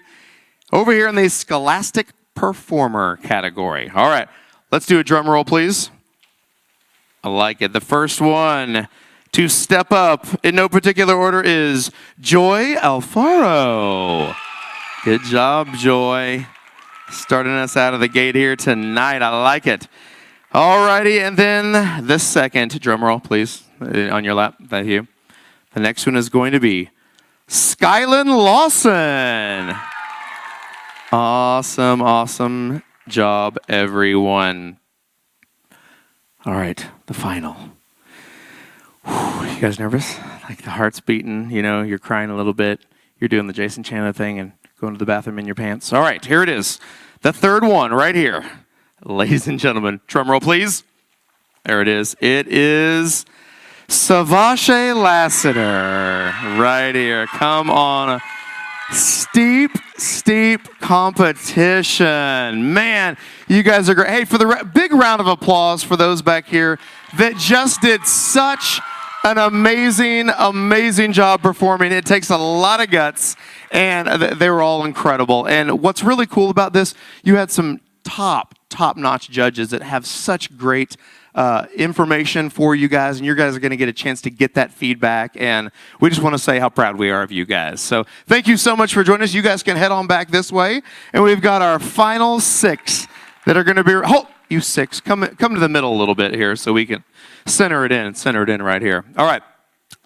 over here in the Scholastic Performer category. All right, let's do a drum roll, please. I like it. The first one to step up in no particular order is Joy Alfaro. Good job, Joy. Starting us out of the gate here tonight. I like it. All righty, and then the second drum roll, please, on your lap. Thank you. The next one is going to be Skylan Lawson. Awesome, awesome job, everyone. All right, the final. Whew, you guys nervous? Like the heart's beating, you're crying a little bit. You're doing the Jason Chandler thing and going to the bathroom in your pants. All right, here it is. The third one right here. Ladies and gentlemen, drum roll, please. There it is. It is Savashe Lassiter right here. Come on. Steep competition. Man, you guys are great. Hey, for the big round of applause for those back here that just did such an amazing job performing. It takes a lot of guts, and they were all incredible. And what's really cool about this, you had some top-notch judges that have such great information for you guys, and you guys are going to get a chance to get that feedback, and we just want to say how proud we are of you guys. So thank you so much for joining us. You guys can head on back this way, and we've got our final 6 that are going to be... Oh, you 6, come to the middle a little bit here so we can center it in right here. All right,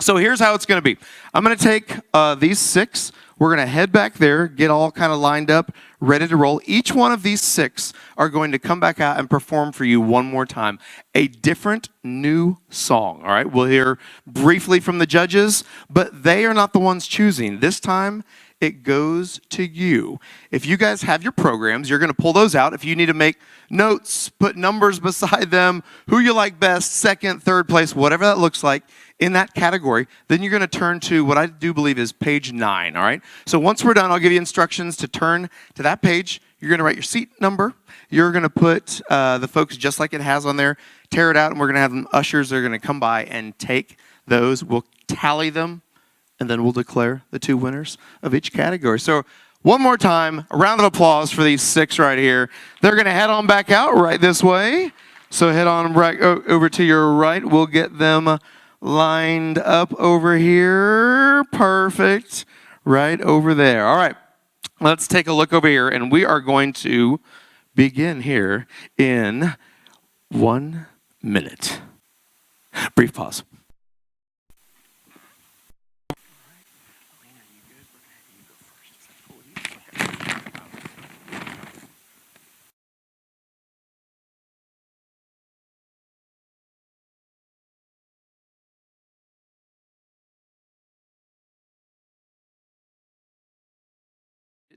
So here's how it's going to be. I'm going to take these 6. We're going to head back there, get all kind of lined up, ready to roll. Each one of these 6 are going to come back out and perform for you one more time. A different new song, all right? We'll hear briefly from the judges, but they are not the ones choosing. This time, it goes to you. If you guys have your programs, you're going to pull those out. If you need to make notes, put numbers beside them, who you like best, second, third place, whatever that looks like in that category, then you're going to turn to what I do believe is page 9, all right? So once we're done, I'll give you instructions to turn to that page. You're going to write your seat number. You're going to put the folks just like it has on there, tear it out, and we're going to have them ushers. They're going to come by and take those. We'll tally them, and then we'll declare the 2 winners of each category. So one more time, a round of applause for these 6 right here. They're going to head on back out right this way. So head on right over to your right. We'll get them lined up over here. Perfect. Right over there. All right. Let's take a look over here, and we are going to begin here in 1 minute. Brief pause.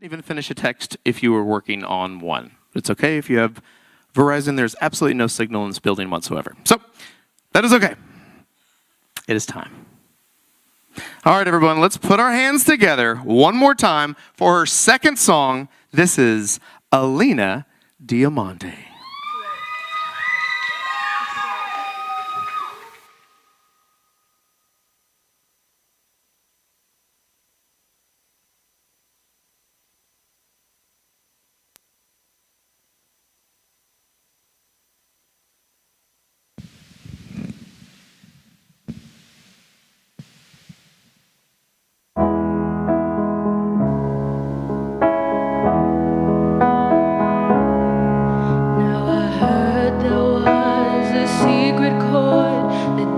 Even finish a text if you were working on one. It's okay if you have Verizon. There's absolutely no signal in this building whatsoever. So that is okay. It is time. All right, everyone, let's put our hands together one more time for her second song. This is Alina Diamante.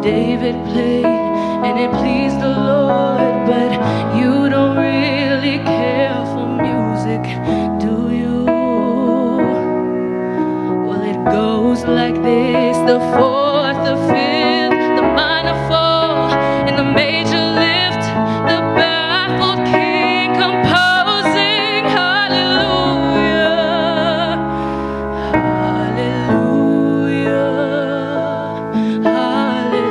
David played and it pleased the Lord, but you don't really care for music, do you? Well, it goes like this: the 4th, the 5th, the minor fall, and the major lift, the baffled king composing hallelujah, hallelujah, hallelujah.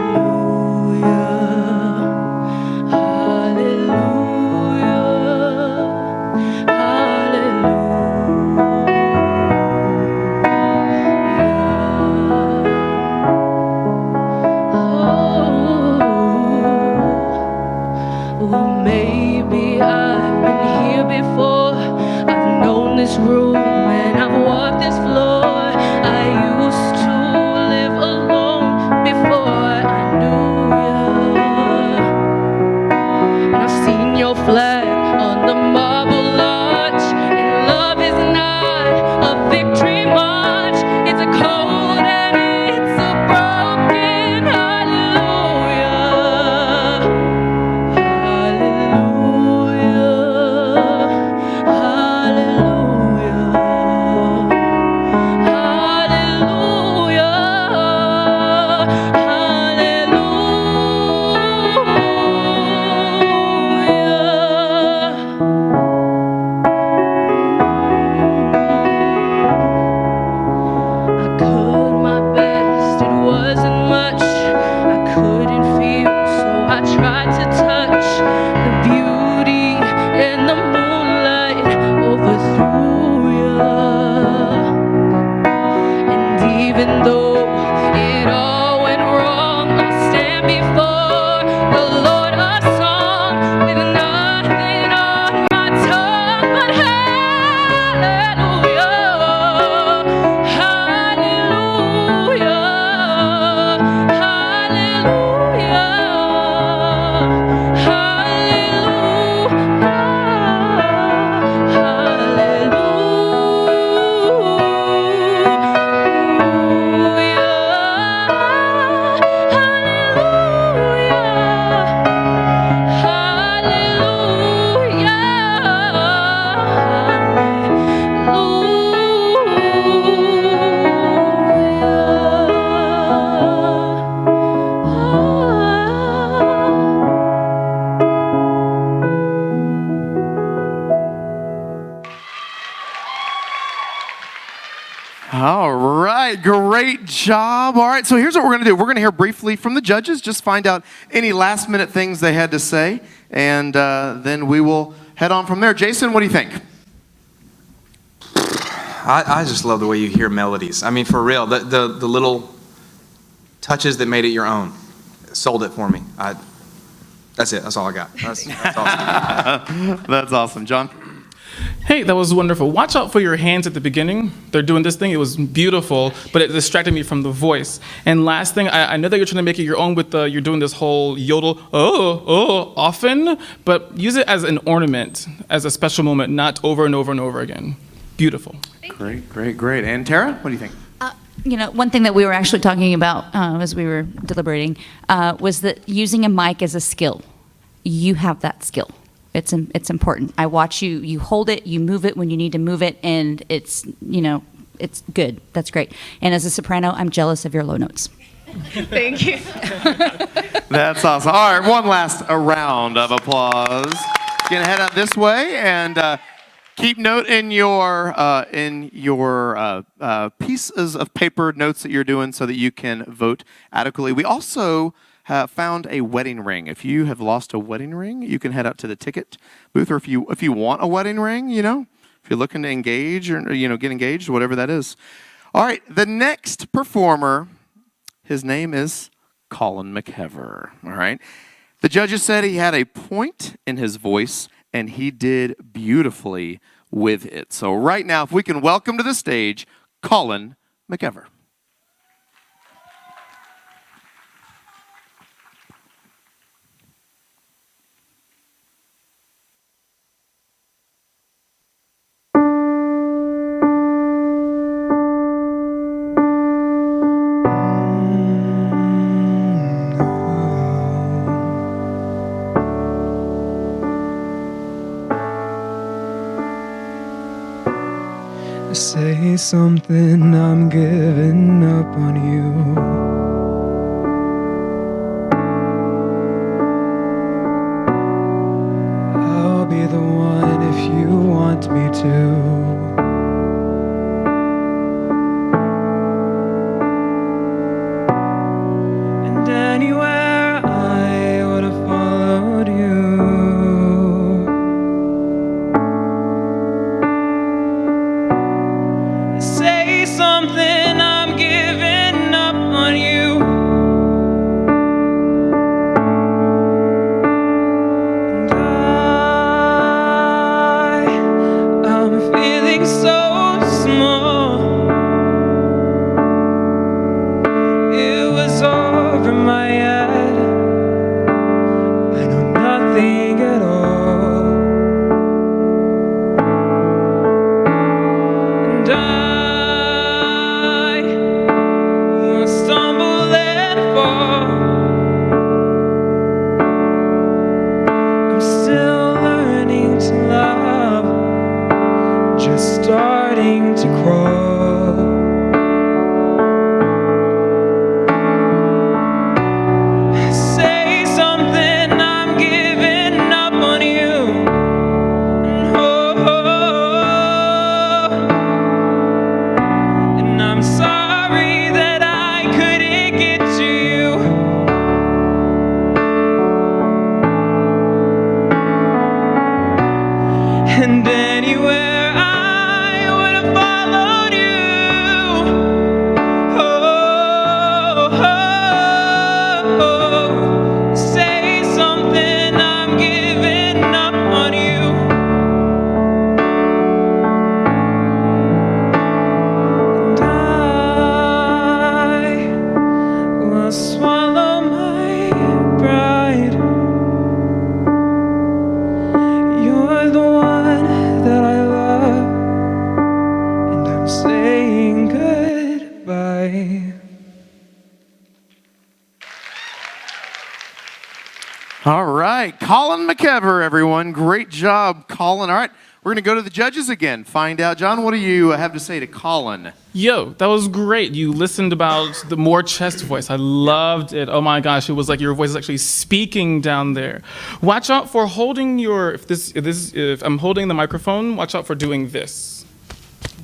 job. All right, so here's what we're going to do. We're going to hear briefly from the judges, just find out any last-minute things they had to say, and then we will head on from there. Jason, what do you think? I just love the way you hear melodies. I mean, for real, the little touches that made it your own sold it for me. That's it. That's all I got. That's awesome. That's awesome. John? Hey, that was wonderful. Watch out for your hands at the beginning. They're doing this thing. It was beautiful, but it distracted me from the voice. And last thing, I know that you're trying to make it your own with you're doing this whole yodel, often, but use it as an ornament, as a special moment, not over and over and over again. Beautiful. Great. And Tara, what do you think? One thing that we were actually talking about as we were deliberating was that using a mic as a skill. You have that skill. It's important. I watch you. You hold it. You move it when you need to move it, and it's good. That's great. And as a soprano, I'm jealous of your low notes. Thank you. That's awesome. All right, one last round of applause. Gonna head out this way and keep note in your pieces of paper notes that you're doing so that you can vote adequately. We also have found a wedding ring. If you have lost a wedding ring, you can head out to the ticket booth, or if you want a wedding ring, if you're looking to engage or get engaged, whatever that is. All right, the next performer, his name is Colin McKever. All right, the judges said he had a point in his voice, and he did beautifully with it. So right now, if we can welcome to the stage Colin McKever. Say something, I'm giving up on you. I'll be the one if you want me to. And anywhere I would have followed you. Say something, I'm giving up on you. And I'm feeling so small. It was over my head. I know nothing at all. And I will stumble and fall. I'm still learning to love, just starting to crawl. Say something, I'm giving up on you. And and I'm sorry that I couldn't get to you. And anywhere I would have followed you. Say something, I'm giving up on you. And I will swallow my pride. You're the one that I love, and I'm saying goodbye. All right, Colin McKever, everyone. Great job, Colin. All right, we're going to go to the judges again. Find out, John, what do you have to say to Colin? Yo, that was great. You listened about the more chest voice. I loved it. Oh my gosh, it was like your voice is actually speaking down there. Watch out for holding your, if I'm holding the microphone, watch out for doing this.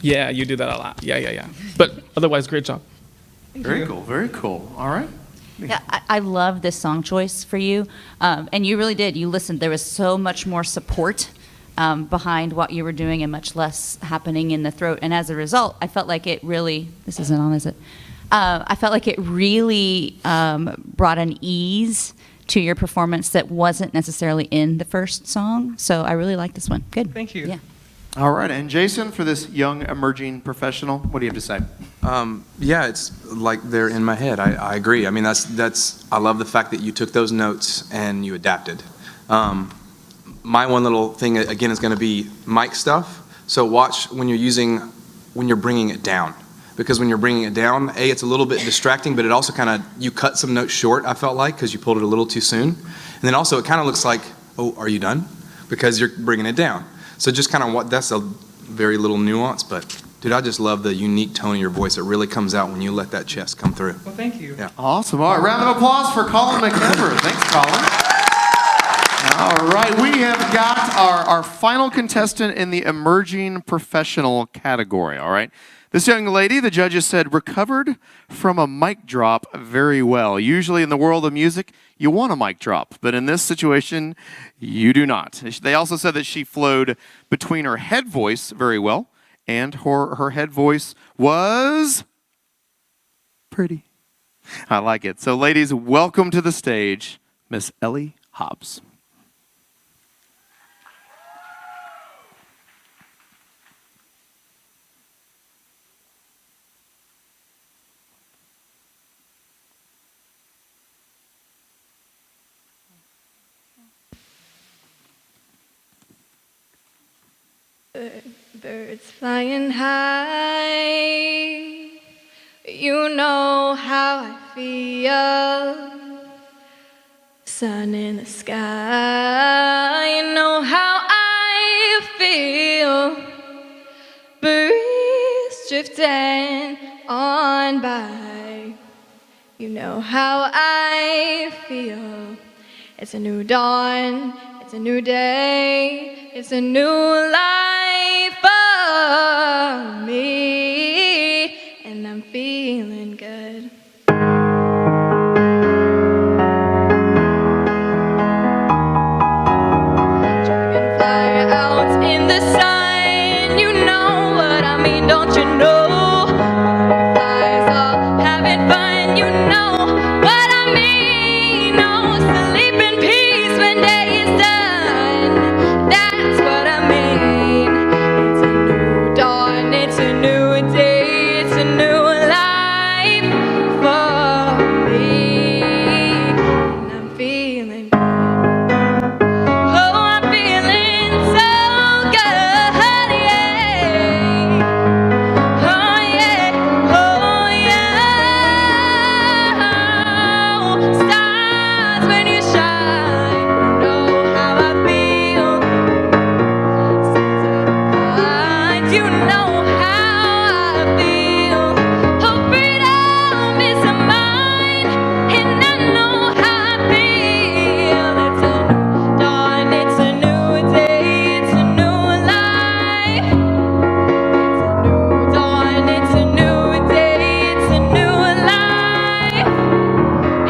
Yeah, you do that a lot. Yeah. But otherwise, great job. Very cool, very cool. All right. Yeah, I love this song choice for you. And you really did. You listened. There was so much more support behind what you were doing and much less happening in the throat. And as a result, I felt like it really, this isn't on, is it? I felt like it really brought an ease to your performance that wasn't necessarily in the first song. So I really like this one. Good. Thank you. Yeah. All right, and Jason, for this young emerging professional, what do you have to say? Yeah, it's like they're in my head. I agree. I mean, that's. I love the fact that you took those notes and you adapted. My one little thing again is going to be mic stuff. So watch when you're bringing it down, because when you're bringing it down, it's a little bit distracting, but it also kind of you cut some notes short. I felt like because you pulled it a little too soon, and then also it kind of looks like, oh, are you done? Because you're bringing it down. So just kind of that's a very little nuance, but dude, I just love the unique tone of your voice. It really comes out when you let that chest come through. Well, thank you. Yeah. Awesome. All right, round of applause for Colin McEver. Thanks, Colin. All right, we have got our final contestant in the emerging professional category, all right? This young lady, the judges said, recovered from a mic drop very well. Usually in the world of music, you want a mic drop, but in this situation, you do not. They also said that she flowed between her head voice very well, and her head voice was pretty. I like it. So ladies, welcome to the stage, Miss Ellie Hobbs. Birds flying high, you know how I feel. Sun in the sky, you know how I feel. Breeze drifting on by, you know how I feel. It's a new dawn, it's a new day, it's a new life for me, and I'm feeling good. Dragonfly out in the sun, you know what I mean, don't you know? Butterflies all having fun, you know what I mean. No sleep in peace when day is done, that's what I mean. It's a new dawn, it's a new day, it's a new life for me, and I'm feeling good. Oh, I'm feeling so good, yeah. Oh, yeah, oh, yeah. Stars when you shine, you know how I feel. Stars you know how I feel. Oh, freedom is mine, and I know how I feel. It's a new dawn, it's a new day, it's a new life. It's a new dawn, it's a new day, it's a new life.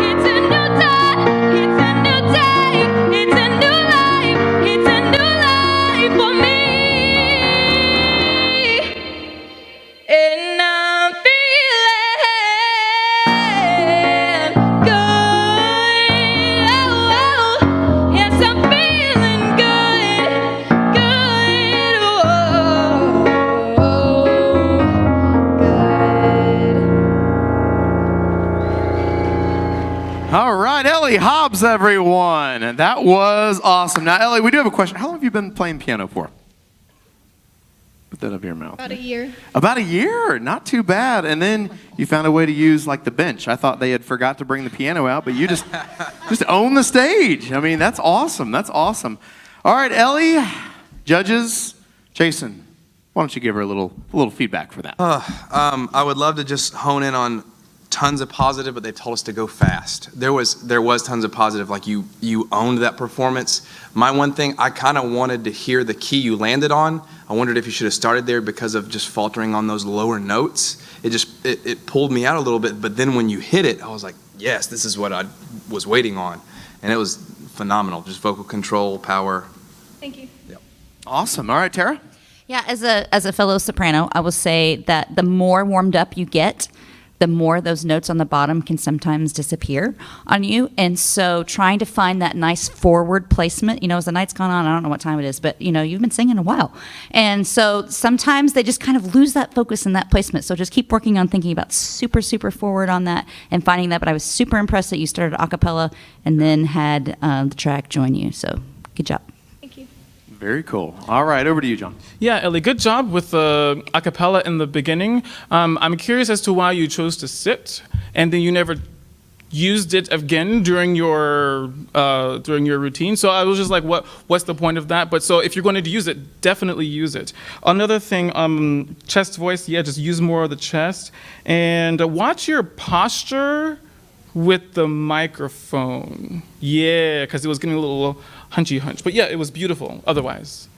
It's a new dawn, it's a new day, it's a new life, it's a new life for me. And I'm feeling good. Oh, yes, I'm feeling good, good. All right, Ellie Hobbs, everyone. That was awesome. Now, Ellie, we do have a question. How long have you been playing piano for? Put that up your mouth. About a year. About a year. Not too bad. And then you found a way to use like the bench. I thought they had forgot to bring the piano out, but you just own the stage. I mean, that's awesome. That's awesome. All right, Ellie, judges, Jason, why don't you give her a little feedback for that? I would love to just hone in on tons of positive, but they told us to go fast. There was tons of positive, like you owned that performance. My one thing, I kind of wanted to hear the key you landed on. I wondered if you should have started there because of just faltering on those lower notes. It pulled me out a little bit, but then when you hit it, I was like, yes, this is what I was waiting on. And it was phenomenal, just vocal control, power. Thank you. Yep. Awesome. All right, Tara? Yeah, as a fellow soprano, I will say that the more warmed up you get, the more those notes on the bottom can sometimes disappear on you. And so trying to find that nice forward placement, as the night's gone on, I don't know what time it is, but you've been singing a while. And so sometimes they just kind of lose that focus and that placement. So just keep working on thinking about super, super forward on that and finding that. But I was super impressed that you started a cappella and then had the track join you. So good job. Very cool. All right, over to you, John. Yeah, Ellie, good job with the a cappella in the beginning. I'm curious as to why you chose to sit and then you never used it again during your routine. So I was just like, what's the point of that? But so if you're going to use it, definitely use it. Another thing, chest voice, yeah, just use more of the chest. And watch your posture with the microphone. Yeah, because it was getting a little hunchy hunch. But yeah, it was beautiful otherwise.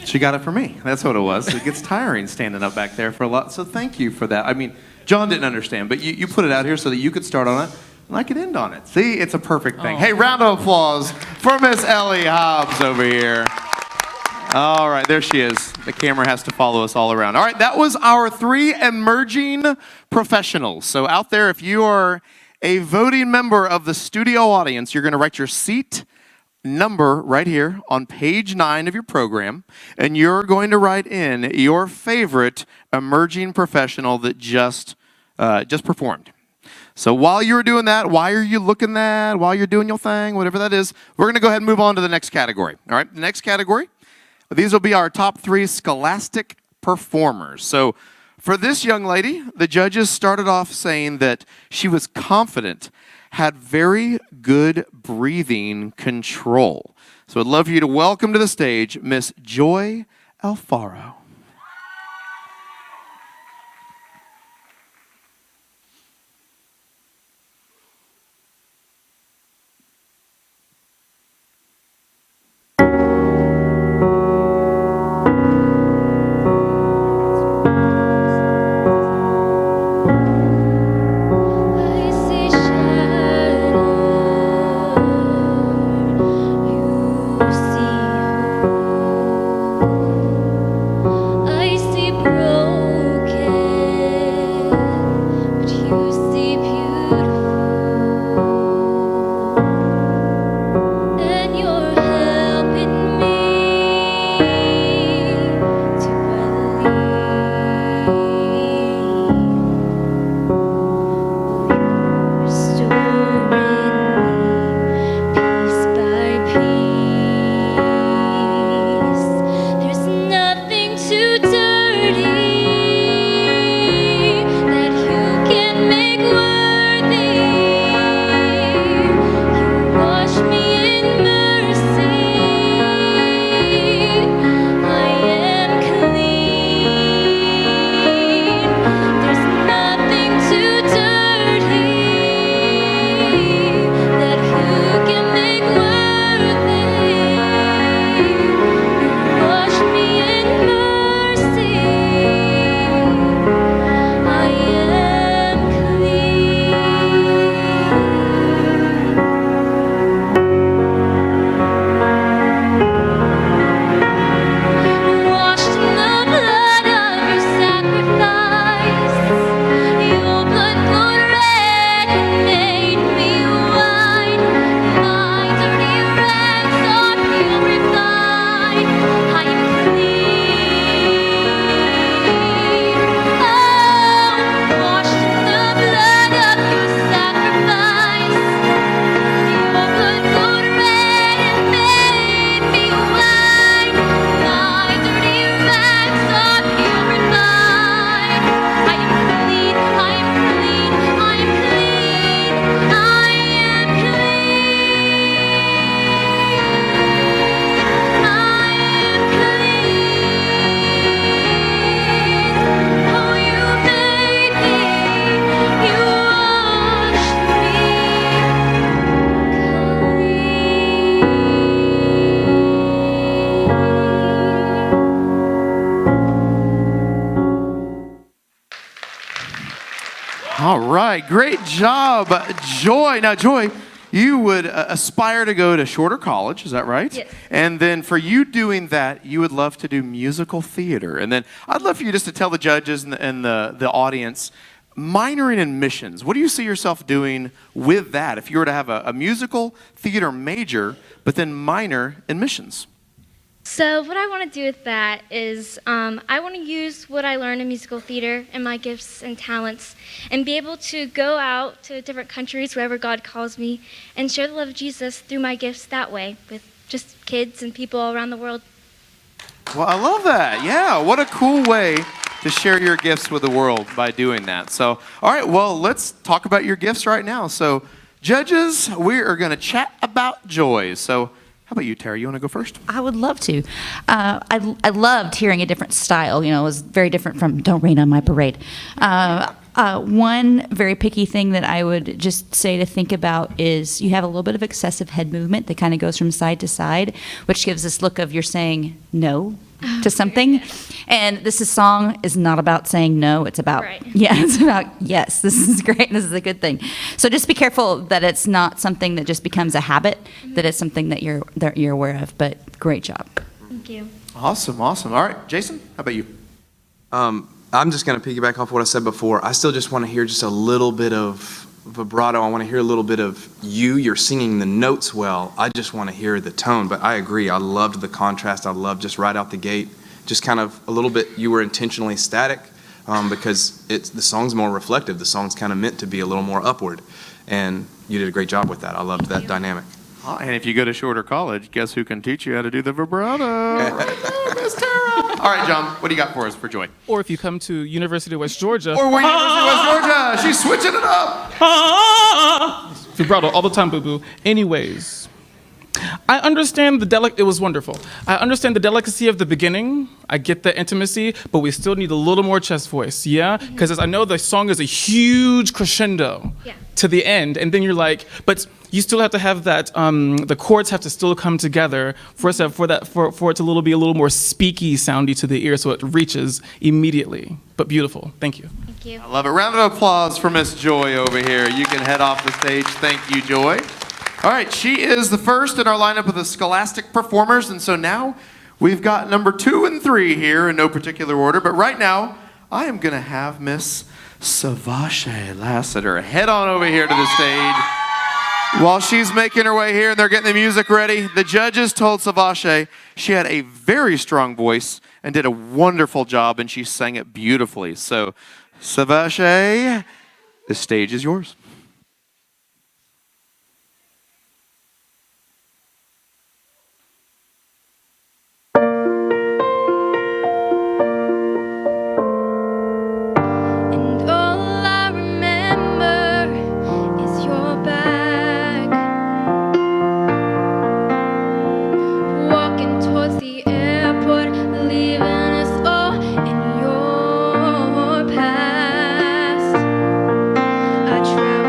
She got it for me. That's what it was. It gets tiring standing up back there for a lot. So thank you for that. I mean, John didn't understand, but you put it out here so that you could start on it and I could end on it. See, it's a perfect thing. Oh. Hey, round of applause for Miss Ellie Hobbs over here. All right, there she is. The camera has to follow us all around. All right, that was our 3 emerging professionals. So out there, if you are a voting member of the studio audience, you're going to write your seat number right here on page 9 of your program, and you're going to write in your favorite emerging professional that just performed. So while you're doing that, while you're looking that, while you're doing your thing, whatever that is, we're going to go ahead and move on to the next category. All right, the next category. These will be our top 3 scholastic performers. So for this young lady, the judges started off saying that she was confident, had very good breathing control. So I'd love for you to welcome to the stage Miss Joy Alfaro. You see All right, great job, Joy. Now, Joy, you would aspire to go to Shorter College, is that right? Yes. And then for you doing that, you would love to do musical theater. And then I'd love for you just to tell the judges and the audience, minoring in missions. What do you see yourself doing with that if you were to have a musical theater major, but then minor in missions? So what I want to do with that is I want to use what I learned in musical theater and my gifts and talents and be able to go out to different countries wherever God calls me and share the love of Jesus through my gifts that way with just kids and people all around the world. Well, I love that. Yeah, what a cool way to share your gifts with the world by doing that. So, all right, well, let's talk about your gifts right now. So, judges, we are going to chat about Joy. So, how about you, Tara? You want to go first? I would love to. I loved hearing a different style. You know, it was very different from "Don't Rain on My Parade." One very picky thing that I would just say to think about is you have a little bit of excessive head movement that kind of goes from side to side, which gives this look of you're saying no to something. And song is not about saying no. It's about, it's about, yes, this is great. This is a good thing. So just be careful that it's not something that just becomes a habit, that it's something that you're aware of. But great job. Thank you. Awesome, awesome. All right, Jason, how about you? I'm just going to piggyback off what I said before. I still just want to hear just a little bit of vibrato. I want to hear a little bit of you. You're singing the notes well. I just want to hear the tone. But I agree. I loved the contrast. I loved just right out the gate, just kind of a little bit. You were intentionally static because the song's more reflective. The song's kind of meant to be a little more upward. And you did a great job with that. I loved that dynamic. Oh, and if you go to Shorter College, guess who can teach you how to do the vibrato? Miss Tara. All right, John, what do you got for us for Joy? Or if you come to University of West Georgia. Or we're University of West Georgia. She's switching it up. Vibrato all the time, boo-boo. Anyways, I understand it was wonderful. I understand the delicacy of the beginning. I get the intimacy, but we still need a little more chest voice, yeah? Because I know the song is a huge crescendo to the end, and then you're like, but you still have to have that, the chords have to still come together for it to be a little more speaky soundy to the ear so it reaches immediately. But beautiful. Thank you. Thank you. I love it. Round of applause for Miss Joy over here. You can head off the stage. Thank you, Joy. All right, she is the first in our lineup of the Scholastic performers, and so now we've got number 2 and 3 here in no particular order, but right now I am going to have Miss Savashe Lassiter head on over here to the stage. While she's making her way here and they're getting the music ready, the judges told Savashe she had a very strong voice and did a wonderful job, and she sang it beautifully. So, Savashe, the stage is yours. I try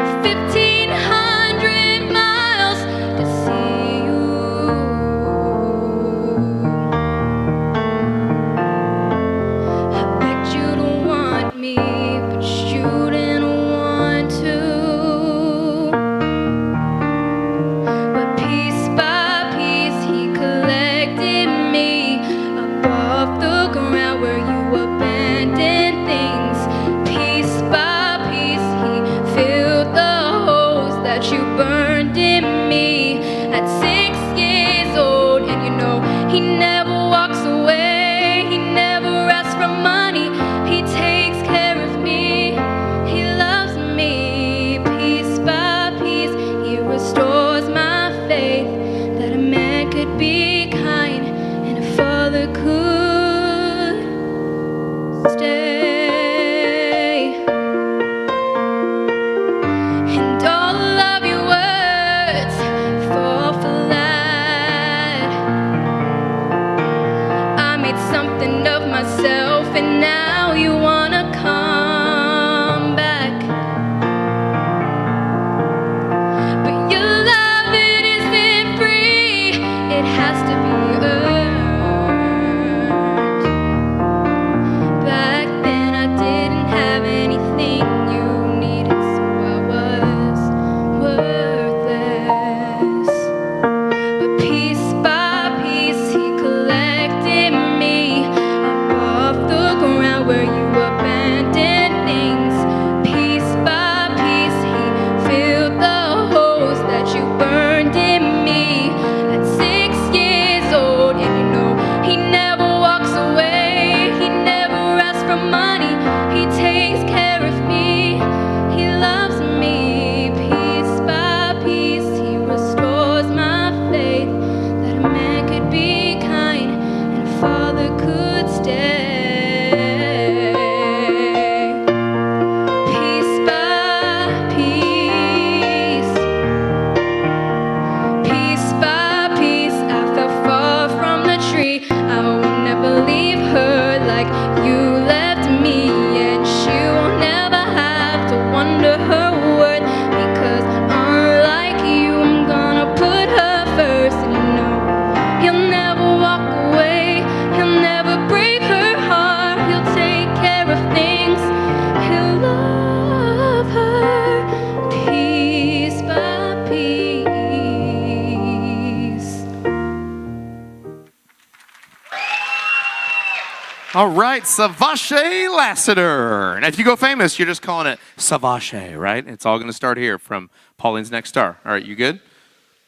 All right, Savache Lassiter. And if you go famous, you're just calling it Savache, right? It's all going to start here from Paulding's Next Star. All right, you good?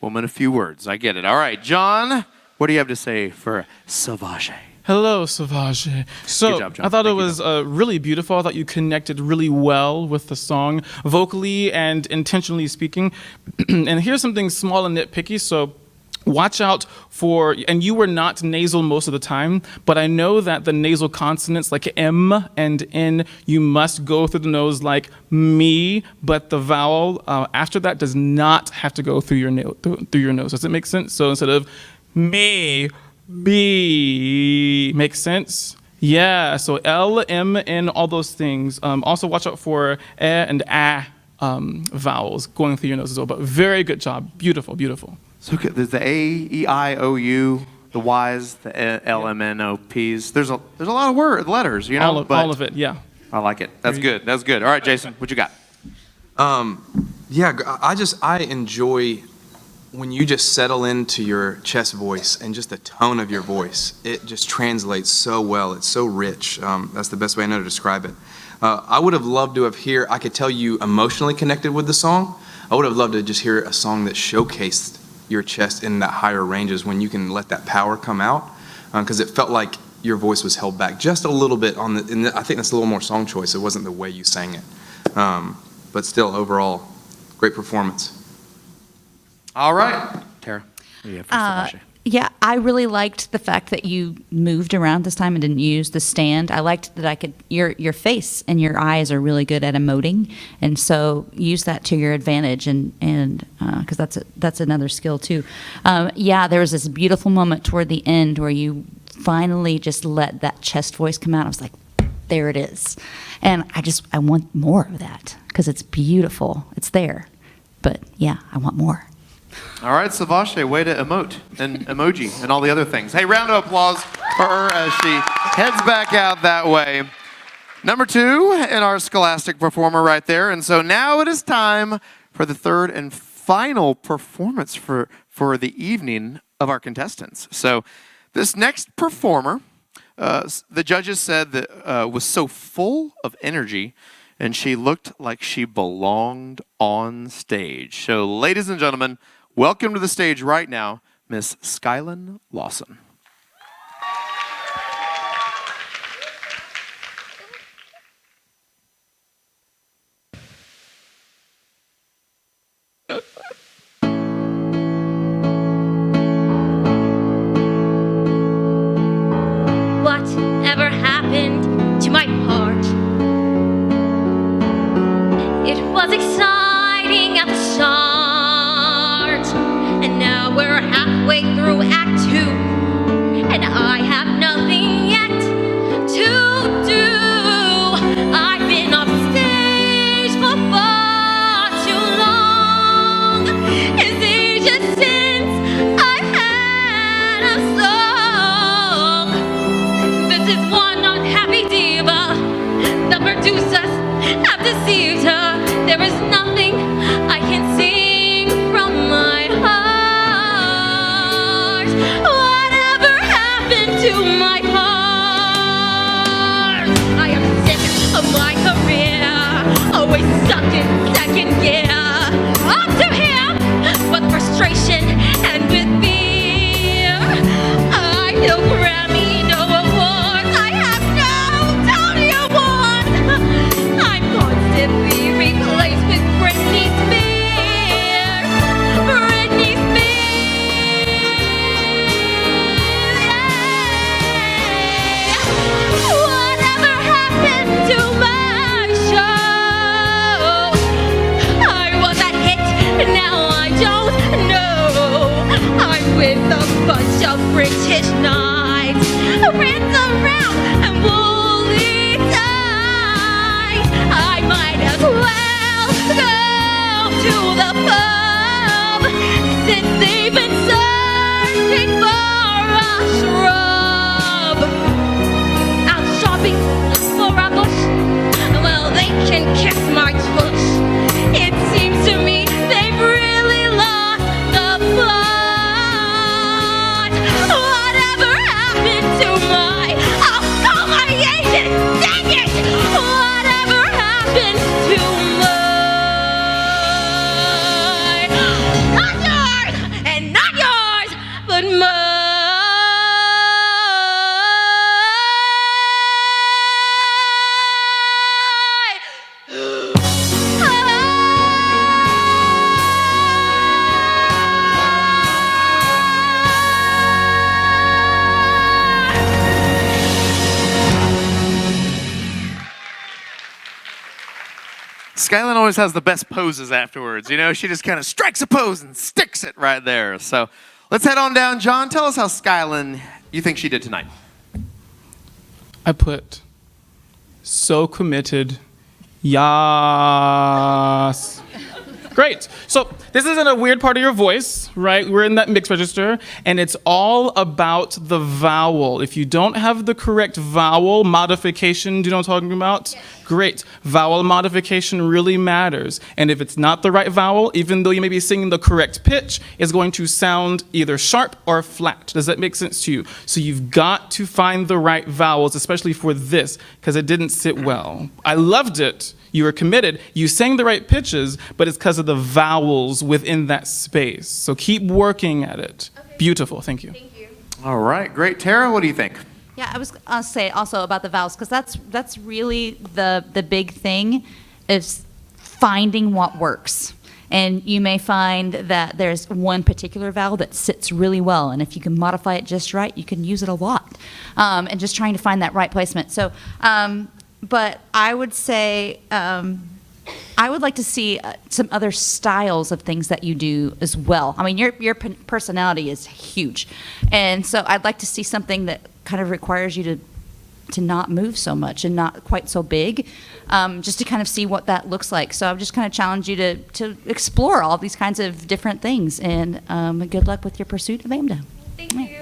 Woman, a few words. I get it. All right, John, what do you have to say for Savache? Hello, Savache. So, Good job, John. I thought Thank it you, was really beautiful. I thought you connected really well with the song, vocally and intentionally speaking. And here's something small and nitpicky, so watch out for, and you were not nasal most of the time, but I know that the nasal consonants like M and N, you must go through the nose like me, but the vowel after that does not have to go through your nose. Does it make sense? So instead of me, B, makes sense? Yeah, so L, M, N, all those things. Also watch out for and vowels going through your nose as well, but very good job. Beautiful, beautiful. So there's the A, E, I, O, U, the Y's, the L, M, N, O, P's. There's a lot of letters, you know? All of it, yeah. I like it. That's good. That's good. All right, Jason, what you got? Yeah, I enjoy when you just settle into your chest voice and just the tone of your voice. It just translates so well. It's so rich. That's the best way I know to describe it. I would have loved to have I could tell you emotionally connected with the song. I would have loved to just hear a song that showcased your chest in that higher ranges when you can let that power come out, because it felt like your voice was held back just a little bit I think that's a little more song choice. It wasn't the way you sang it. But still, overall, great performance. All right. Tara, what do you have for Savache? Yeah, I really liked the fact that you moved around this time and didn't use the stand. I liked that your face and your eyes are really good at emoting, and so use that to your advantage, and because that's another skill too. Yeah, there was this beautiful moment toward the end where you finally just let that chest voice come out. I was like, there it is, and I want more of that because it's beautiful. It's there, but yeah, I want more. All right, Savache, way to emote and emoji and all the other things. Hey, round of applause for her as she heads back out that way. Number 2 in our scholastic performer right there. And so now it is time for the third and final performance for the evening of our contestants. So this next performer, the judges said that was so full of energy and she looked like she belonged on stage. So ladies and gentlemen, welcome to the stage right now, Miss Skylin Lawson. Whatever happened to my part? It was exciting at the start, and now we're halfway through Act 2, and I have nothing yet to do. I've been off stage for far too long. It's ages since I had a song. This is one unhappy diva. The producers have deceived her. There is nothing I can sing from my heart. Whatever happened to my part? I am sick of my career, always stuck in second gear. Up to here with frustration and with fear. I no Grammy, no awards. I have no Tony Award. I'm constantly replaced with Britney Spears. Britney Spears. Yeah. Whatever happened to my show? I was a hit, now I don't know. I'm with a bunch of British knights who ran around and woolly ties. I might as well go to the pub, since they've been searching for a shrub. Out shopping for a bush, well, they can kiss my tush. It seems to me they've really lost the plot. Whatever happened to my Skylin always has the best poses afterwards. You know, she just kind of strikes a pose and sticks it right there. So let's head on down. John, tell us how Skylin you think she did tonight. I put so committed. Yas. Great. So this is in a weird part of your voice, right? We're in that mixed register, and it's all about the vowel. If you don't have the correct vowel modification, do you know what I'm talking about? Yes. Great. Vowel modification really matters. And if it's not the right vowel, even though you may be singing the correct pitch, it's going to sound either sharp or flat. Does that make sense to you? So you've got to find the right vowels, especially for this, because it didn't sit well. I loved it. You were committed. You sang the right pitches, but it's because of the vowels within that space. So keep working at it. Okay. Beautiful. Thank you. Thank you. All right. Great. Tara, what do you think? Yeah, I was going to say also about the vowels, because that's really the big thing, is finding what works. And you may find that there's one particular vowel that sits really well, and if you can modify it just right, you can use it a lot. And just trying to find that right placement. So, but I would say I would like to see some other styles of things that you do as well. I mean, your personality is huge, and so I'd like to see something that kind of requires you to not move so much and not quite so big, just to kind of see what that looks like. So I would just kind of challenge you to explore all these kinds of different things, and good luck with your pursuit of AMDA. Thank you.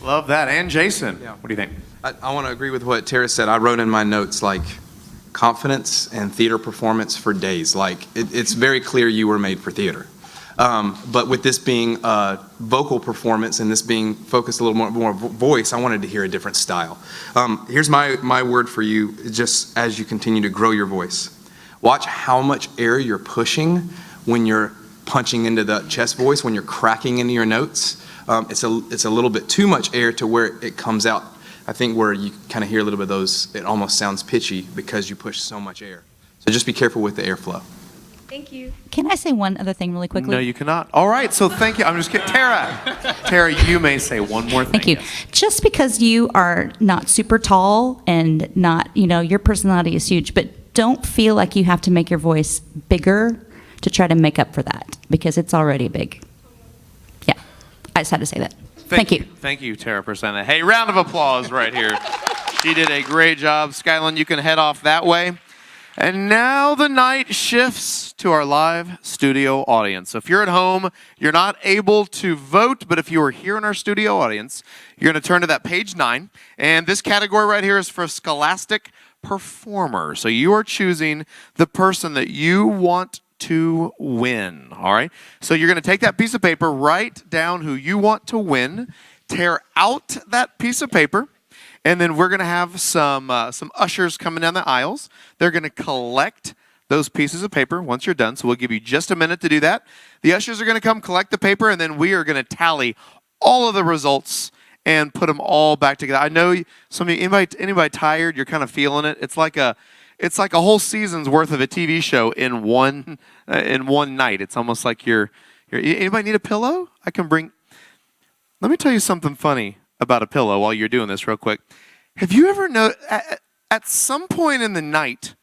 Love that. And Jason, what do you think? I want to agree with what Tara said. I wrote in my notes, like, confidence and theater performance for days. Like, it's very clear you were made for theater. But with this being a vocal performance and this being focused a little more voice, I wanted to hear a different style. Here's my word for you, just as you continue to grow your voice. Watch how much air you're pushing when you're punching into the chest voice, when you're cracking into your notes. It's a little bit too much air to where it comes out. I think where you kind of hear a little bit of those, it almost sounds pitchy because you push so much air. So just be careful with the airflow. Thank you. Can I say one other thing really quickly? No, you cannot. All right, so thank you. I'm just kidding. Tara, you may say one more thing. Thank you. Just because you are not super tall and not, your personality is huge, but don't feel like you have to make your voice bigger to try to make up for that, because it's already big. Yeah, I just had to say that. Thank you. Thank you, Tara, for saying that. Hey, round of applause right here. She did a great job. Skylin, you can head off that way. And now the night shifts to our live studio audience. So if you're at home, you're not able to vote, but if you are here in our studio audience, you're going to turn to that page 9. And this category right here is for Scholastic Performer. So you are choosing the person that you want to win, all right? So you're going to take that piece of paper, write down who you want to win, tear out that piece of paper, and then we're going to have some ushers coming down the aisles. They're going to collect those pieces of paper once you're done, so we'll give you just a minute to do that. The ushers are going to come collect the paper, and then we are going to tally all of the results and put them all back together. I know some of you, anybody tired, you're kind of feeling it. It's like a whole season's worth of a TV show in one night. It's almost like anybody need a pillow? Let me tell you something funny about a pillow while you're doing this real quick. Have you ever at some point in the night,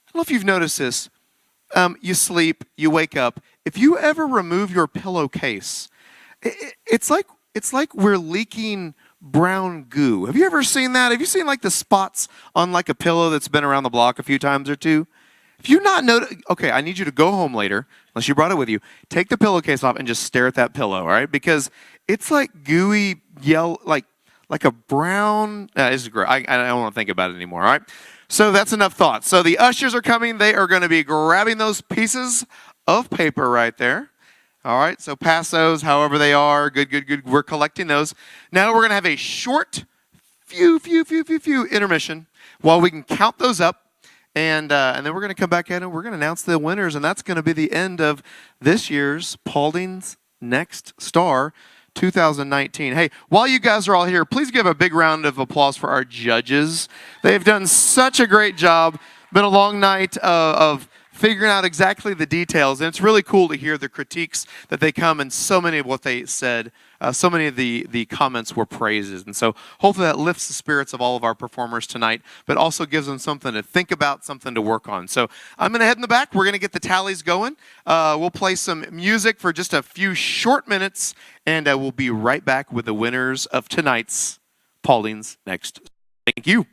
I don't know if you've noticed this, you sleep, you wake up. If you ever remove your pillowcase, it's like we're leaking brown goo. Have you ever seen that? Have you seen like the spots on like a pillow that's been around the block a few times or two? If you not notice, okay, I need you to go home later, unless you brought it with you, take the pillowcase off and just stare at that pillow, all right? Because it's like gooey yellow, like a brown, this is great. I don't want to think about it anymore, all right? So that's enough thoughts. So the ushers are coming. They are going to be grabbing those pieces of paper right there. All right, so pass those however they are. Good. We're collecting those. Now we're going to have a short few intermission while we can count those up. And then we're going to come back in and we're going to announce the winners. And that's going to be the end of this year's Paulding's Next Star 2019. Hey, while you guys are all here, please give a big round of applause for our judges. They've done such a great job. Been a long night of figuring out exactly the details. And it's really cool to hear the critiques that they come, and so many of what they said, so many of the comments were praises. And so hopefully that lifts the spirits of all of our performers tonight, but also gives them something to think about, something to work on. So I'm going to head in the back. We're going to get the tallies going. We'll play some music for just a few short minutes, and we'll be right back with the winners of tonight's Paulding's Next. Thank you.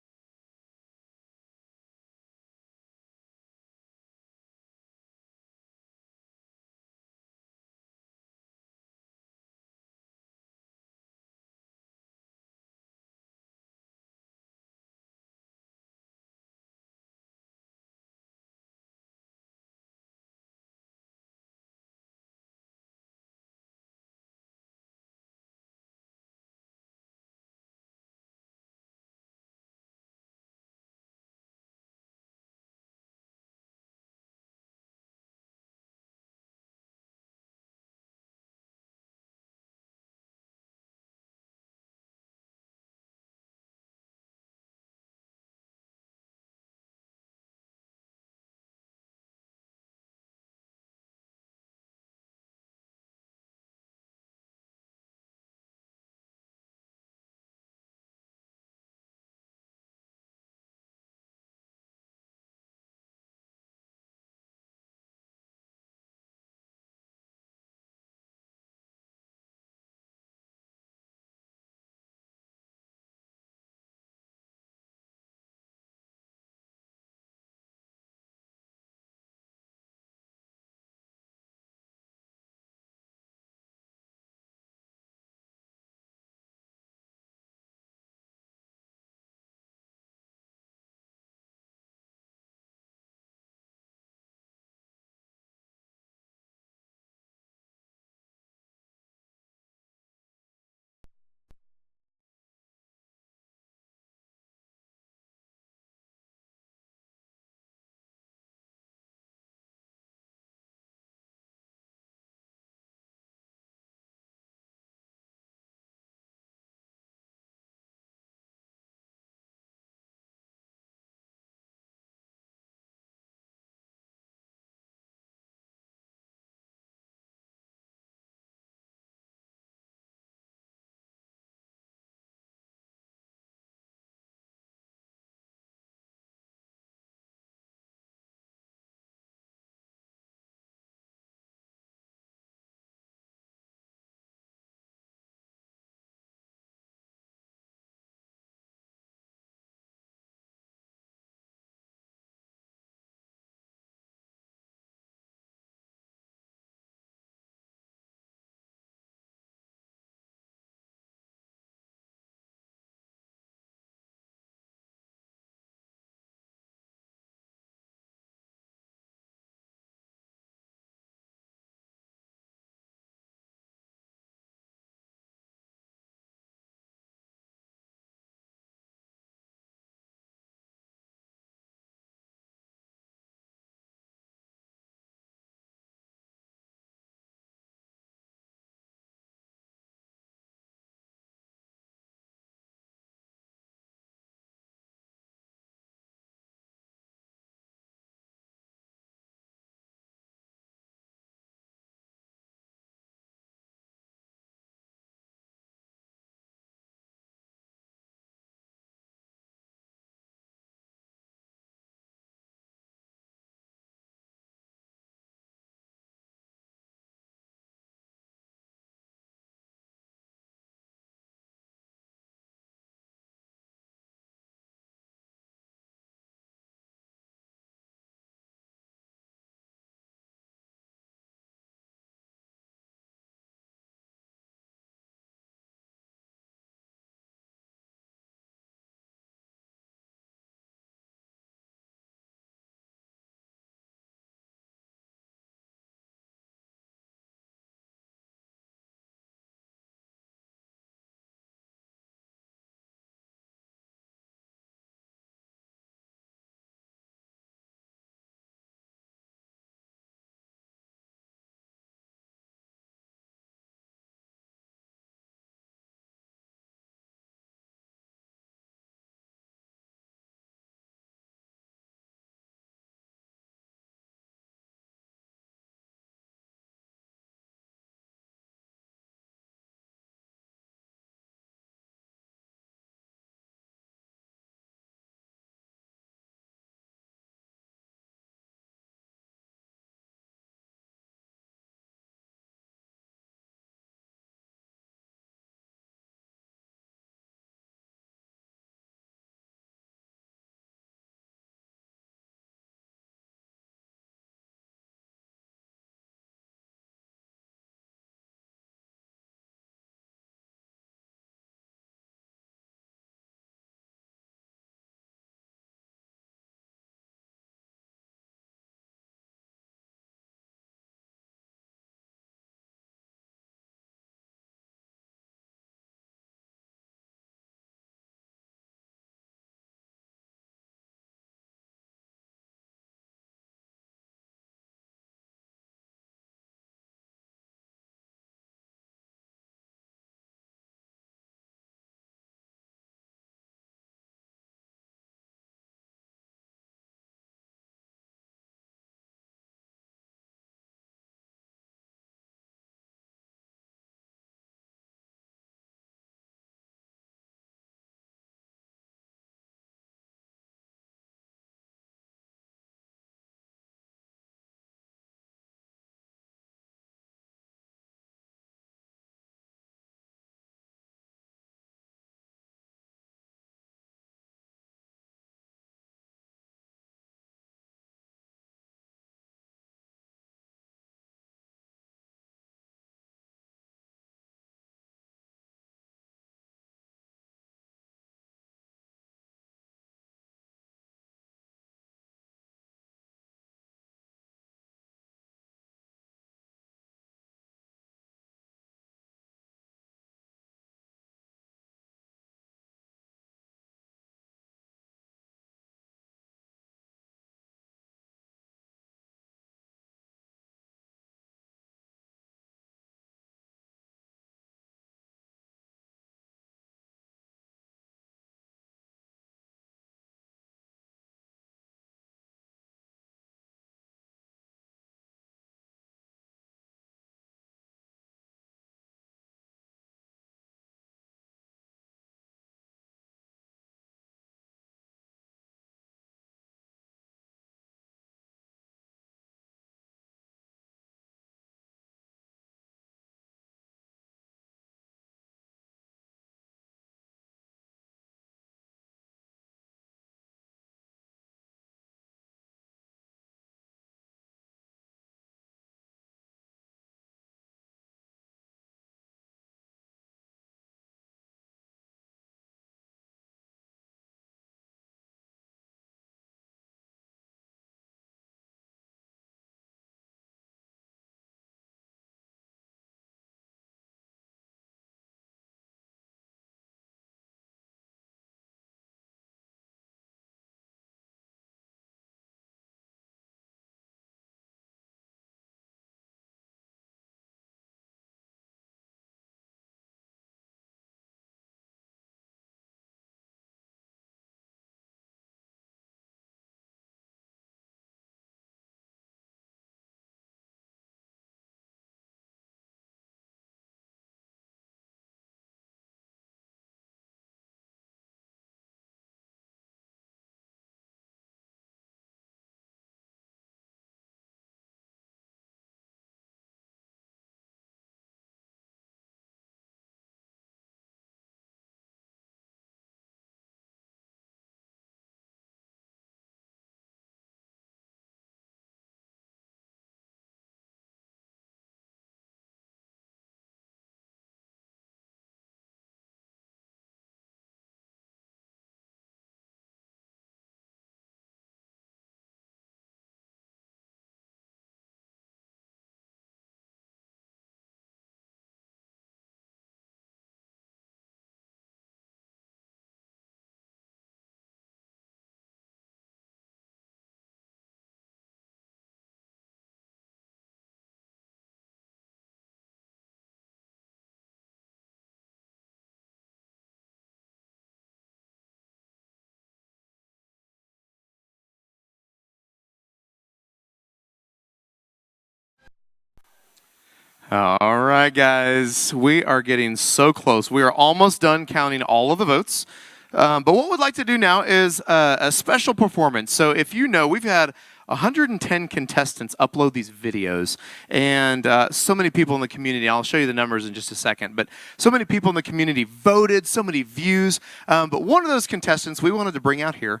All right, guys, we are getting so close. We are almost done counting all of the votes. But what we'd like to do now is a special performance. So if you know, we've had 110 contestants upload these videos, and so many people in the community, I'll show you the numbers in just a second, but so many people in the community voted, so many views. But one of those contestants we wanted to bring out here,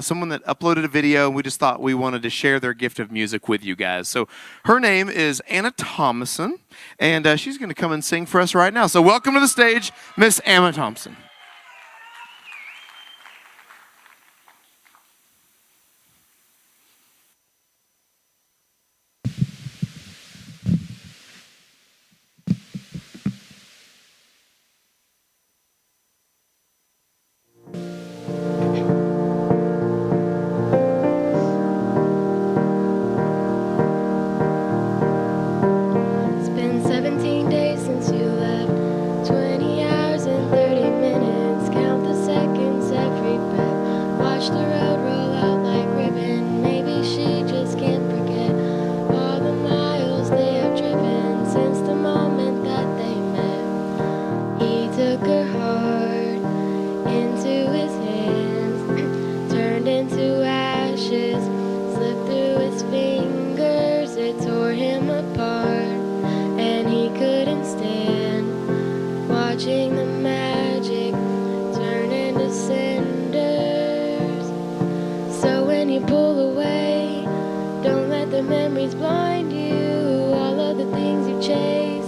someone that uploaded a video, and we just thought we wanted to share their gift of music with you guys. So her name is Anna Thomason, and she's going to come and sing for us right now. So welcome to the stage, Miss Anna Thompson. It's been 17 days since you left, 20 hours and 30 minutes. Count the seconds, every breath. Watch the road roll out like ribbon. Maybe she just can't forget all the miles they have driven since the moment that they met. He took her heart into his hands, turned into ashes, slipped through his fingers. It tore him apart, and he couldn't stand watching the magic turn into cinders. So when you pull away, don't let the memories blind you. All of the things you chase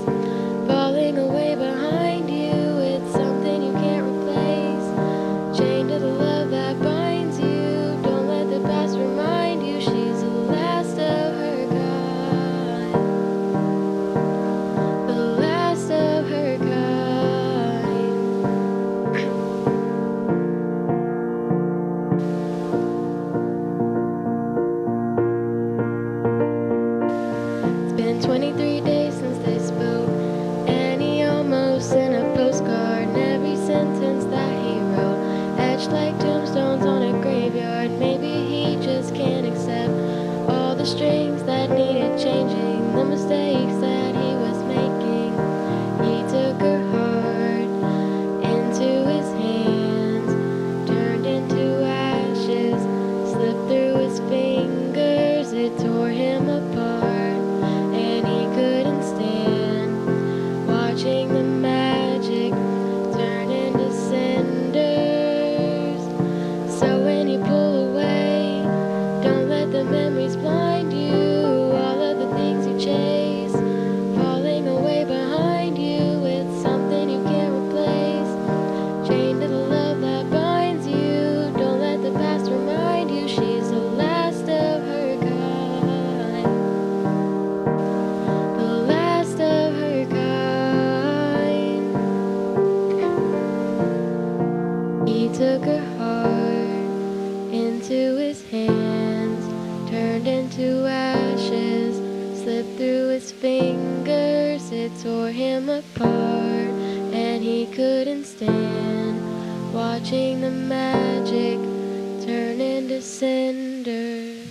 falling away behind you. It's something you can't replace, chained to the love that binds you. Don't let the past remind you she's the last of her kind, the last of her kind. It's been 23 days since they spoke, and he almost sent a postcard. And every sentence that he wrote etched like tombstones on a graveyard. Maybe he just can't accept all the strings that needed changing, the mistakes that he was making. He took her heart into his hands, turned into ashes, slipped through his fingers. It tore him apart, and he couldn't stand watching the magic turn into cinders. So when you pull away, don't let the memories blind you. All of the things you chase falling away behind you. It's something you can't replace, chained to the love that binds you. Don't let the past remind you she's the last of her kind, the last of her kind. He took her heart into his hands, turned into ashes, slipped through his fingers. It tore him apart, and he couldn't stand watching the magic turn into cinders.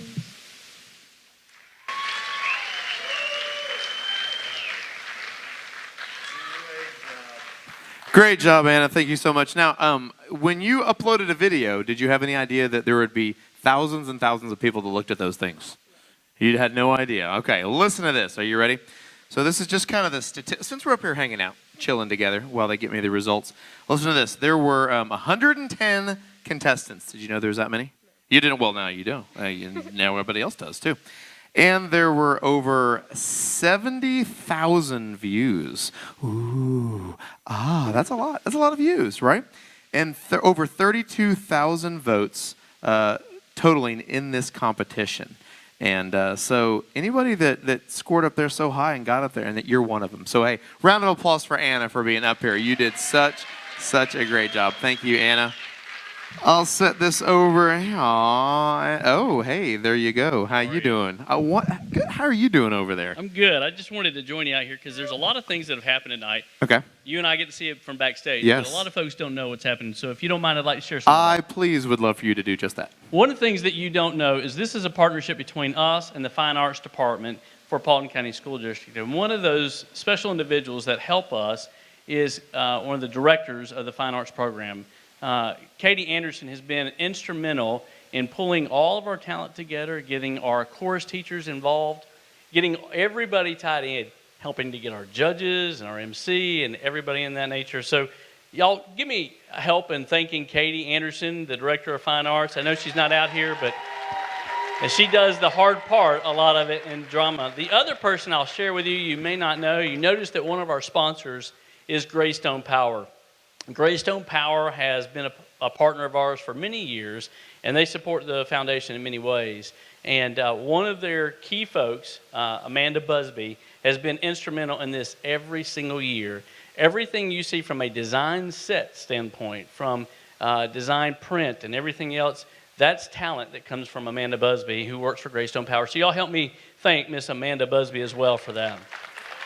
Great job, Anna. Thank you so much. Now, when you uploaded a video, did you have any idea that there would be thousands and thousands of people that looked at those things? You had no idea. Okay, listen to this. Are you ready? So this is just kind of the since we're up here hanging out, chilling together while they get me the results. Listen to this. There were 110 contestants. Did you know there was that many? You didn't? Well, now you do. Now everybody else does too. And there were over 70,000 views. Ooh, that's a lot. That's a lot of views, right? And over 32,000 votes totaling in this competition. And so anybody that scored up there so high and got up there, and that you're one of them. So hey, round of applause for Anna for being up here. You did such a great job. Thank you, Anna. I'll set this over. Aww. Oh, hey, there you go. How you doing? What? Good. How are you doing over there? I'm good. I just wanted to join you out here because there's a lot of things that have happened tonight. Okay. You and I get to see it from backstage. Yes. But a lot of folks don't know what's happening. So if you don't mind, I'd like to share some. I please would love for you to do just that. One of the things that you don't know is this is a partnership between us and the Fine Arts Department for Paulding County School District. And one of those special individuals that help us is one of the directors of the Fine Arts Program. Katie Anderson has been instrumental in pulling all of our talent together, getting our chorus teachers involved, getting everybody tied in, helping to get our judges and our MC and everybody in that nature. So y'all give me help in thanking Katie Anderson, the Director of Fine Arts. I know she's not out here, but and she does the hard part, a lot of it in drama. The other person I'll share with you, you may not know, you notice that one of our sponsors is Greystone Power. Greystone Power has been a partner of ours for many years, and they support the foundation in many ways. And one of their key folks, Amanda Busby, has been instrumental in this every single year. Everything you see from a design set standpoint, from design print and everything else, that's talent that comes from Amanda Busby, who works for Greystone Power. So y'all help me thank Miss Amanda Busby as well for that.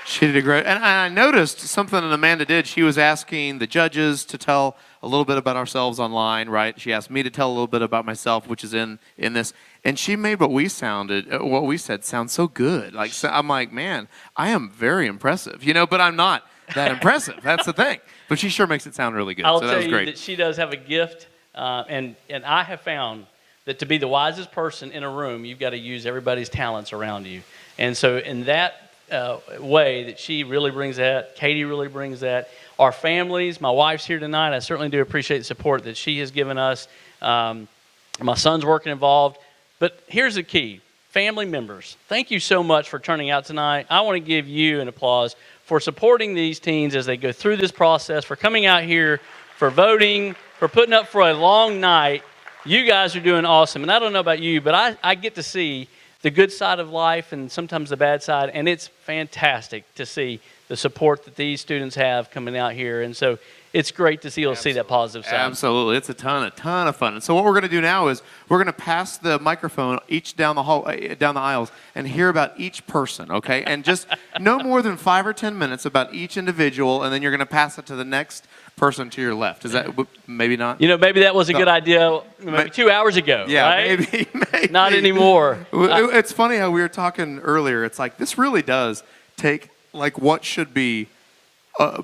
She did a great, and I noticed something that Amanda did. She was asking the judges to tell a little bit about ourselves online, right? She asked me to tell a little bit about myself, which is in this, and she made what we said sound so good. Like, so I'm like, man, I am very impressive, you know, but I'm not that impressive. That's the thing. But she sure makes it sound really good. I'll So that tell was you great. that she does have a gift, and I have found that to be the wisest person in a room, you've got to use everybody's talents around you. And so in that way that she really brings that, Katie really brings that. Our families, my wife's here tonight. I certainly do appreciate the support that she has given us. My son's working involved. But here's the key. Family members, thank you so much for turning out tonight. I want to give you an applause for supporting these teens as they go through this process, for coming out here, for voting, for putting up for a long night. You guys are doing awesome. And I don't know about you, but I get to see the good side of life and sometimes the bad side, and it's fantastic to see the support that these students have coming out here. And so it's great to see that positive side. Absolutely. It's a ton of fun. And so what we're going to do now is we're going to pass the microphone each down the aisles and hear about each person, okay? And just no more than 5 or 10 minutes about each individual, and then you're going to pass it to the next person to your left. Is that maybe not? You know, maybe that was a good idea maybe 2 hours ago, yeah, right? Maybe. Not anymore. It's funny how we were talking earlier. It's like this really does take like what should be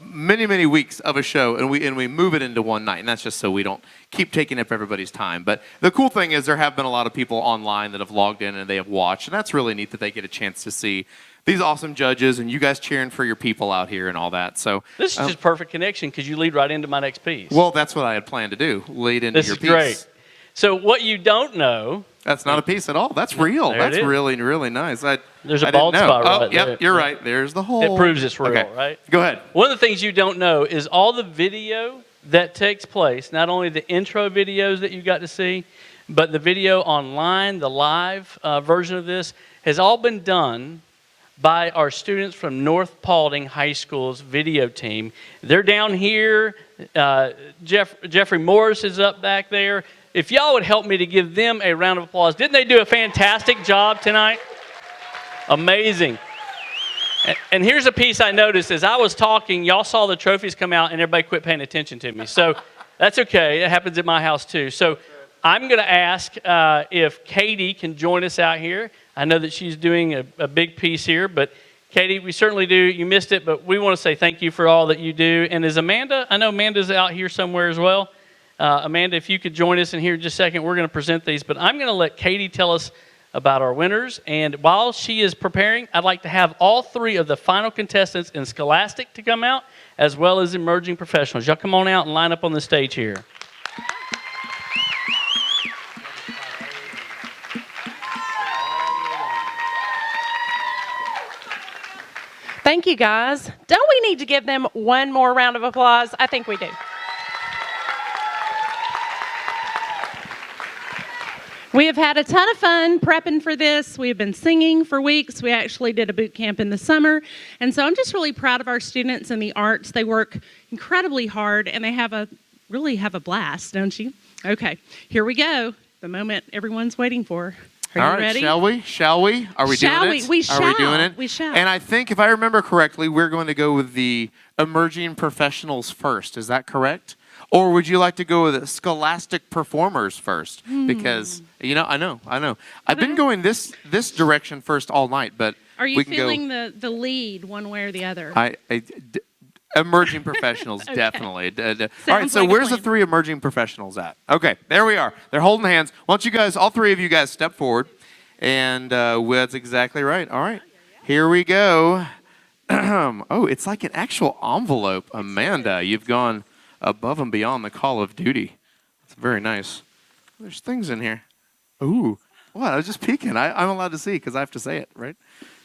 many weeks of a show, and we move it into one night, and that's just so we don't keep taking up everybody's time. But the cool thing is there have been a lot of people online that have logged in and they have watched, and that's really neat that they get a chance to see these awesome judges and you guys cheering for your people out here and all that. So this is just perfect connection because you lead right into my next piece. Well, that's what I had planned to do, lead into your piece. This is great. So what you don't know. That's not a piece at all. That's real. That's really nice. There's a I bald didn't know. spot right yep, there. You're right. There's the hole. It proves it's real, okay. Right? Go ahead. One of the things you don't know is all the video that takes place, not only the intro videos that you got to see, but the video online, the live version of this, has all been done by our students from North Paulding High School's video team. They're down here. Jeffrey Morris is up back there. If y'all would help me to give them a round of applause. Didn't they do a fantastic job tonight? Amazing. And here's a piece I noticed as I was talking, y'all saw the trophies come out and everybody quit paying attention to me. So that's okay. It happens at my house too. So I'm going to ask if Katie can join us out here. I know that she's doing a big piece here, but Katie, we certainly do. You missed it, but we want to say thank you for all that you do. And is Amanda, I know Amanda's out here somewhere as well. Amanda, if you could join us in here in just a second, we're going to present these, but I'm going to let Katie tell us about our winners. And while she is preparing, I'd like to have all 3 of the final contestants in Scholastic to come out, as well as emerging professionals. Y'all come on out and line up on the stage here. Thank you, guys. Don't we need to give them one more round of applause? I think we do. We have had a ton of fun prepping for this. We have been singing for weeks. We actually did a boot camp in the summer. And so I'm just really proud of our students in the arts. They work incredibly hard and they really have a blast, don't you? Okay, here we go. The moment everyone's waiting for. Are All you right, ready? shall we? Shall we? Are we Shall doing we? it? We shall. Are we doing it? We shall. And I think if I remember correctly, we're going to go with the emerging professionals first. Is that correct? Or would you like to go with the Scholastic performers first? Because, you know, I know. I've been going this direction first all night, but Are you we can feeling the lead one way or the other? Emerging professionals, Okay. definitely. All right, Sounds so like a where's the plan. 3 emerging professionals at? Okay, there we are. They're holding hands. Why don't you guys, all 3 of you guys, step forward. And that's exactly right. All right, here we go. Oh, it's like an actual envelope. Amanda, you've gone above and beyond the call of duty. It's very nice. There's things in here. Ooh, what? I was just peeking. I'm allowed to see because I have to say it, right?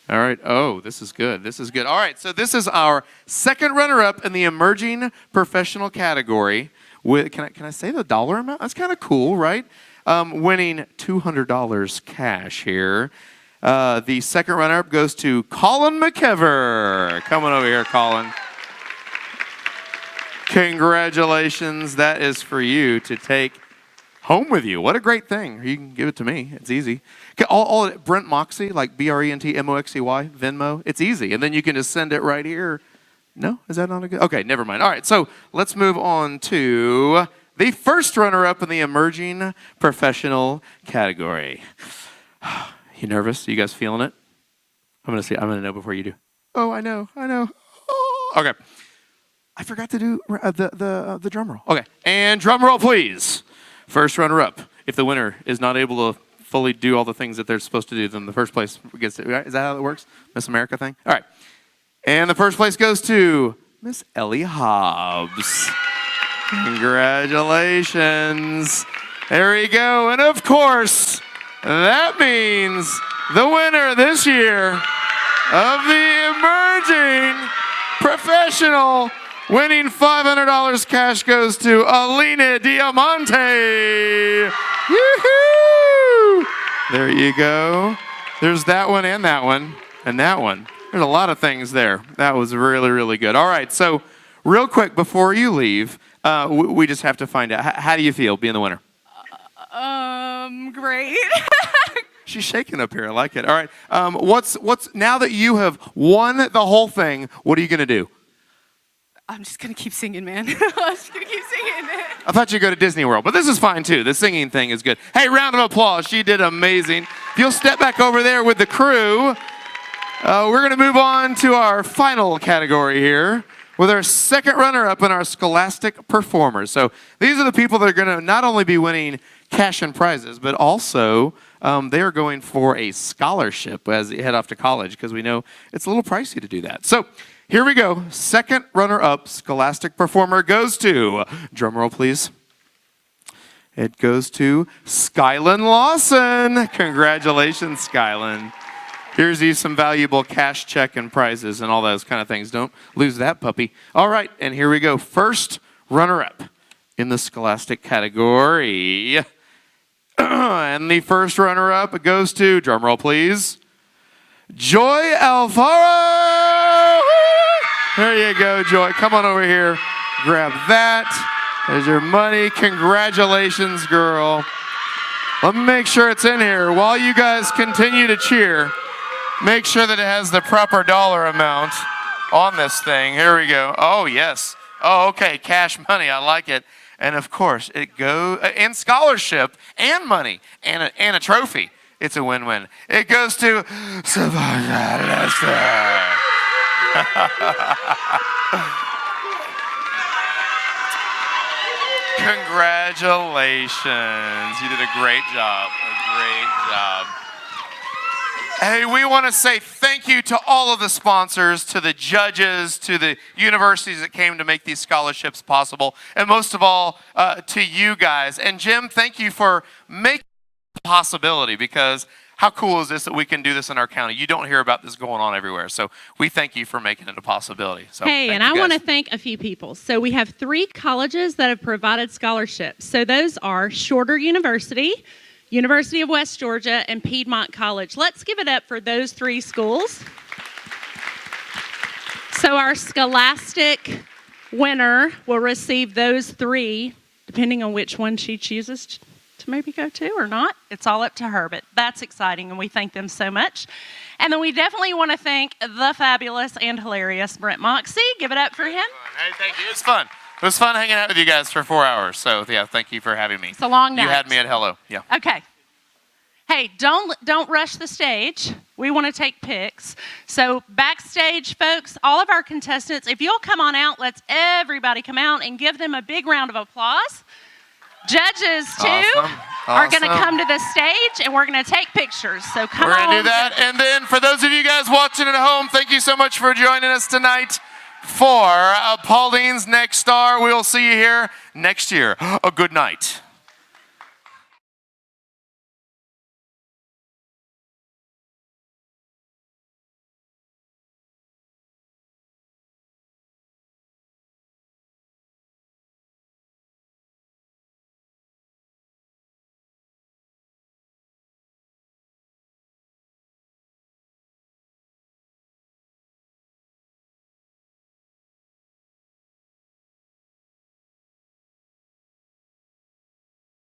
All right. Oh, this is good. This is good. All right. So this is our second runner-up in the emerging professional category. With can I say the dollar amount? That's kind of cool, right? Winning $200 cash here. The second runner-up goes to Colin McKever. Come on over here, Colin. Congratulations. That is for you to take home with you. What a great thing. You can give it to me. It's easy. All Brent Moxie, like BRENTMOXEY, Venmo. It's easy. And then you can just send it right here. No? Is that not a good? Okay, never mind. All right, so let's move on to the first runner-up in the emerging professional category. You nervous? You guys feeling it? I'm gonna know before you do. Oh, I know. Oh. Okay. I forgot to do the drum roll. Okay, and drum roll, please. First runner-up. If the winner is not able to fully do all the things that they're supposed to do, then the first place gets it. Right? Is that how it works? Miss America thing? All right. And the first place goes to Miss Ellie Hobbs. Congratulations. There we go. And of course, that means the winner this year of the emerging professional winning $500 cash goes to Alina Diamante. Woo-hoo! There you go. There's that one and that one and that one. There's a lot of things there. That was really, really good. All right, so real quick before you leave, we just have to find out, how do you feel being the winner? Great. She's shaking up here. I like it. All right. What's now that you have won the whole thing, what are you going to do? I'm just going to keep singing, man. I'm just going to keep singing. I thought you'd go to Disney World, but this is fine too. The singing thing is good. Hey, round of applause. She did amazing. If you'll step back over there with the crew, we're going to move on to our final category here with our second runner-up in our Scholastic Performers. So these are the people that are going to not only be winning cash and prizes, but also they are going for a scholarship as they head off to college because we know it's a little pricey to do that. So here we go. Second runner-up Scholastic Performer goes to, drum roll please. It goes to Skylan Lawson. Congratulations, Skylan. Here's you some valuable cash check and prizes and all those kind of things. Don't lose that puppy. All right, and here we go. First runner-up in the Scholastic category. And the first runner-up goes to, drum roll please, Joy Alfaro. There you go, Joy. Come on over here. Grab that. There's your money. Congratulations, girl. Let me make sure it's in here. While you guys continue to cheer, make sure that it has the proper dollar amount on this thing. Here we go. Oh, yes. Oh, okay. Cash money. I like it. And, of course, it goes, and scholarship and money and a trophy. It's a win-win. It goes to Savannah Lester. Congratulations. You did a great job. A great job. Hey, we want to say thank you to all of the sponsors, to the judges, to the universities that came to make these scholarships possible, and most of all, to you guys. And Jim, thank you for making it a possibility, because how cool is this that we can do this in our county? You don't hear about this going on everywhere. So we thank you for making it a possibility. So hey, and I want to thank a few people. So we have 3 colleges that have provided scholarships. So those are Shorter University, University of West Georgia, and Piedmont College. Let's give it up for those 3 schools. So our Scholastic winner will receive those 3, depending on which one she chooses to maybe go to or not. It's all up to her, but that's exciting, and we thank them so much. And then we definitely want to thank the fabulous and hilarious Brent Moxie. Give it up for him. Hey, thank you. It was fun. It was fun hanging out with you guys for 4 hours. So, yeah, thank you for having me. It's a long night. You had me at hello. Yeah. Okay. Hey, don't rush the stage. We want to take pics. So backstage, folks, all of our contestants, if you'll come on out, let's everybody come out and give them a big round of applause. Judges, too, are going to come to the stage, and we're going to take pictures. So come on. We're going to do that. And then for those of you guys watching at home, thank you so much for joining us tonight for Paulding's Next Star. We'll see you here next year. A good night.